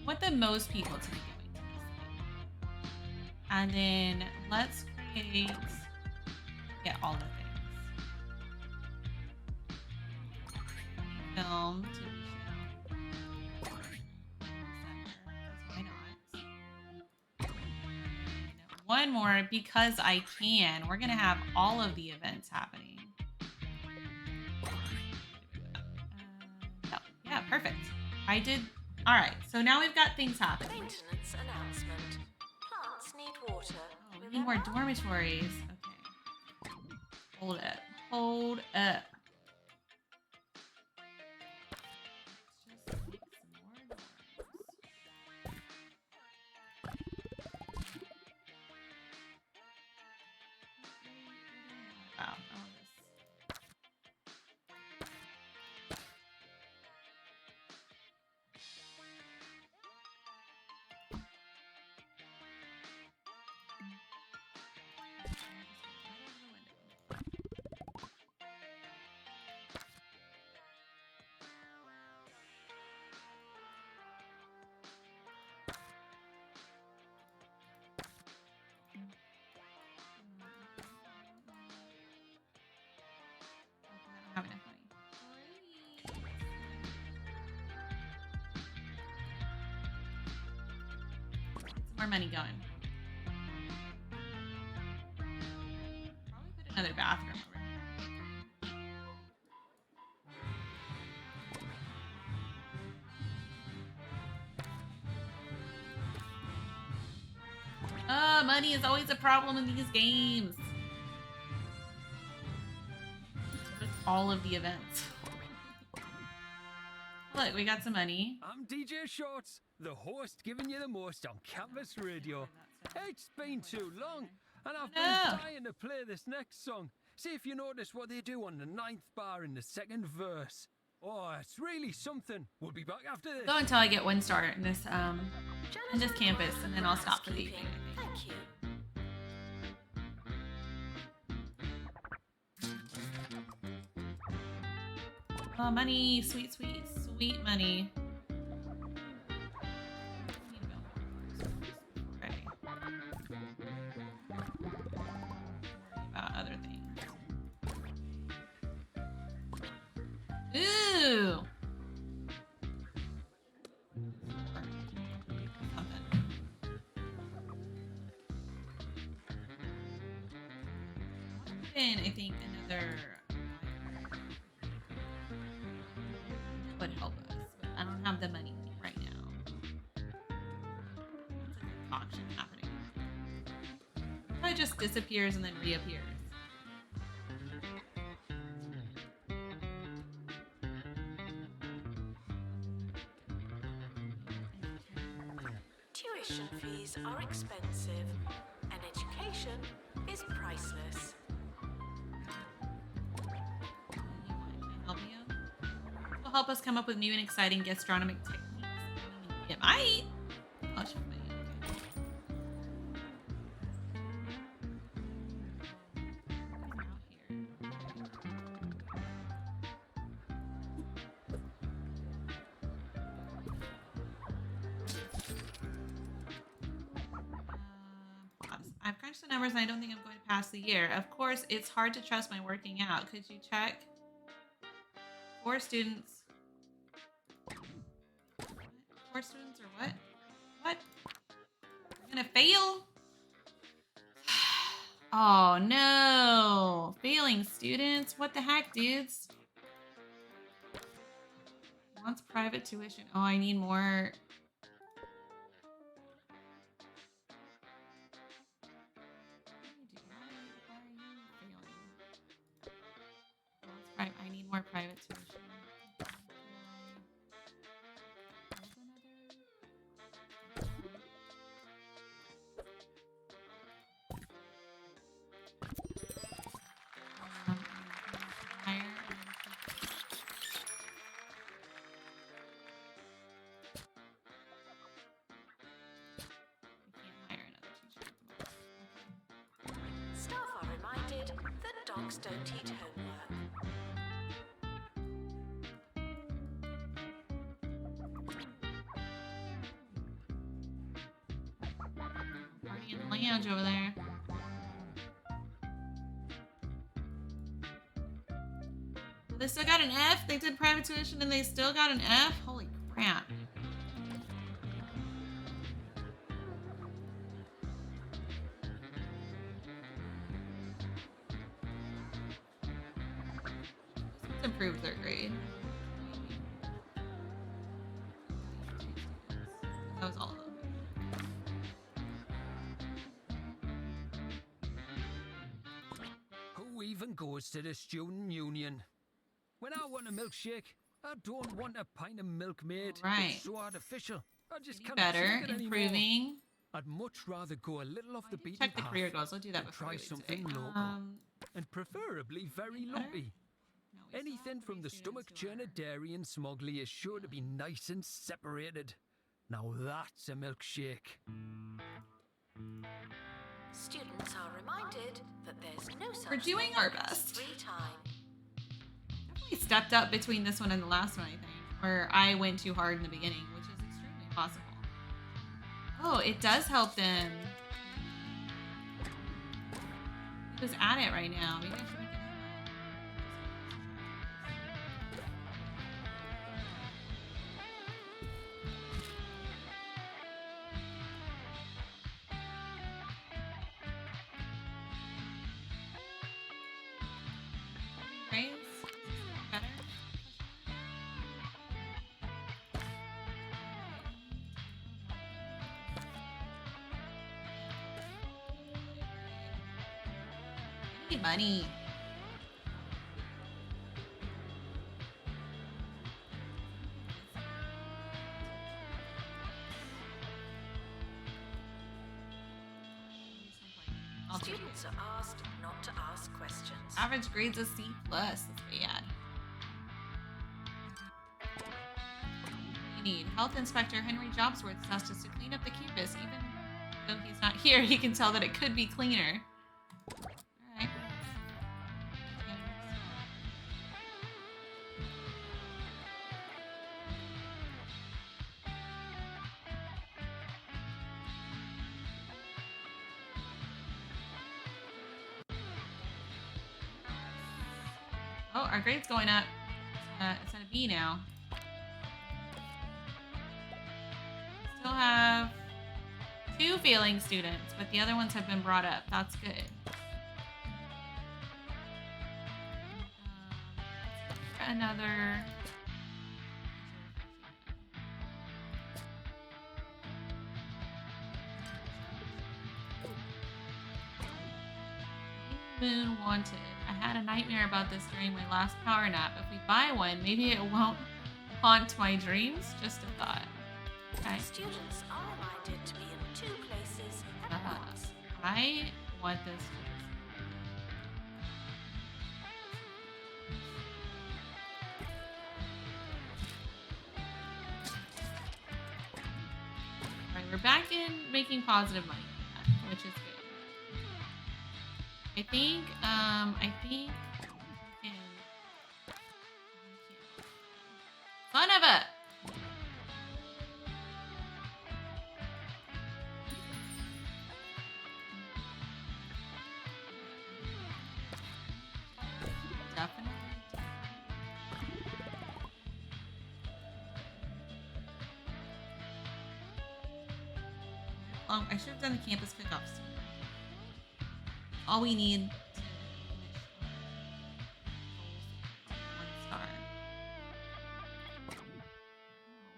What the most people to be going to this thing. And then let's get all the things. Film, TV show. Why not? And one more, because I can. We're gonna have all of the events happening. No. Yeah, perfect. I did. All right, so now we've got things happening. Maintenance announcement. Plants need water. Oh, we need more dormitories. Okay. Hold up. Hold up. Let's just make some more doors. Wow. Oh, this. I don't have enough money. Get some more money going. Probably put another bathroom over here. Money is always a problem in these games. With all of the events. Look, we got some money. I'm DJ Shorts, the host giving you the most on campus radio. It's been too long, and I've been dying to play this next song. See if you notice what they do on the 9th bar in the 2nd verse. Oh, it's really something. We'll be back after this. Go until I get 1 star in this campus, and then I'll stop for the evening. Thank you. Oh, money, sweet, sweet, sweet money. Okay. About other things. Ooh. And I think another would help us, but I don't have the money right now. It's a concoction happening. It probably just disappears and then reappears. Tuition fees are expensive, and education is priceless. Help you? Will help us come up with new and exciting gastronomic techniques. It might. Oh, it should be. Okay. Out here. I've crunched the numbers and I don't think I'm going to pass the year. Of course, it's hard to trust my working out. Could you check? 4 students. 4 students or what? What? We're gonna fail? Oh no. Failing students? What the heck, dudes? Wants private tuition. Oh, I need more. I need more private tuition. Staff are reminded that dogs don't eat homework. Party in the lounge over there. They still got an F? They did private tuition and they still got an F? Holy crap. Let's improve their grade. That was all of them. Who even goes boss of the student union. When I want a milkshake, I don't want a pint of Milkmaid. Right. It's so artificial. I just Getting can't better, take it anymore. improving. I'd much rather go a little off the beaten Check the path career goals. We'll do that and before try we leave something today. local. And preferably very better? lumpy. No, we Anything still have from the three students stomach who churner are- dairy and smogly is sure to be nice and separated. Now that's a milkshake. Students are reminded that there's no such We're doing thing our as best. free time. Definitely stepped up between this one and the last one, I think. Where I went too hard in the beginning, which is extremely possible. Oh, it does help them. Who's at it right now? Maybe I should make it Praise? Better? Hey, money. I'll take it. Students are asked not to ask questions. Average grade's a C plus. That's bad. We need Health Inspector Henry Jobsworth asked us to clean up the campus. Even though he's not here, he can tell that it could be cleaner. Alright. Oh, our grade's going up. It's at a B now. Still have 2 failing students, but the other ones have been brought up. That's good. Another. Moon wanted. I had a nightmare about this during my last power nap. If we buy one, maybe it won't haunt my dreams. Just a thought. Okay. Students are reminded to be in 2 places at once. I want this. Alright, we're back in making positive money, which is good. I think we can. Son of a. Definitely. I should have done the campus kickoffs. All we need to finish 1 star. Where's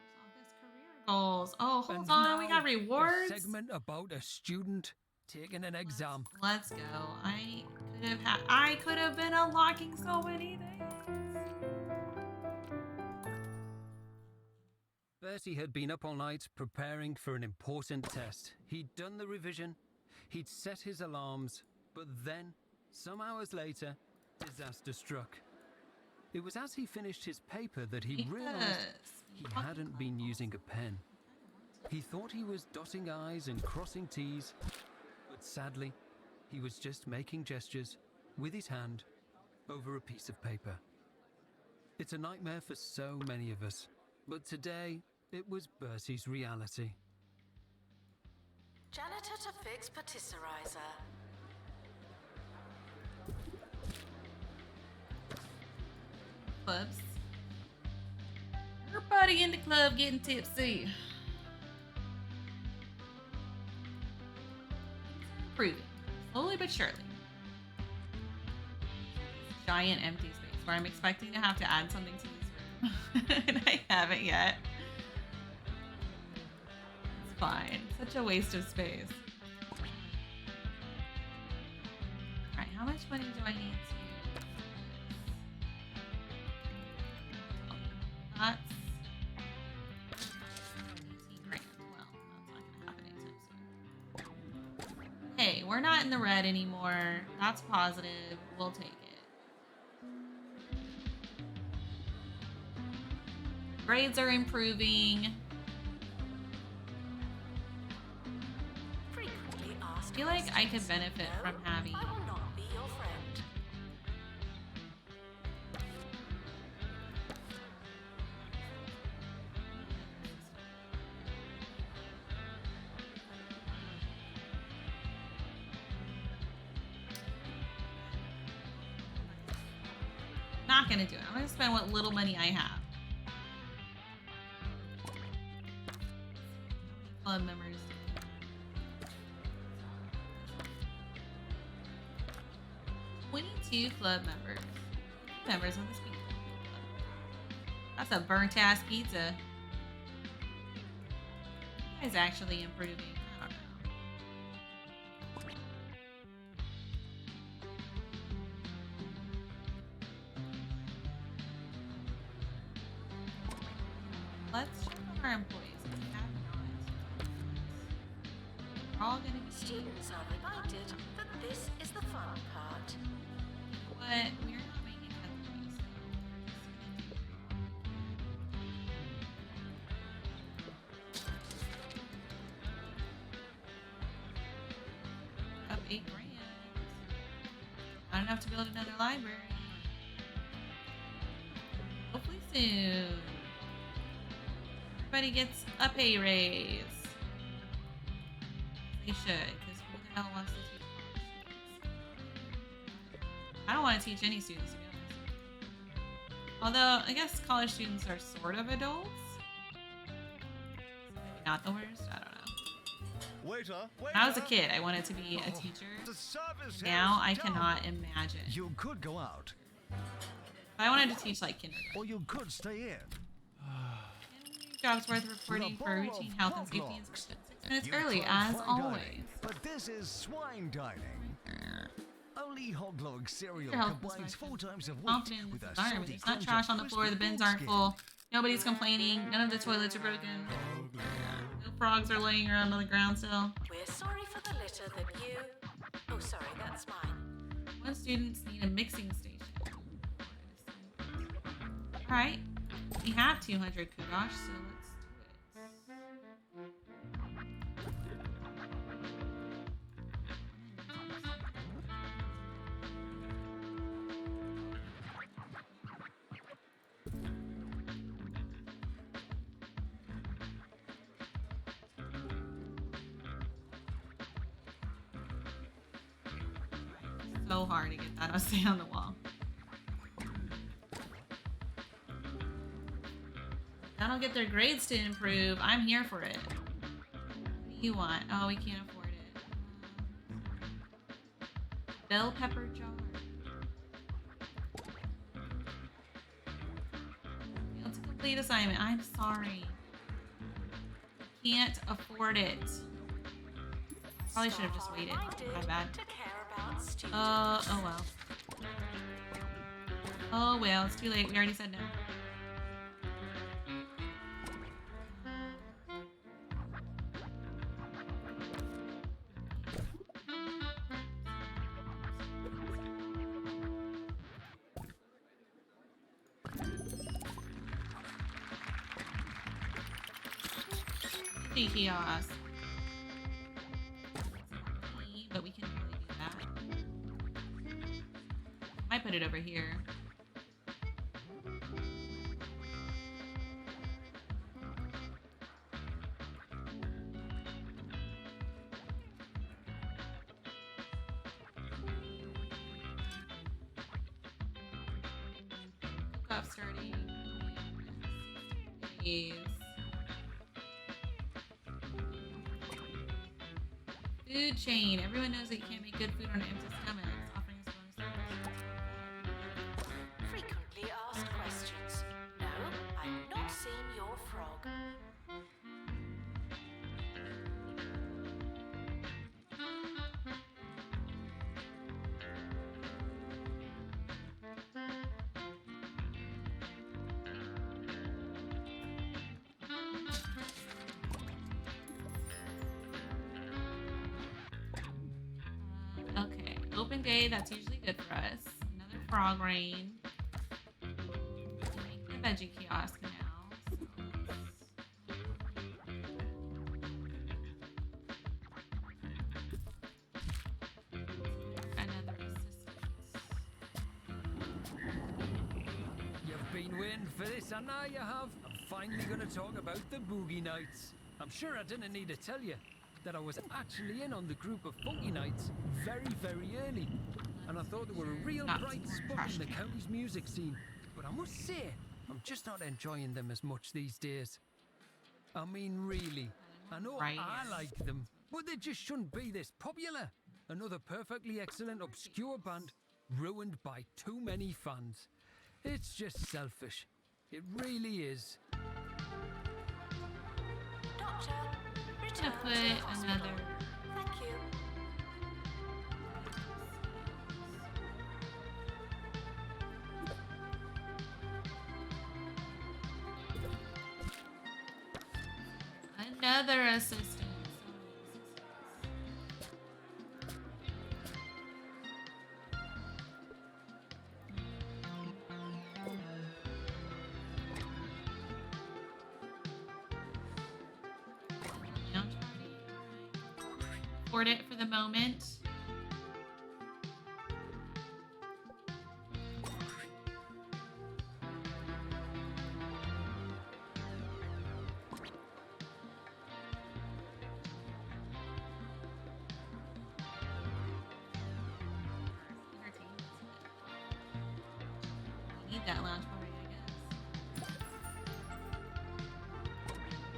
all this career goals? Oh, hold And on, we now, got rewards. A segment about a student taking an exam. Let's go. I could have been unlocking so many things. Bertie had been up all night preparing for an important test. He'd done the revision, he'd set his alarms, but then, some hours later, disaster struck. It was as he finished his paper that he realized he hadn't been using a pen. He thought he was dotting I's and crossing T's, but sadly, he was just making gestures with his hand over a piece of paper. It's a nightmare for so many of us, but today it was Bertie's reality. Janitor to fix patisserizer. Clubs. Everybody in the club getting tipsy. Improving. Slowly but surely. Giant empty space where I'm expecting to have to add something to this room. And I haven't yet. It's fine. Such a waste of space. Alright, how much money do I need to That's 18 grand. Well, that's not gonna happen anytime soon. Hey, we're not in the red anymore. That's positive. We'll take it. Grades are improving. Frequently I asked feel like I could questions. benefit No, from having. I will not be your friend. Not gonna do it. I'm gonna spend what little money I have. Club members. 22 club members. Members of the Speed Club. That's a burnt ass pizza. It's actually improving. I don't know. Let's check on our employees. We have not. We're all gonna be Students are reminded that this is the fun part. but we're not making headways. Up 8 grand. Not enough to build another library. Hopefully soon. Everybody gets a pay raise. They should, because who the hell wants to teach college students? I don't want to teach any students, to be honest. Although, I guess college students are sort of adults. Maybe not the worst. I don't know. Waiter, When I was a kid, I wanted to be a teacher. the service Now I is done. cannot imagine. You could go out, I wanted to teach like kindergarten. or you could stay in. Jobs worth reporting for routine health and safety inspections 6 minutes early, as always. But this is swine dining. Only Hoglog cereal Your health combines inspection. 4 times of Confident wheat in with this a environment. salty There's not crunch trash of on the floor. The crispy bins pork aren't skin. full. Nobody's complaining. None of the toilets are broken. No frogs are laying around on the ground still. We're sorry for the litter that you... Oh, sorry, that's mine. One students need a mixing station. Alright. We have 200 kudosh, so let's do it. So hard to get that to stay on the wall. That'll get their grades to improve. I'm here for it. What do you want? Oh, we can't afford it. Bell pepper jar. Failed to complete assignment. I'm sorry. Can't afford it. Probably should have just waited. My bad. To care about students. Oh well. Oh well, it's too late. We already said no. Kiosk. But we can really do that. Might put it over here. Cook-off starting in 6 days. Food chain. Everyone knows that you can't make good food on an empty stomach. Offering us bonus service. Frequently asked questions. No, I've not seen your frog. open day. That's usually good for us. Another frog rain. Make the veggie kiosk now. Another assistant. You've been waiting for this, and now you have. I'm finally going to talk about the boogie nights. I'm sure I didn't need to tell you that I was actually in on the group of funky nights very, very early. And I thought they were a real bright spot in the county's music scene. But I must say, I'm just not enjoying them as much these days. I mean, really. I know I like them, but they just shouldn't be this popular. Another perfectly excellent obscure band ruined by too many fans. It's just selfish. It really is. Doctor, To return to put the hospital. another. Thank you. Another assistant. Afford it for the moment. Need that lounge party, I guess.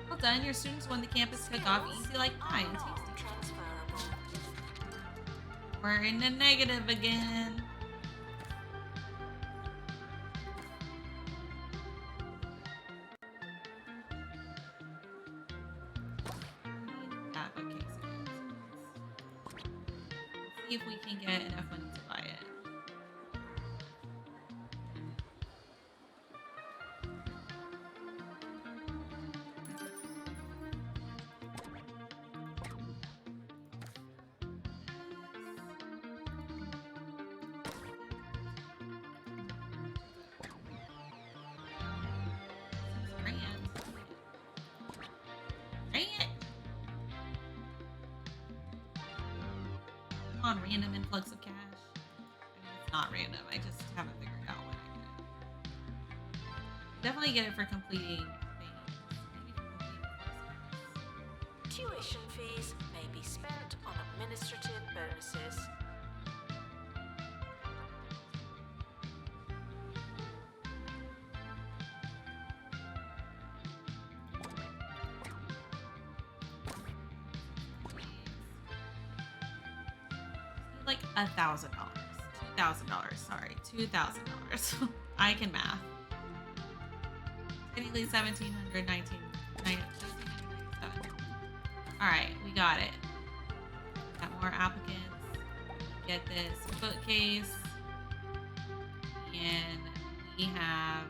Well done. Your students won the campus cook-off easy like pie and tasty. Transferable. We're in the negative again. That bookcase again. See if we can get enough money to buy it. On random influx of cash. I mean, it's not random. I just haven't figured out when I get it. Definitely get it for completing things. Maybe for completing Tuition fees may be spent on administrative bonuses. like $1,000. $2,000. Sorry, $2,000. I can math. Technically 1,719. All right, we got it. Got more applicants. Get this bookcase, and we have.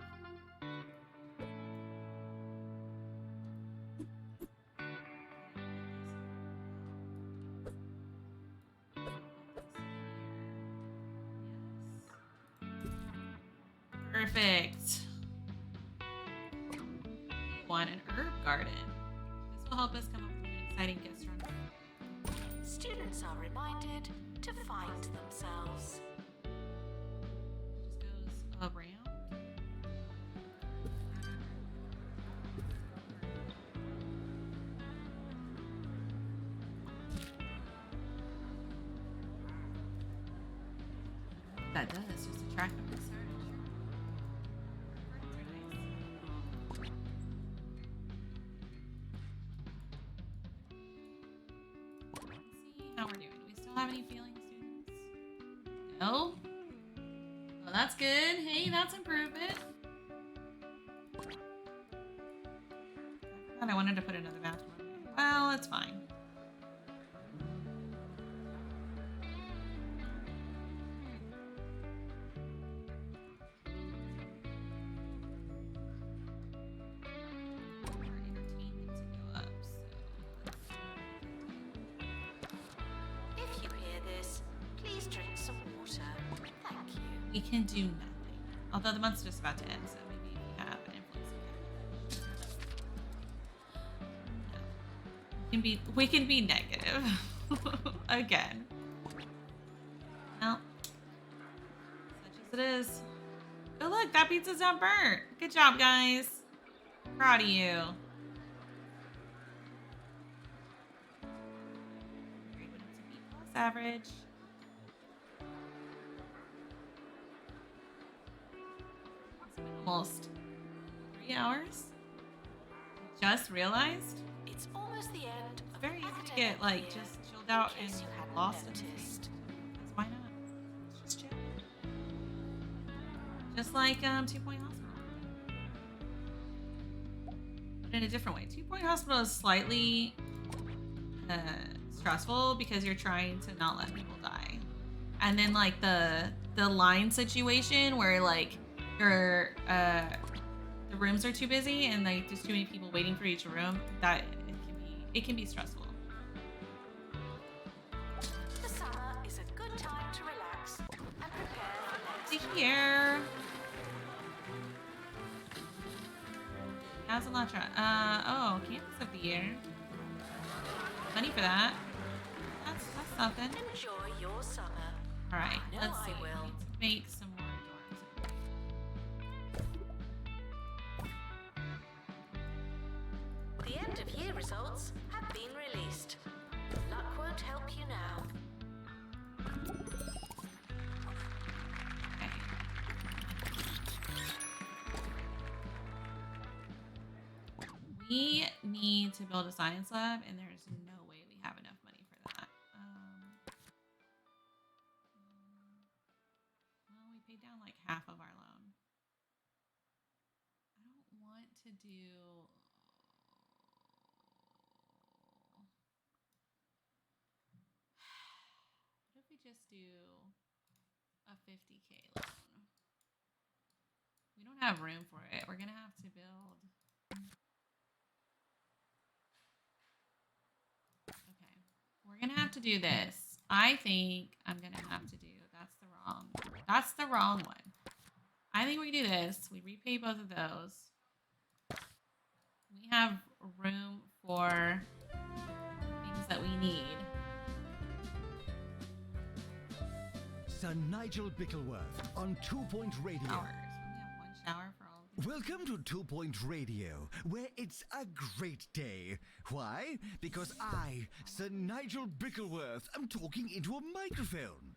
Perfect. We want an herb garden. This will help us come up with an exciting guest run. Students are reminded to find themselves. Just goes around. That does just attract them to search. Let's see how we're doing. Do we still have any failing students? No? Well, that's good. Hey, that's improvement. I thought I wanted to put another bathroom. Well, it's fine. If you hear this, please drink some we can do nothing. Although the month's just about to end, so maybe we have an influence. No. We can be negative. Again. Well, such as it is. Oh look, that pizza's not burnt. Good job, guys. Proud of you. Average. It's been almost 3 hours. Just realized. It's almost the end. It's very easy to get like just chilled out and lost in the game. Because why not? Just chill. Just like 2 Point Hospital. But in a different way. 2 Point Hospital is slightly stressful because you're trying to not let people die, and then like the line situation where like your the rooms are too busy and like there's too many people waiting for each room, that it can be stressful. The summer is a good time to relax and prepare for next year. Here. How's Elantra? Oh, campus of the year. Money for that. That's something. Enjoy your summer. All right, I know let's I see. will. We need to make some more dorms. The end of year results have been released. Luck won't help you now. Okay. We need to build a science lab, and there's no way we have enough money for that. Well, we paid down like half of our loan. I don't want to do. What if we just do a 50K loan? We don't have room for it. We're gonna have to build. Okay, we're gonna have to do this. I think I'm gonna have to do. That's the wrong one. I think we do this. We repay both of those. We have room for things that we need. Sir Nigel Bickleworth on 2 Point Radio. Showers. We have one shower for all of these. Welcome to 2 Point Radio, where it's a great day. Why? Because I, Sir Nigel Bickleworth, am talking into a microphone.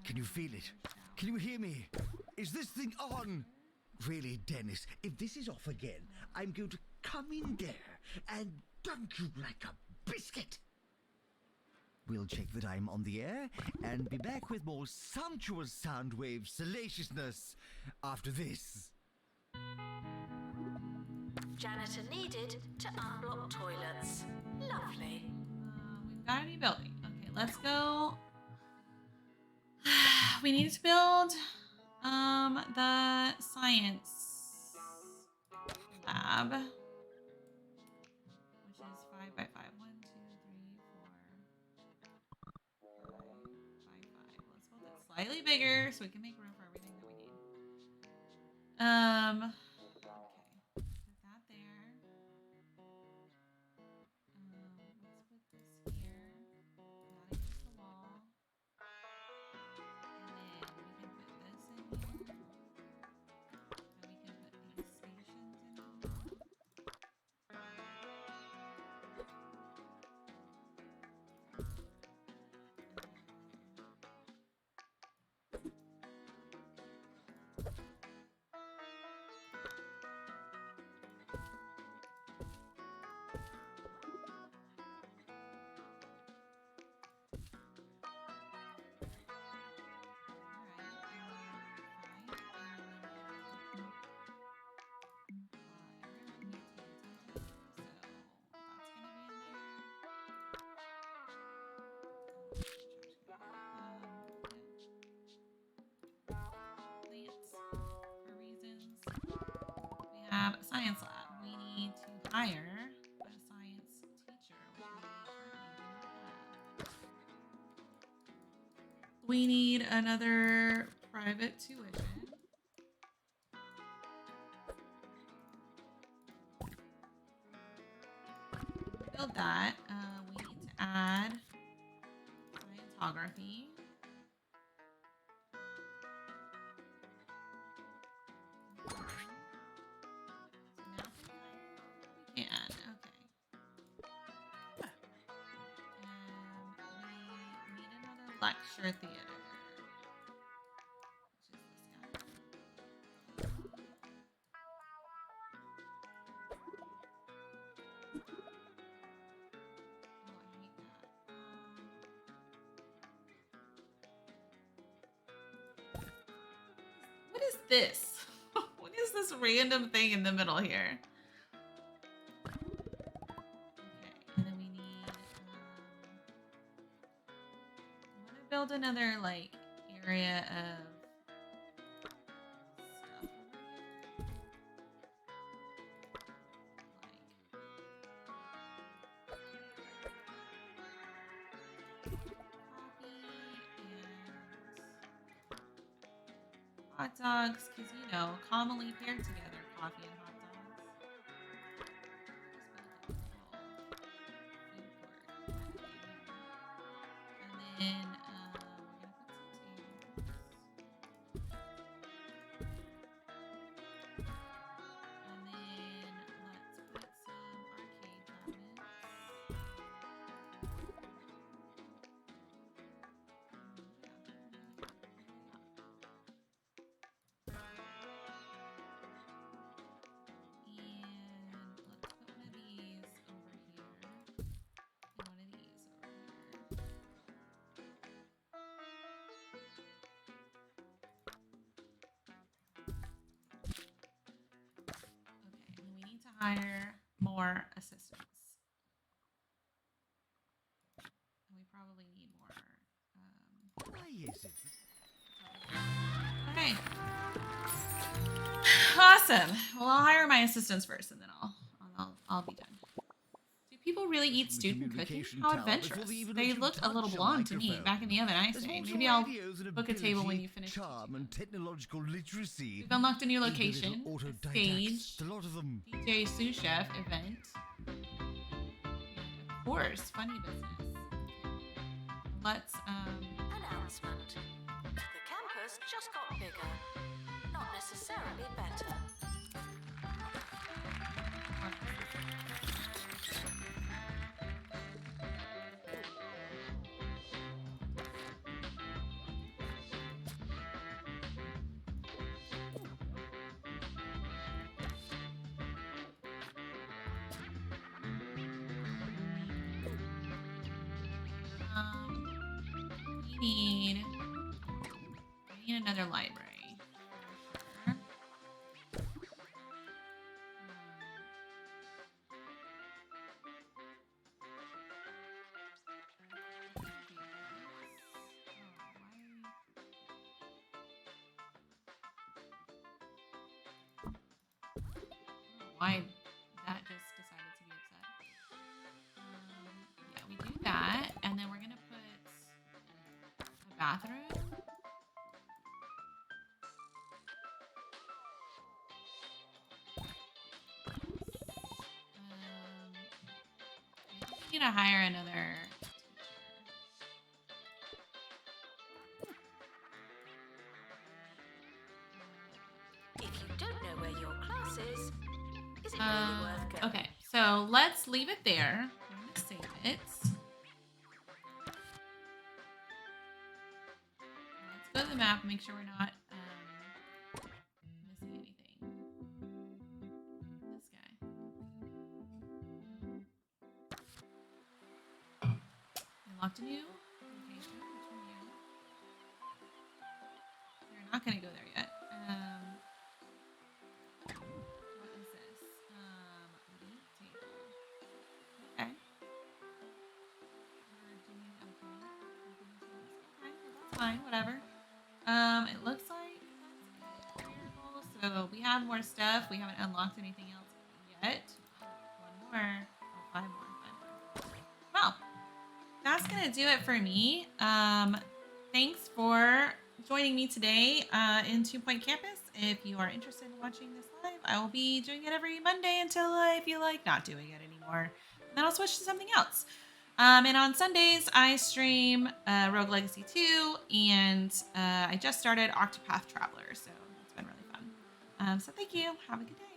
Can you feel it? Can you hear me? Is this thing on? Really, Dennis, if this is off again, I'm going to come in there and dunk you like a biscuit. We'll check that I'm on the air and be back with more sumptuous soundwave salaciousness after this. Janitor needed to unblock toilets. Lovely. We've got a new building. Okay, let's go. We need to build the science lab, which is 5 by 5. 1, 2, 3, 4, 5 by 5. Let's build it slightly bigger so we can make room for everything that we need. Okay, put that there. Let's put this here, not against the wall. And then we can put this in here. And we can put these stations in here. We have a science lab. We need to hire a science teacher, which we currently do not have. We need another private tuition. build that. We need to add scientography. We can. Okay. And we need another lecture theater. Which is this guy. Oh, I hate that. What is this? What is this random thing in the middle here? Okay, and then we need. I want to build another like area of stuff over here. Like hot dogs, because you know, commonly paired together, coffee and hot dogs. And then we're gonna put some tables. And then let's put some arcade cabinets. And let's put one of these over here. And one of these over here. Okay, and then we need to hire more assistants. And we probably need more. Why is it? Okay. Awesome. Well, I'll hire my assistants first, and then I'll be done. Do people really eat student cooking? Communication How tower before adventurous! they even They let you looked a little touch a blonde to me. microphone. Back in the oven, I There's say. lots of Maybe I'll radios and book a table when ability, you finish. charm and technological literacy. We've unlocked a new Even location, little a autodidacts, stage, a lot of them. DJ sous chef event. Of course, funny business. Let's Announcement. The campus just got bigger. Not necessarily better. we need another library. Sure. Why that just decided to be upset. Yeah, we do that, and then we're gonna put a bathroom. We need to hire another If you don't know where your class is it really worth going? Okay, so let's leave it there. I'm gonna save it. Let's go to the map and make sure we're not missing anything. This guy. Unlocked a new location. Which one here? We're not gonna go there yet. What is this? League table. Okay. We're doing okay. Okay, that's fine. Whatever. It looks like that's it. Wonderful. So we have more stuff. We haven't unlocked anything else yet. One more. Oh, five more. Well, that's gonna do it for me. Thanks for joining me today in 2 Point Campus. If you are interested in watching this live, I will be doing it every Monday until I feel like not doing it anymore. then I'll switch to something else. And on Sundays, I stream Rogue Legacy 2, and I just started Octopath Traveler, so it's been really fun. So thank you. Have a good day.